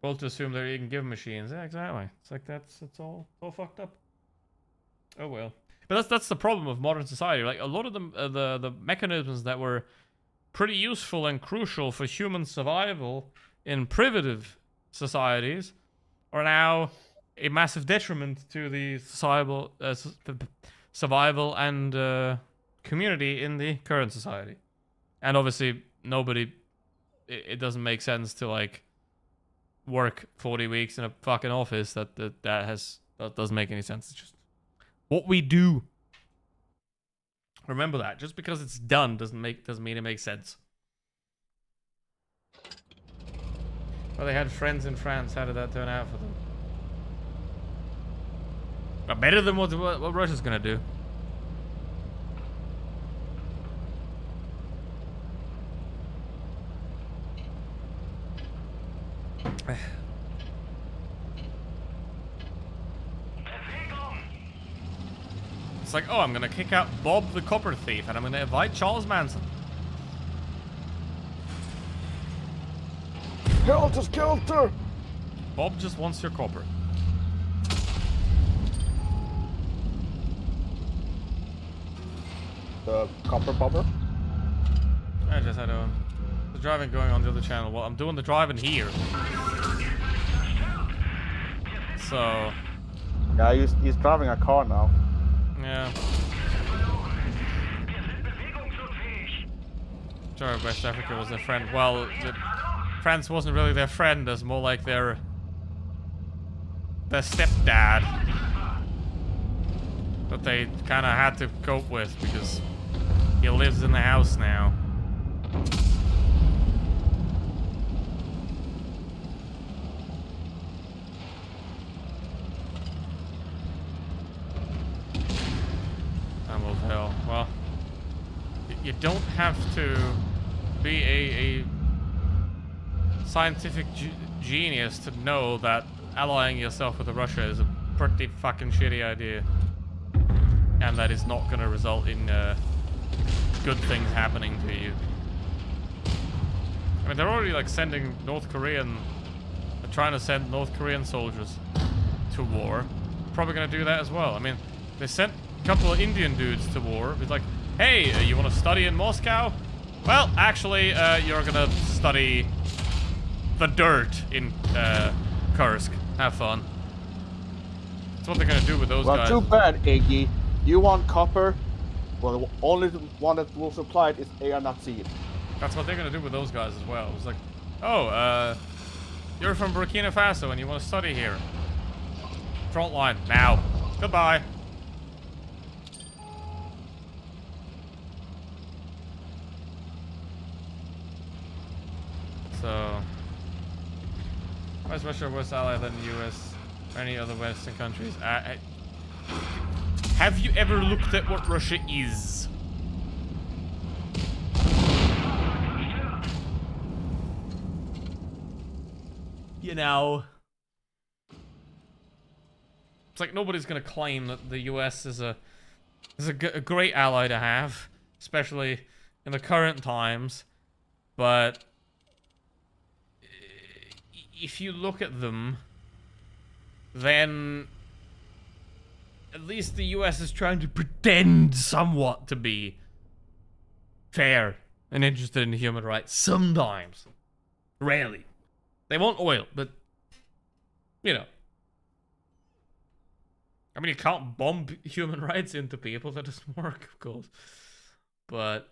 Well, to assume they're even given machines. Yeah, exactly. It's like it's all fucked up. Oh well. But that's the problem of modern society. Like a lot of them, the mechanisms that were pretty useful and crucial for human survival in primitive societies are now a massive detriment to the survival and community in the current society. And obviously, nobody. It doesn't make sense to like work 40 weeks in a fucking office. That doesn't make any sense. It's just what we do. Remember that. Just because it's done doesn't mean it makes sense. Well, they had friends in France. How did that turn out for them? But better than what Russia's gonna do. It's like, oh, I'm gonna kick out Bob the Copper Thief, and I'm gonna invite Charles Manson. Helter Skelter! Bob just wants your copper. The copper popper? I just had the driving going on the other channel. Well, I'm doing the driving here. So... Yeah, he's driving a car now. Yeah. Sorry, West Africa was their friend. Well, France wasn't really their friend. It's more like their stepdad that they kind of had to cope with because he lives in the house now. Hell, well, you don't have to be a scientific genius to know that allying yourself with Russia is a pretty fucking shitty idea, and that is not going to result in good things happening to you. I mean, they're already like sending they're trying to send North Korean soldiers to war. Probably going to do that as well. I mean, they sent couple of Indian dudes to war. It's like, hey, you want to study in Moscow? Well, actually, you're gonna study the dirt in Kursk. Have fun. That's what they're gonna do with those guys. Well, too bad, Iggy. You want copper? Well, the only one that will supply it is AR not seed. That's what they're gonna do with those guys as well. It's like, oh, you're from Burkina Faso and you want to study here. Frontline now. Goodbye. So, is Russia a worse ally than the US or any other Western countries? Have you ever looked at what Russia is? You know, it's like nobody's gonna claim that the US is a great ally to have, especially in the current times. But if you look at them, then at least the US is trying to pretend somewhat to be fair and interested in human rights sometimes. Rarely. They want oil, but, you know. I mean, you can't bomb human rights into people. That doesn't work, of course. But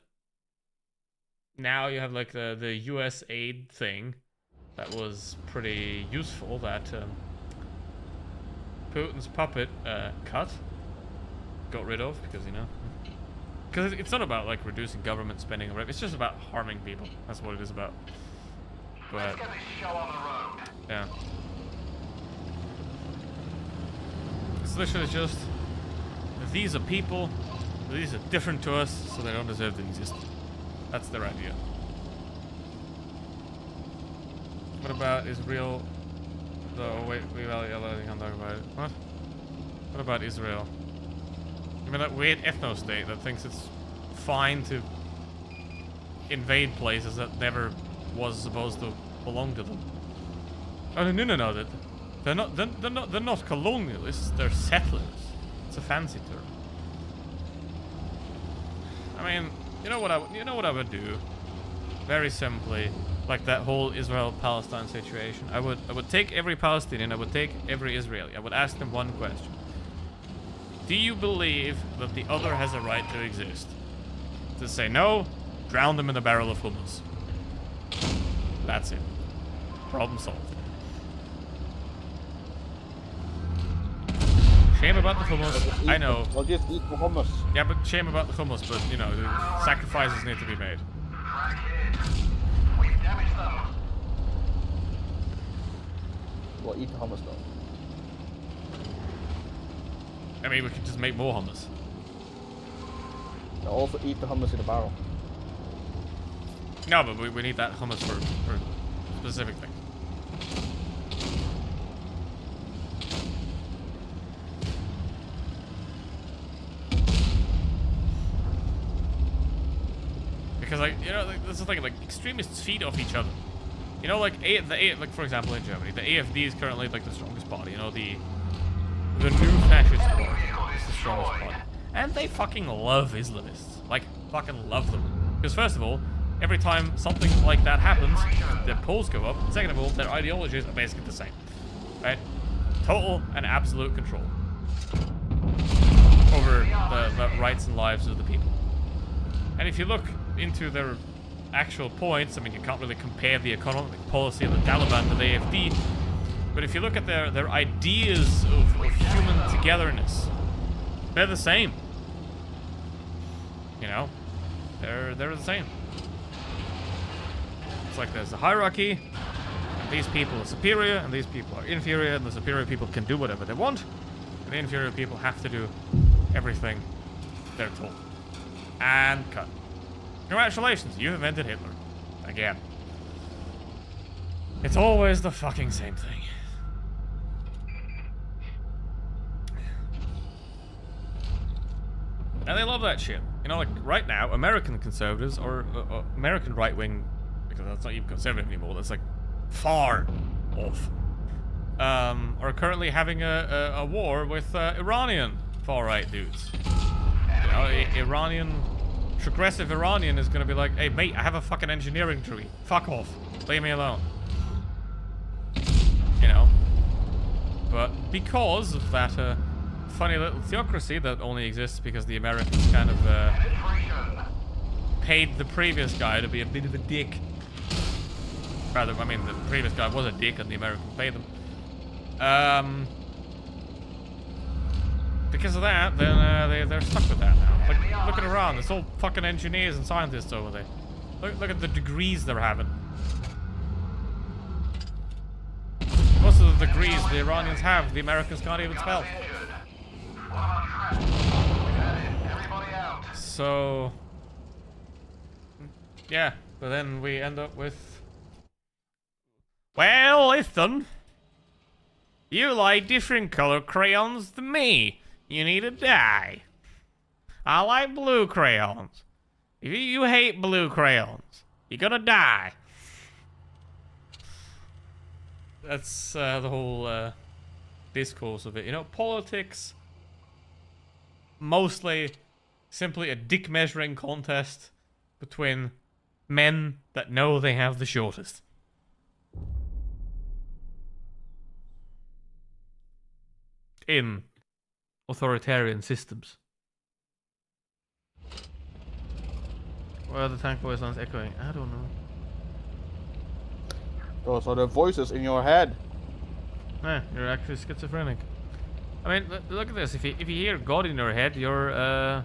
now you have, like, the US aid thing that was pretty useful that Putin's puppet got rid of, because, you know. Because it's not about, like, reducing government spending or whatever. It's just about harming people. That's what it is about. But, Let's get this show on the road. yeah. It's literally just, these are people, these are different to us, so they don't deserve to exist. That's their idea. What about Israel? Oh wait, we can't talk about it. What? What about Israel? I mean, that weird ethno-state that thinks it's fine to invade places that never was supposed to belong to them. Oh no! That they're not colonialists. They're settlers. It's a fancy term. I mean, you know what I would do? Very simply, like that whole Israel-Palestine situation. I would take every Palestinian. I would take every Israeli. I would ask them one question: do you believe that the other has a right to exist? To say no, drown them in a barrel of hummus. That's it. Problem solved. Shame about the hummus. I know. I'll just eat the hummus. Yeah, but shame about the hummus. But you know, the sacrifices need to be made. Crackhead. We've damaged them. Well, eat the hummus though. I mean, we could just make more hummus. Now also eat the hummus in a barrel. No, but we need that hummus for a specific thing. Because, like, you know, like, this is the thing, like, extremists feed off each other. You know, like, like, for example, in Germany, the AfD is currently, like, the strongest party. You know, the new fascist party is the strongest party. And they fucking love Islamists. Like, fucking love them. Because, first of all, every time something like that happens, their polls go up. Second of all, their ideologies are basically the same. Right? Total and absolute control over the rights and lives of the people. And if you look into their actual points, I mean, you can't really compare the economic policy of the Taliban to the AfD, but if you look at their ideas of human togetherness, they're the same. You know? They're the same. It's like there's a hierarchy, and these people are superior, and these people are inferior, and the superior people can do whatever they want, and the inferior people have to do everything they're told. And cut. Congratulations, you've invented Hitler. Again. It's always the fucking same thing. And they love that shit. You know, like, right now, American conservatives, or American right-wing, because that's not even conservative anymore, that's, like, far off, are currently having a war with Iranian far-right dudes. You know, progressive Iranian is gonna be like, hey, mate, I have a fucking engineering degree. Fuck off. Leave me alone. You know? But because of that, funny little theocracy that only exists because the Americans kind of paid the previous guy to be a bit of a dick. Rather, I mean, the previous guy was a dick and the Americans paid them. Because of that, then they're stuck with that now. Like, look at Iran. There's all fucking engineers and scientists over there. Look at the degrees they're having. of the degrees the Iranians have, the Americans can't even spell. So, yeah, but then we end up with, well, Ethan, you like different color crayons than me. You need to die. I like blue crayons. If you hate blue crayons, you're gonna die. That's the whole discourse of it. You know, politics, mostly simply a dick measuring contest between men that know they have the shortest. In authoritarian systems. Where are the tank voice sounds echoing? I don't know. Those are the voices in your head. Yeah, you're actually schizophrenic. I mean, look at this. If you hear God in your head, you're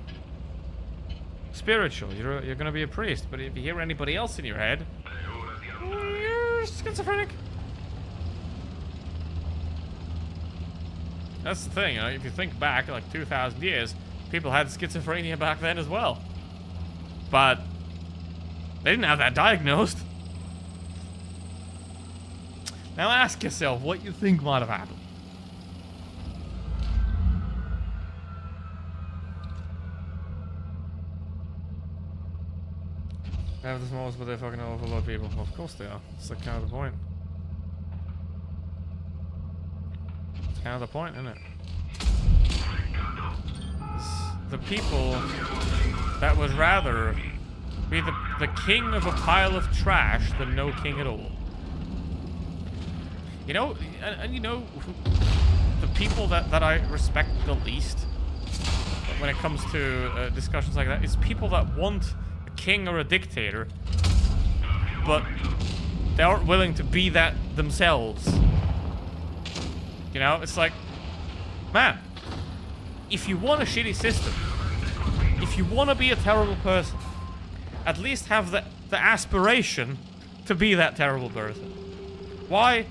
spiritual. You're gonna be a priest. But if you hear anybody else in your head, you're schizophrenic. That's the thing, you know. If you think back, like 2,000 years, people had schizophrenia back then as well. But they didn't have that diagnosed. Now ask yourself what you think might have happened. They have the smallest, but they fucking overload people. Well, of course they are. That's like kind of the point. It's kind of the point, isn't it? It's the people that would rather be the king of a pile of trash than no king at all. You know, and you know, the people that I respect the least when it comes to discussions like that is people that want a king or a dictator, but they aren't willing to be that themselves. You know, it's like, man, if you want a shitty system, if you want to be a terrible person, at least have the aspiration to be that terrible person. Why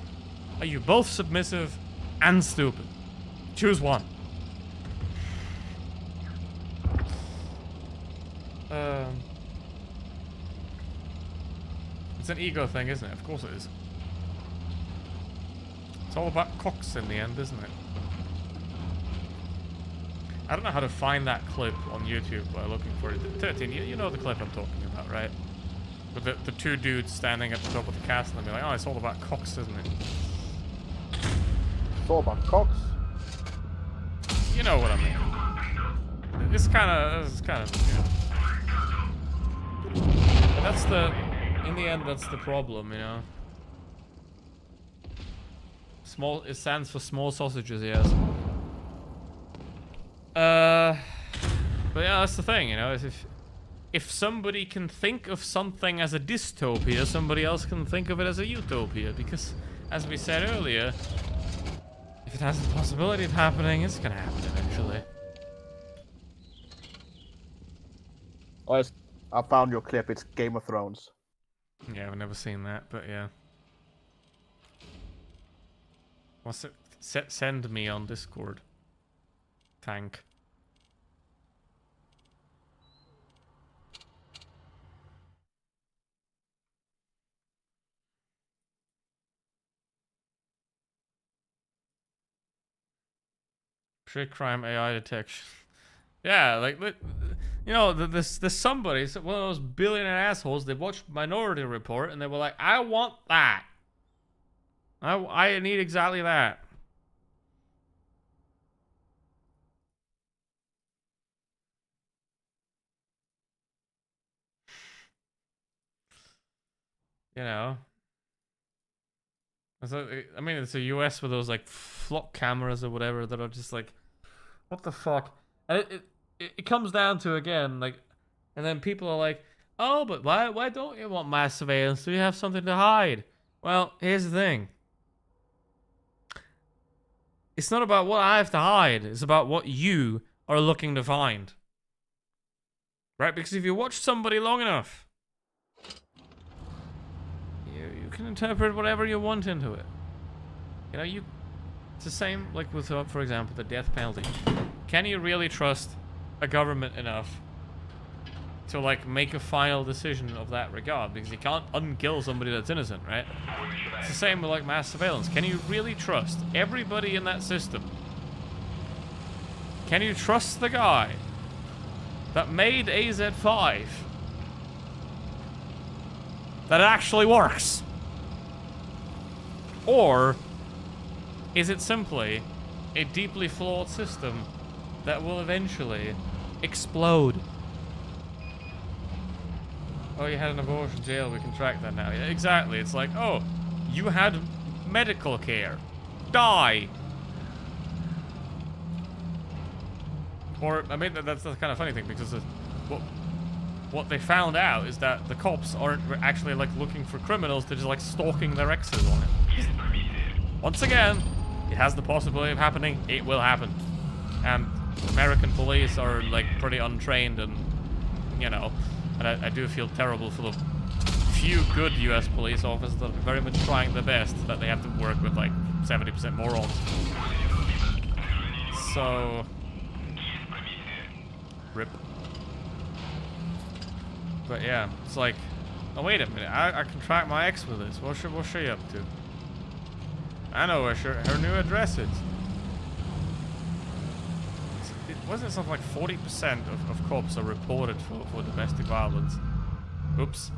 are you both submissive and stupid? Choose one. It's an ego thing, isn't it? Of course it is. It's all about cocks in the end, isn't it? I don't know how to find that clip on YouTube by looking for it. 13, you know the clip I'm talking about, right? With the two dudes standing at the top of the castle and be like, oh, it's all about cocks, isn't it? It's all about cocks. You know what I mean. It's kind of, you know. That's in the end, that's the problem, you know. Small, it stands for small sausages, yes. But yeah, that's the thing, you know, is if somebody can think of something as a dystopia, somebody else can think of it as a utopia, because, as we said earlier, if it has the possibility of happening, it's gonna happen eventually. Oh, I found your clip, it's Game of Thrones. Yeah, I've never seen that, but yeah. What's it? Send me on Discord. Tank. Pre-crime AI detection. Yeah, like, you know, there's somebody, one of those billionaire assholes, they watched Minority Report and they were like, I want that. I need exactly that. You know. I mean, it's a US with those, like, flock cameras or whatever that are just like, what the fuck? And it comes down to, again, like, and then people are like, oh, but why don't you want mass surveillance? Do you have something to hide? Well, here's the thing. It's not about what I have to hide. It's about what you are looking to find. Right? Because if you watch somebody long enough, you can interpret whatever you want into it. You know, it's the same like with, for example, the death penalty. Can you really trust a government enough to like make a final decision of that regard? Because you can't unkill somebody that's innocent, right? It's the same with like mass surveillance. Can you really trust everybody in that system? Can you trust the guy that made AZ5 that it actually works? Or is it simply a deeply flawed system that will eventually explode? Oh, you had an abortion, jail, we can track that now. Yeah, exactly, it's like, oh, you had medical care. Die! Or, I mean, that's the kind of funny thing, because what they found out is that the cops aren't actually, like, looking for criminals, they're just, like, stalking their exes on it. Once again, it has the possibility of happening, it will happen. And American police are, like, pretty untrained and, you know, and I do feel terrible for the few good US police officers that are very much trying their best, that they have to work with, like, 70% morons. So... rip. But yeah, it's like, oh wait a minute, I can track my ex with this. What's she up to? I know where her new address is. Wasn't it something like 40% of cops are reported for domestic violence? Oops.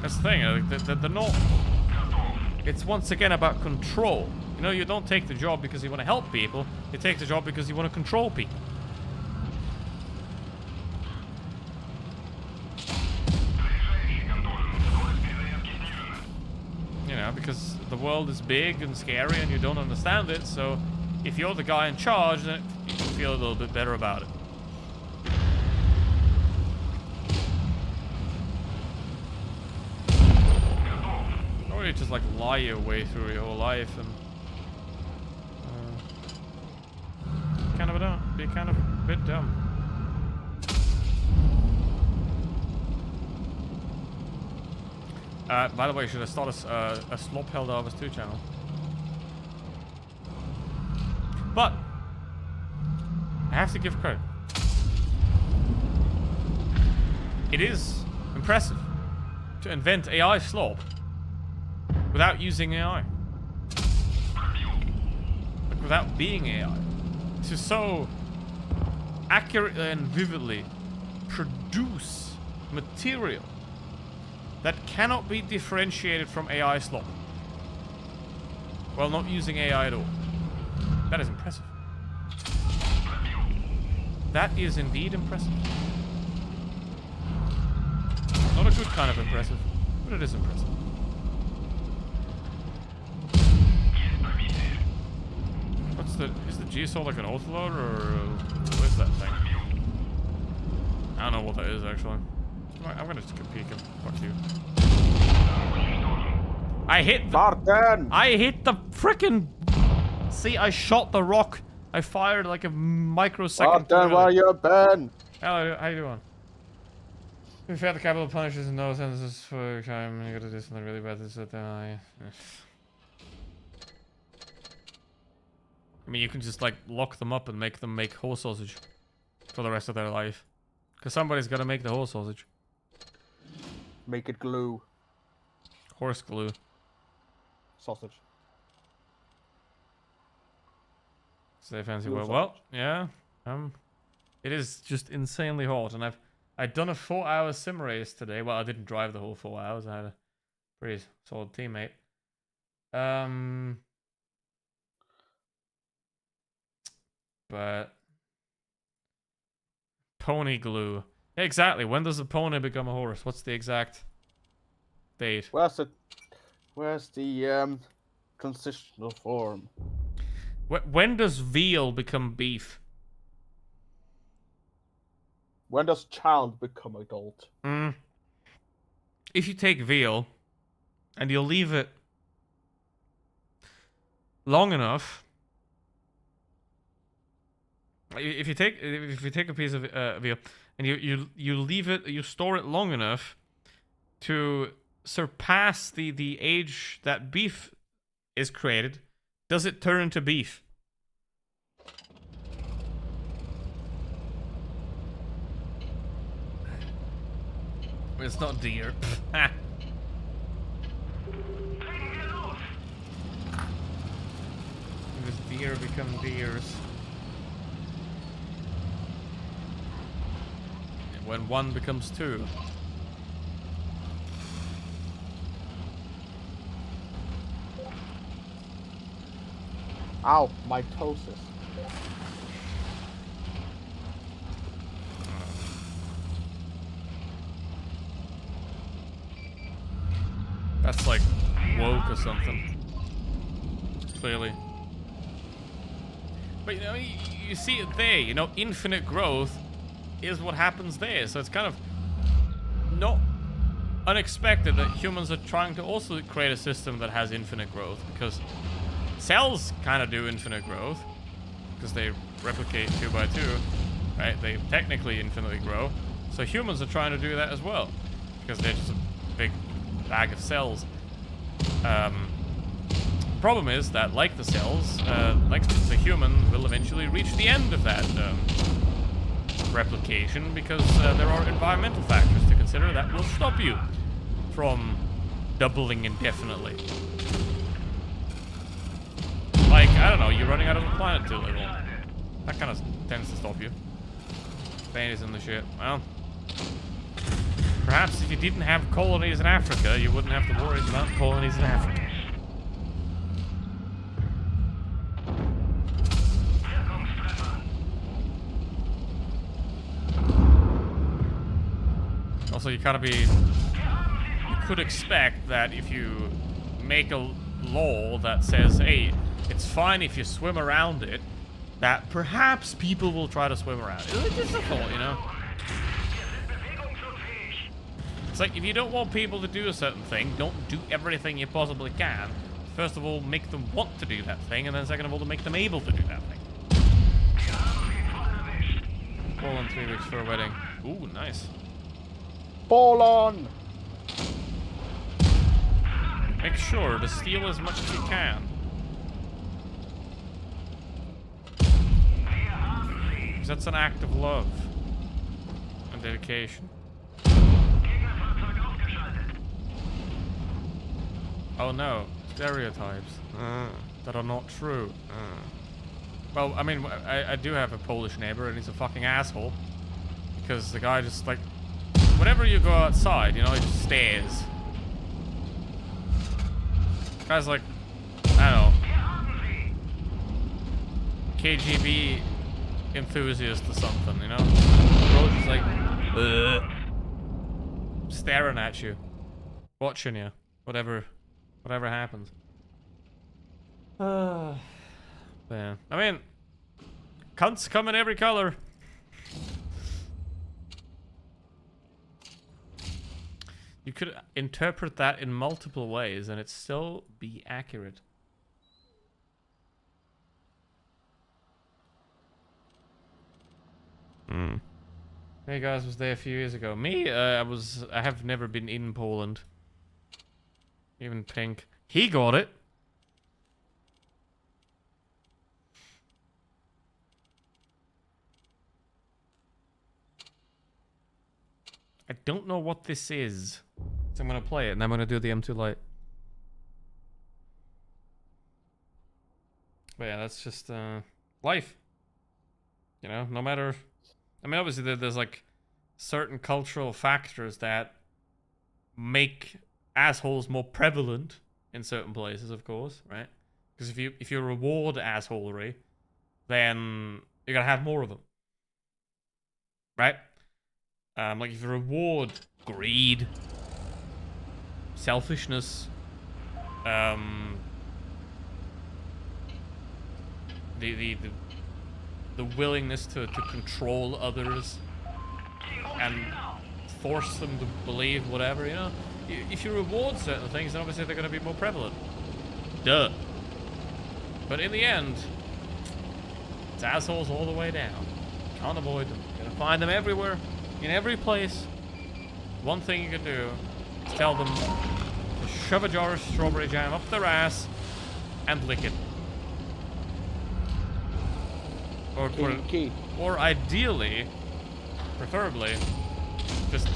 That's the thing, they're not... It's once again about control. You know, you don't take the job because you want to help people, you take the job because you want to control people. You know, because the world is big and scary and you don't understand it, so if you're the guy in charge, then you can feel a little bit better about it. Or you just like lie your way through your whole life and be kind of a bit dumb. By the way, should I start a Slop Held Harvest 2 channel? But I have to give credit. It is impressive to invent AI slop without using AI. Like without being AI. To so accurately and vividly produce material that cannot be differentiated from AI slop while not using AI at all. That is impressive. That is indeed impressive. Not a good kind of impressive, but it is impressive. Is the GSOL like an autoloader or what is that thing? I don't know what that is actually. I'm gonna just peek and fuck you. I hit the frickin'. See, I shot the rock. I fired like a microsecond. Martin, where you been? Hello, how you doing? We've had the capital punishes and no sentences for crime. You gotta do something really bad to sit down. I mean, you can just like lock them up and make them make horse sausage for the rest of their life. Because somebody's gotta make the horse sausage. Make it glue. Horse glue. Sausage. Say fancy Glue word. sausage. Well, yeah. It is just insanely hot, and I'd done a 4-hour sim race today. Well, I didn't drive the whole 4 hours. I had a pretty solid teammate. But pony glue. Exactly. When does a pony become a horse? What's the exact date? Where's the transitional form? When does veal become beef? When does child become adult? If you take veal and you leave it long enough, if you take a piece of veal and you leave it, you store it long enough to surpass the age that beef is created, does it turn into beef? It's not deer. Ha. Because deer become deers. When one becomes two. Ow, mitosis. That's like woke or something. Clearly. But you know, you see it there, you know, infinite growth is what happens there. So it's kind of not unexpected that humans are trying to also create a system that has infinite growth, because cells kind of do infinite growth because they replicate 2 by 2, right? They technically infinitely grow. So humans are trying to do that as well because they're just a big bag of cells. Problem is that, like the cells, like the human will eventually reach the end of that replication, because there are environmental factors to consider that will stop you from doubling indefinitely. Like, I don't know, you're running out of the planet too little. That kind of tends to stop you. Babies in the shit. Well, perhaps if you didn't have colonies in Africa, you wouldn't have to worry about colonies in Africa. Also, you could expect that if you make a law that says, hey, it's fine if you swim around it, that perhaps people will try to swim around it. It's just a thought, you know? It's like, if you don't want people to do a certain thing, don't do everything you possibly can. First of all, make them want to do that thing, and then second of all, to make them able to do that thing. Call in 3 weeks for a wedding. Ooh, nice. Ball on! Make sure to steal as much as you can. Because that's an act of love and dedication. Oh no, stereotypes that are not true. Well, I mean, I do have a Polish neighbor, and he's a fucking asshole. Because the guy just, like, whenever you go outside, you know, he just stares. The guy's like, I don't know, KGB enthusiast or something, you know? The bro's just like, staring at you, watching you, whatever happens. Yeah. I mean, cunts come in every color. You could interpret that in multiple ways and it still be accurate. Hey guys, was there a few years ago. Me, I have never been in Poland. Even Pink. He got it. I don't know what this is. So I'm gonna play it and I'm gonna do the M2 Lite. But yeah, that's just life. You know, no matter. I mean, obviously there's like certain cultural factors that make assholes more prevalent in certain places, of course, right? Because if you reward assholery, then you're gonna have more of them, right? Like if you reward greed, selfishness, the willingness to control others and force them to believe whatever, you know? If you reward certain things, then obviously they're going to be more prevalent. Duh. But in the end, it's assholes all the way down. Can't avoid them. You're going to find them everywhere, in every place. One thing you can do tell them to shove a jar of strawberry jam up their ass and lick it. Or put it, Key. or ideally, preferably, just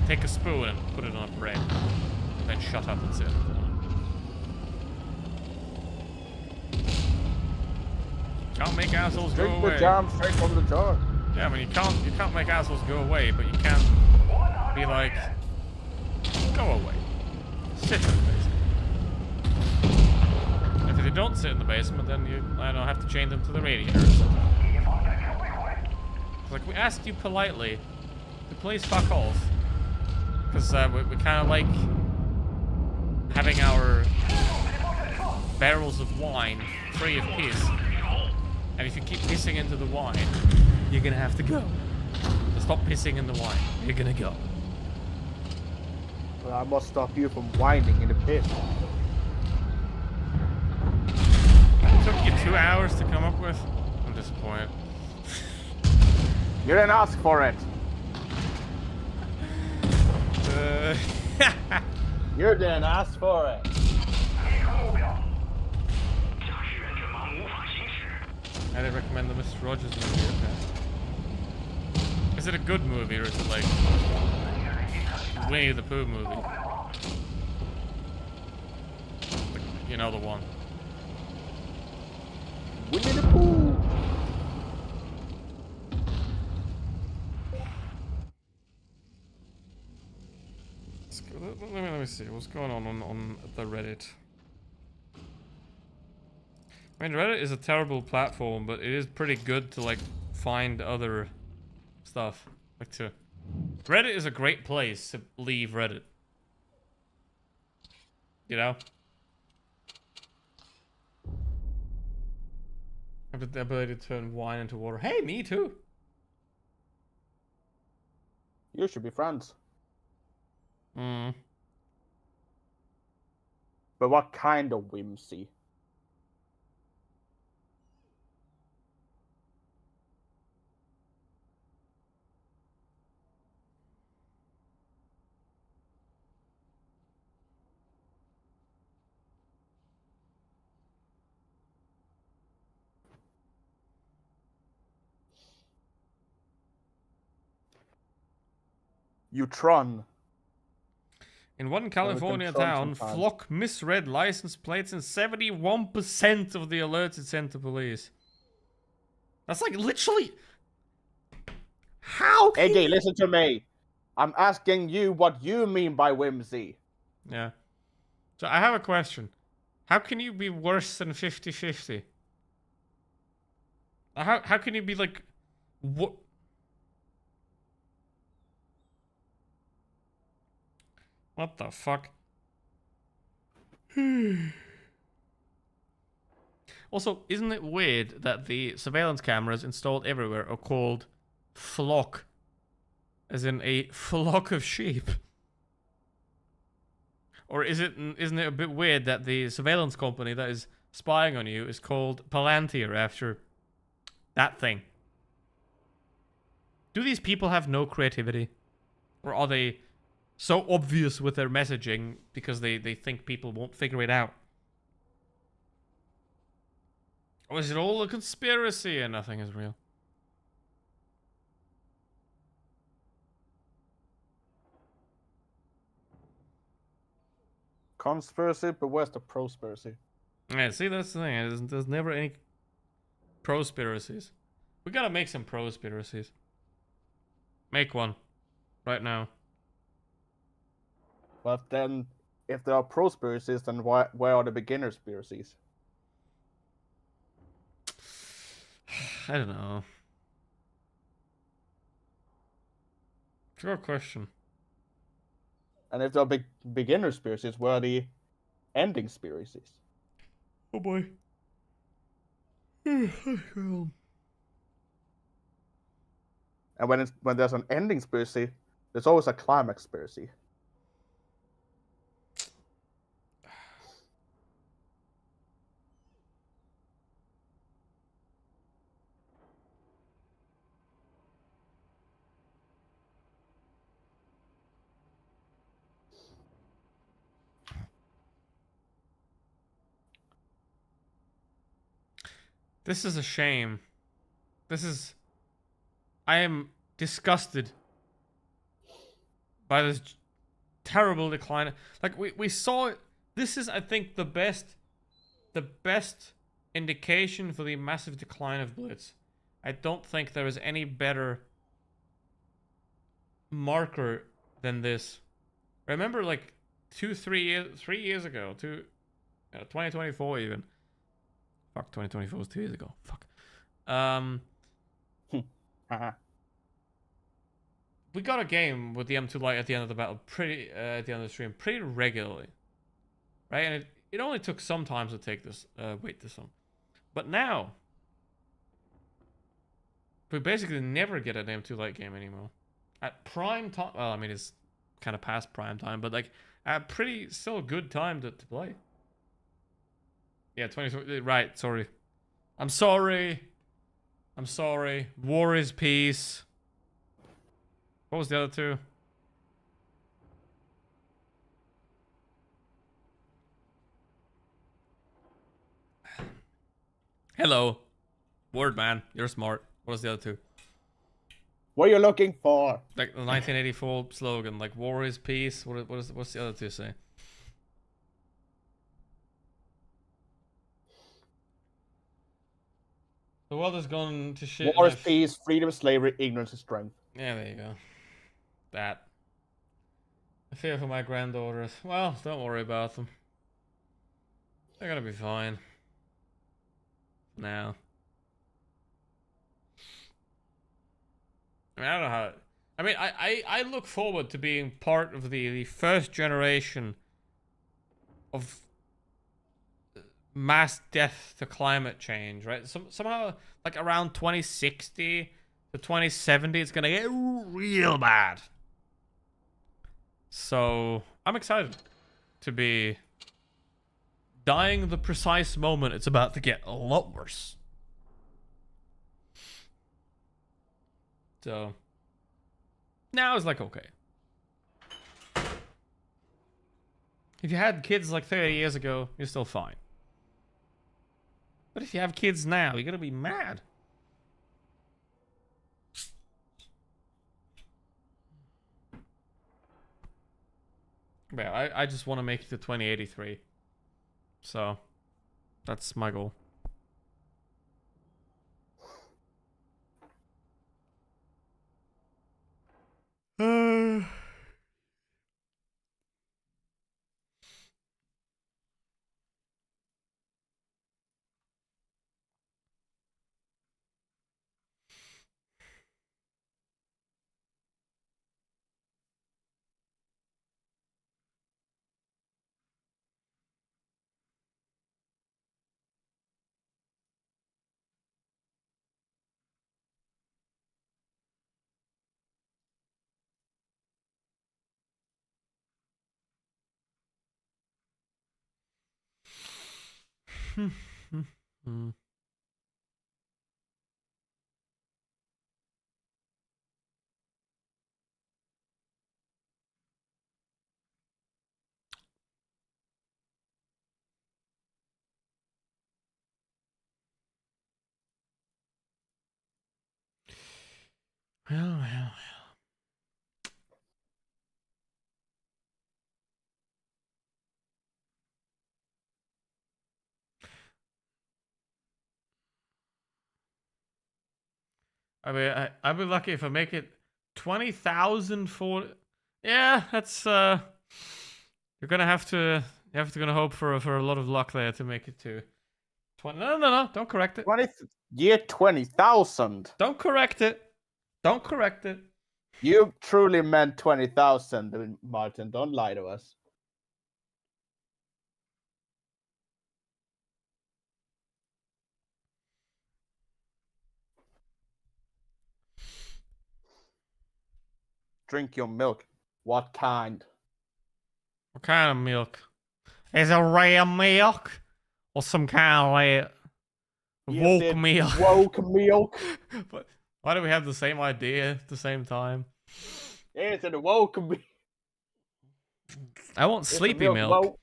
take a spoon and put it on a bread. And then shut up and sit in the corner. Can't make assholes go Drink away. the jam straight from the jar. Yeah, I mean you can't make assholes go away, but you can be like, go away. Sit in the basement. If they don't sit in the basement, then you, I don't know, have to chain them to the radiators. Like, we asked you politely to please fuck off. Because we kind of like having our barrels of wine free of piss. And if you keep pissing into the wine, you're gonna have to go. So stop pissing in the wine. You're gonna go. Well, I must stop you from whining in the pit. It took you 2 hours to come up with? I'm disappointed. You didn't ask for it. You didn't ask for it. I didn't recommend the Mr. Rogers movie, okay. Is it a good movie or is it like Winnie the Pooh movie? Like, you know the one. Winnie the Pooh. Let me see what's going on the Reddit. I mean, Reddit is a terrible platform, but it is pretty good to like find other stuff. Reddit is a great place to leave Reddit. You know? Have the ability to turn wine into water. Hey, me too. You should be friends. Hmm. But what kind of whimsy? Utron. In one California Tron town, sometime. Flock misread license plates and 71% of the alerts it sent to police. That's like literally... How can AJ, listen to me. I'm asking you what you mean by whimsy. Yeah. So I have a question. How can you be worse than 50-50? How can you be like... What? What the fuck? Also, isn't it weird that the surveillance cameras installed everywhere are called flock? As in a flock of sheep? Or isn't it a bit weird that the surveillance company that is spying on you is called Palantir after that thing? Do these people have no creativity? Or are they so obvious with their messaging because they think people won't figure it out? Or is it all a conspiracy and nothing is real? Conspiracy, but where's the prospiracy? Yeah, see, that's the thing. There's never any prospiracies. We gotta make some prospiracies. Make one. Right now. But then, if there are prospiracies, then where are the beginner spiracies? I don't know. Good question. And if there are beginner spiracies, where are the ending spiracies? Oh boy. And when there's an ending spiracy, there's always a climax spiracy. This is a shame. I am disgusted by this terrible decline. Like we saw it. This is, I think, the best indication for the massive decline of Blitz. I don't think there is any better marker than this. Remember, like 3 years ago, 2024 even. Fuck, 2024 was 2 years ago. Fuck. We got a game with the M2 Lite at the end of the battle, at the end of the stream, pretty regularly, right? And it only took some time to take this, wait this on. But now, we basically never get an M2 Lite game anymore. At prime time, well, I mean, it's kind of past prime time, but like, at pretty, still good time to play. Yeah, 20, right, sorry. I'm sorry. War is peace. What was the other two? Hello. Word man, you're smart. What was the other two? What are you looking for? Like the 1984 slogan, like war is peace. What's the other two say? The world has gone to shit. War is peace, freedom is slavery, ignorance is strength. Yeah, there you go. That. I fear for my granddaughters. Well, don't worry about them. They're gonna be fine. Now. I mean, I don't know how. I mean, I look forward to being part of the first generation of mass death to climate change, right? Somehow, like around 2060 to 2070, it's gonna get real bad. So I'm excited to be dying the precise moment it's about to get a lot worse. So now it's like, okay. If you had kids like 30 years ago, you're still fine. But if you have kids now, you're gonna be mad. Yeah, I just want to make it to 2083. So, that's my goal. Well. I mean, I'd be lucky if I make it 20,000 for. Yeah, that's you're gonna have to. Gonna hope for a lot of luck there to make it to 20. No, don't correct it. Year 20,000. Don't correct it. Don't correct it. You truly meant 20,000, Martin. Don't lie to us. Drink your milk. What kind? What kind of milk? Is it real milk or some kind of woke milk? Woke milk. But why do we have the same idea at the same time? It's a woke milk. I want sleepy milk. Woke.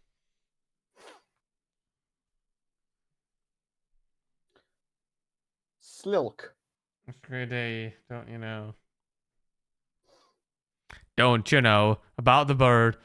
Slilk. It's a great day, don't you know? Don't you know about the bird?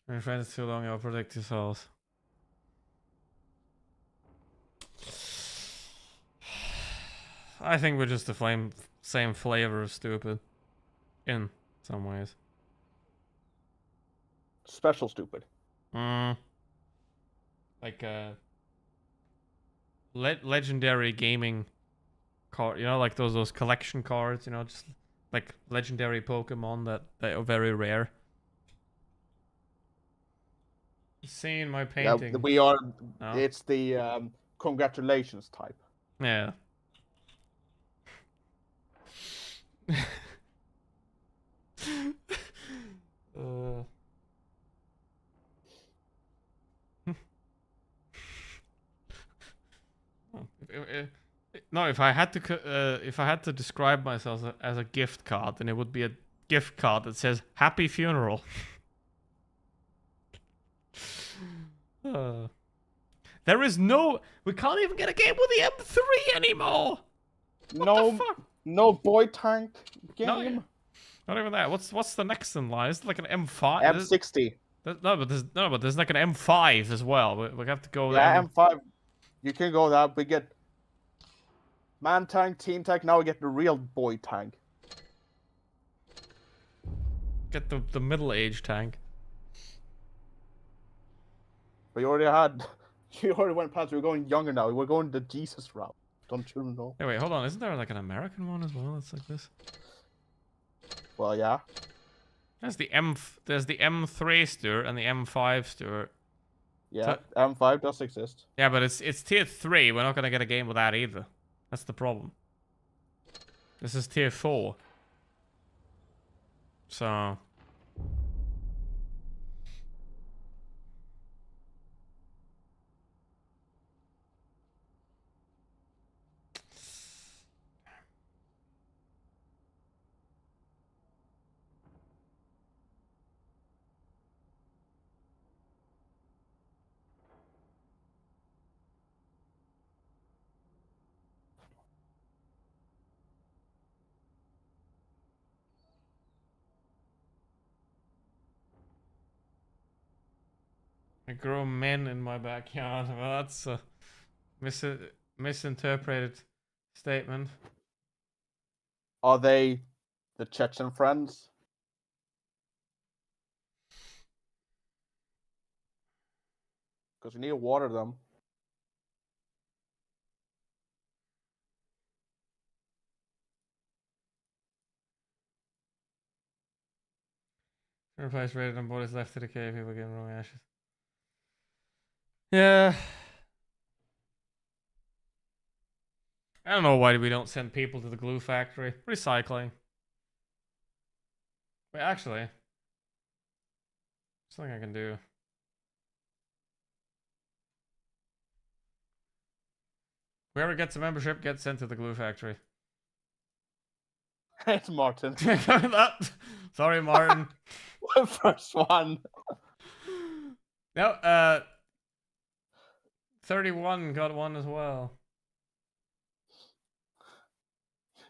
My friends too long, I'll protect yourselves. I think we're just the same flavor of stupid. In some ways. Special stupid. Like legendary gaming card, you know, like those collection cards, you know, just like legendary Pokemon that are very rare. Seeing my painting. Yeah, we are. No? It's the congratulations type. Yeah. uh. No, if I had to describe myself as a gift card, then it would be a gift card that says "Happy Funeral." There is no. We can't even get a game with the M3 anymore. No boy tank game. No, not even that. What's the next in line? Is it like an M5? M60. But there's like an M5 as well. We have to go. Yeah, M5. You can go that. We get man tank, team tank. Now we get the real boy tank. Get the middle-aged tank. But you already had. You already went past. We're going younger now. We're going the Jesus route. Don't you know? Hey, wait, hold on. Isn't there like an American one as well? That's like this. Well, yeah. There's the M3 store and the M5 store. Yeah, So, M5 does exist. yeah, but it's tier 3. We're not gonna get a game with that either. That's the problem. This is tier 4. So. I grow men in my backyard. Well, that's a misinterpreted statement. Are they the Chechen friends? Because we need to water them. Replace rated on bodies left to decay. People getting wrong ashes. Yeah. I don't know why we don't send people to the glue factory. Recycling. Wait, actually. Something I can do. Whoever gets a membership gets sent to the glue factory. It's Martin. Sorry, Martin. First one. No, 31 got one as well.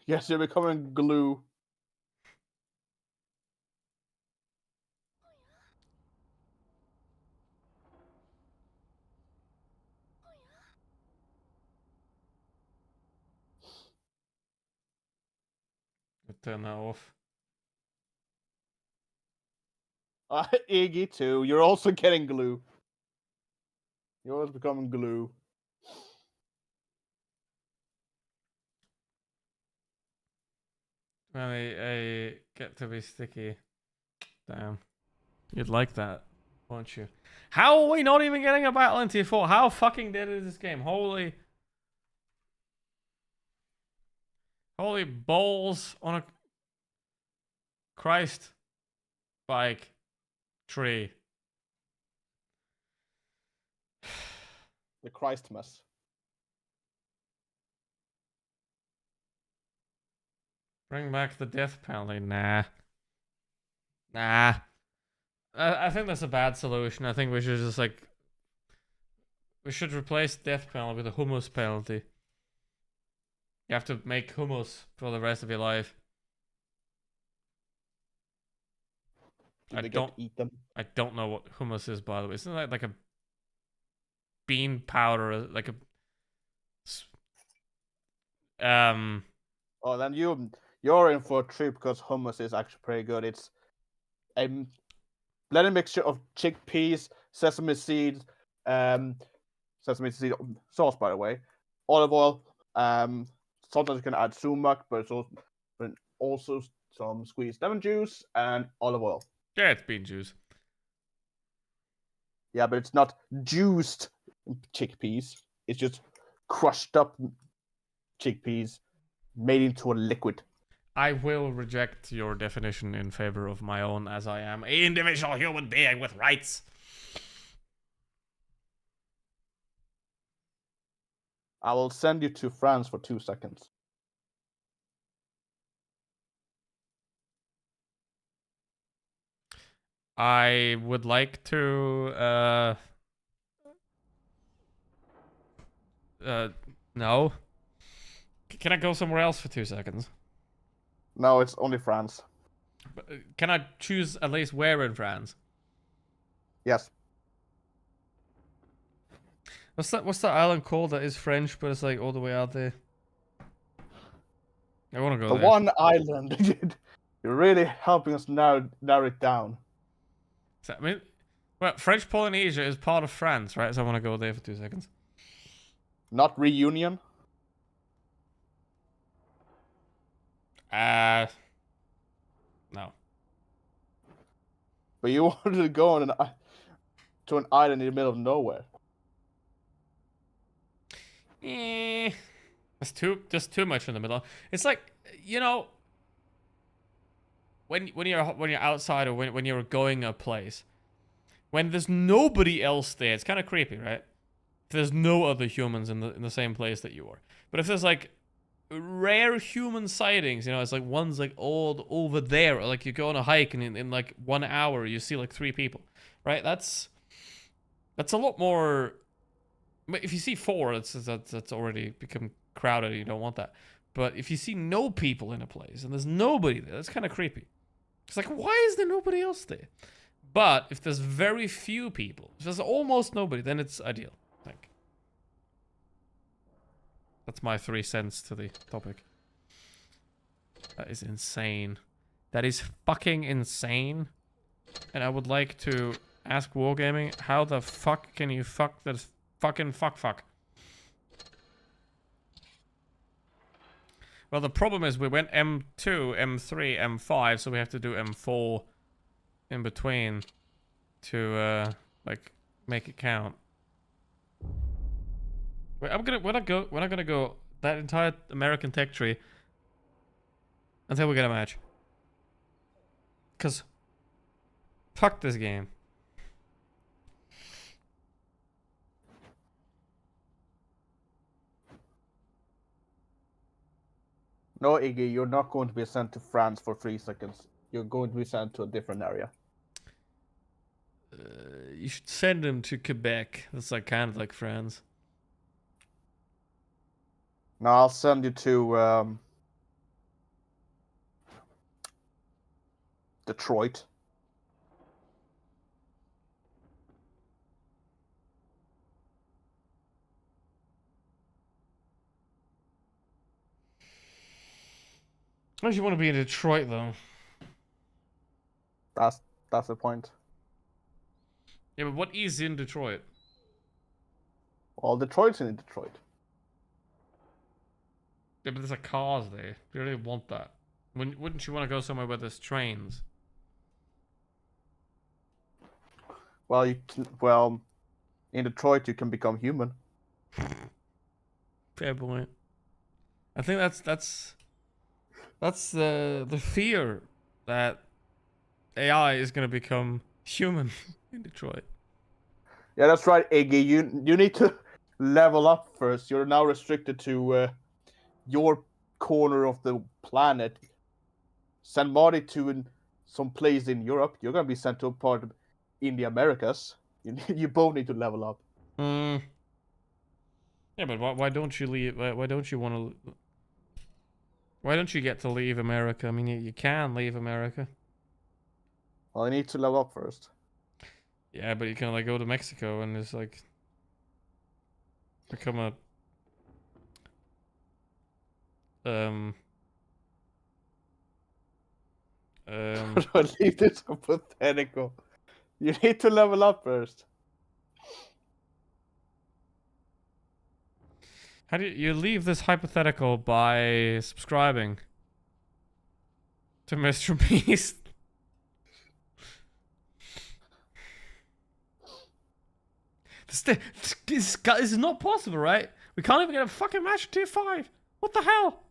Yes, you're becoming glue. turn that off. Iggy too. You're also getting glue. You're also becoming glue. When I get to be sticky. Damn. You'd like that, won't you? How are we not even getting a battle in T4? How fucking dead is this game? Holy balls on a Christ bike tree. The Christmas. Bring back the death penalty. Nah. I think that's a bad solution. I think we should just like we should replace death penalty with a hummus penalty. You have to make hummus for the rest of your life. Do they get to eat them? I don't know what hummus is, by the way. Isn't that like a bean powder, like a Oh, then you're in for a treat because hummus is actually pretty good. It's a blended mixture of chickpeas, sesame seeds, sesame seed sauce, by the way, olive oil. Sometimes you can add sumac, but also some squeezed lemon juice and olive oil. yeah, it's bean juice. Yeah, but it's not juiced chickpeas. It's just crushed up chickpeas made into a liquid. I will reject your definition in favor of my own, as I am an individual human being with rights. I will send you to France for 2 seconds. I would like to, no. Can I go somewhere else for 2 seconds? No, it's only France. Can I choose at least where in France? Yes. What's that island called that is French, but it's like all the way out there? I want to go The there. one island. You're really helping us narrow it down. So, I mean, well, French Polynesia is part of France, right? So I want to go there for 2 seconds. Not Reunion. No. But you wanted to go on to an island in the middle of nowhere. That's just too much in the middle. It's like, you know, when you're outside or when you're going a place, when there's nobody else there, it's kind of creepy, right? If there's no other humans in the same place that you are. But if there's like rare human sightings, you know, it's like one's like all over there, or like you go on a hike and in like 1 hour you see like 3 people, right? That's a lot more. If you see 4, that's already become crowded and you don't want that. But if you see no people in a place and there's nobody there, that's kind of creepy. It's like, why is there nobody else there? But if there's very few people, if there's almost nobody, then it's ideal, I think. That's my 3 cents to the topic. That is insane. That is fucking insane. And I would like to ask Wargaming, how the fuck can you fuck this fucking fuck? Well, the problem is we went M2, M3, M5, so we have to do M4 in between to like make it count. Wait, we're not gonna go that entire American tech tree until we get a match. Cause fuck this game. No, Iggy, you're not going to be sent to France for 3 seconds. You're going to be sent to a different area. You should send him to Quebec. That's like kind of like France. No, I'll send you to Detroit. Why do you want to be in Detroit though? That's the point. Yeah, but what is in Detroit? Well, Detroit's in Detroit. Yeah, but there's like cars there. Do you really want that? Wouldn't you want to go somewhere where there's trains? Well, in Detroit you can become human. Fair point. I think that's the fear that AI is gonna become human in Detroit. Yeah, that's right, Iggy. You need to level up first. You're now restricted to your corner of the planet. Send Marty to some place in Europe. You're gonna be sent to a part in the Americas. You both need to level up. Yeah, but why don't you leave? Why don't you want to? Why don't you get to leave America? I mean, you can leave America. Well, I need to level up first. Yeah, but you can like go to Mexico and just like become a Leave this hypothetical. You need to level up first. How do you leave this hypothetical by subscribing to Mr. Beast? This is not possible, right? We can't even get a fucking match in tier 5. What the hell?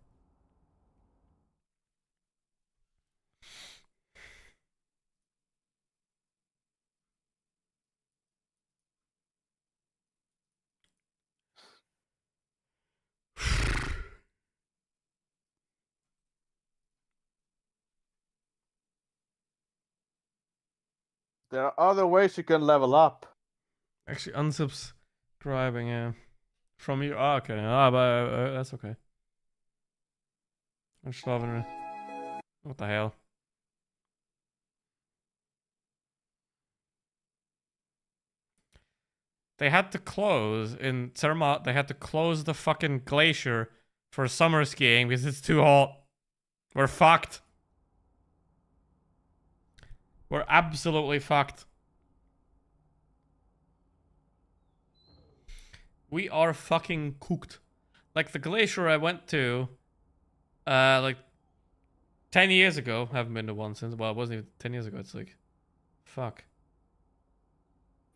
There are other ways you can level up. Actually, unsubscribing, yeah. From you. Oh, okay. Ah, but that's okay. I'm just loving it. What the hell? They had to close in Zermatt. They had to close the fucking glacier for summer skiing because it's too hot. We're fucked. We're absolutely fucked. We are fucking cooked. Like the glacier I went to, like 10 years ago. Haven't been to one since. Well, it wasn't even 10 years ago. It's like, fuck.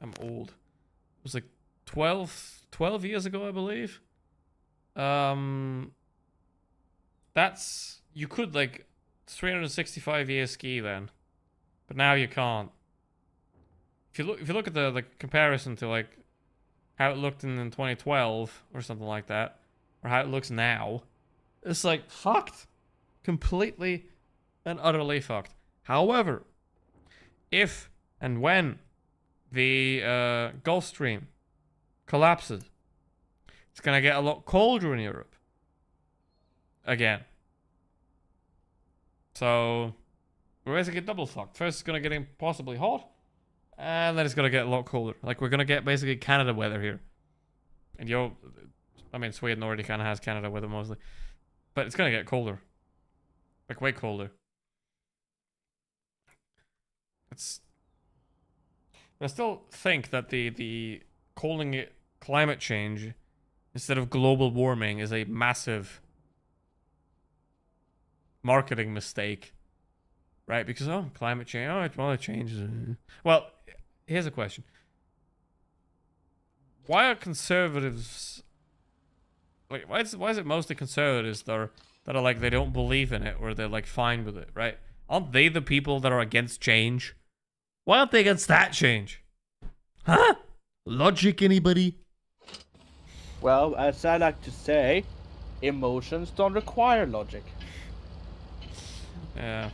I'm old. It was like 12 years ago, I believe. That's, you could like 365 years ski then. But now you can't. If you look at the comparison to like how it looked in 2012 or something like that, or how it looks now, it's like fucked, completely and utterly fucked. However, if and when the Gulf Stream collapses, it's gonna get a lot colder in Europe again. So we're basically double fucked. First, it's gonna get impossibly hot, and then it's gonna get a lot colder. Like we're gonna get basically Canada weather here. And I mean, Sweden already kind of has Canada weather mostly, but it's gonna get colder, like way colder. I still think that the calling it climate change instead of global warming is a massive marketing mistake. Right, because climate change. It changes. Well, here's a question: why are conservatives like? Why is it mostly conservatives that are like they don't believe in it or they're like fine with it? Right? Aren't they the people that are against change? Why aren't they against that change? Huh? Logic, anybody? Well, as I like to say, emotions don't require logic. Yeah.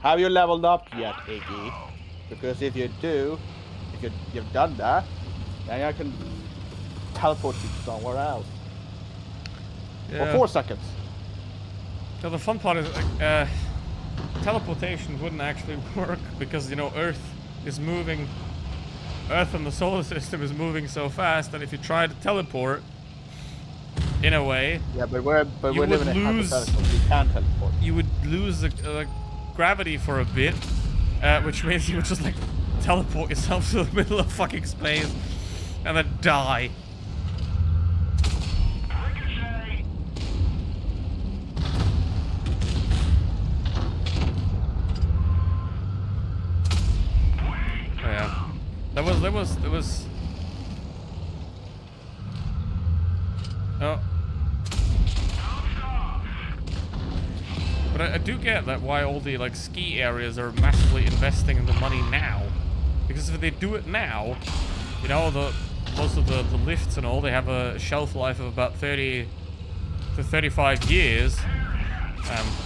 Have you leveled up yet, Iggy? Because if you do, if you've done that, then I can teleport you somewhere else. Yeah. For 4 seconds. So the fun part is teleportation wouldn't actually work because Earth is moving. Earth and the solar system is moving so fast that if you try to teleport, in a way. Yeah, but we're You would living in lose- hypothetical. We can't teleport. You would lose the gravity for a bit, which means you would just like teleport yourself to the middle of fucking space and then die. Yeah. There was. Oh. But I do get that why all the like ski areas are massively investing in the money now, because if they do it now, you know, most of the lifts and all, they have a shelf life of about 30 to 35 years.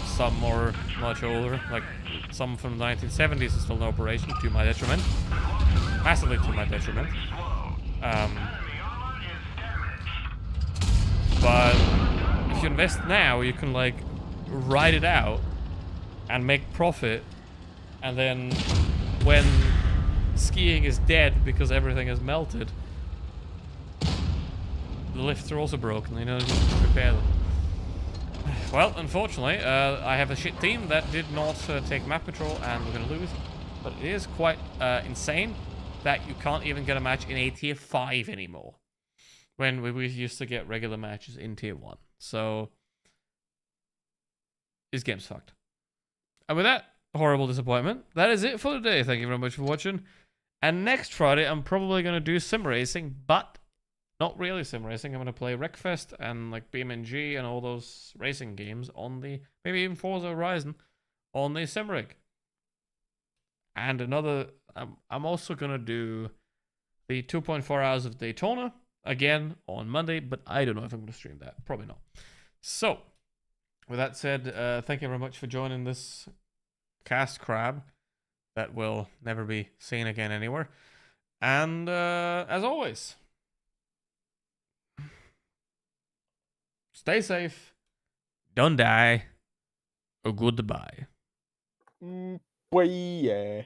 Some more much older, like some from the 1970s are still in operation, to my detriment. Massively to my detriment. But if you invest now, you can like ride it out and make profit, and then when skiing is dead because everything is melted, the lifts are also broken, you know, you need to repair them. Well, unfortunately, I have a shit team that did not take map patrol, and we're gonna lose. But it is quite insane that you can't even get a match in a tier 5 anymore, when we used to get regular matches in tier 1. So this game's fucked. And with that horrible disappointment, that is it for today. Thank you very much for watching. And next Friday, I'm probably gonna do sim racing, but not really sim racing. I'm gonna play Wreckfest and like BeamNG and all those racing games on the, maybe even Forza Horizon on the sim rig. And another, I'm also gonna do the 2.4 hours of Daytona again on Monday, but I don't know if I'm gonna stream that. Probably not. So, with that said, thank you very much for joining this cast crab that will never be seen again anywhere. And as always, stay safe, don't die, or goodbye. Well, yeah.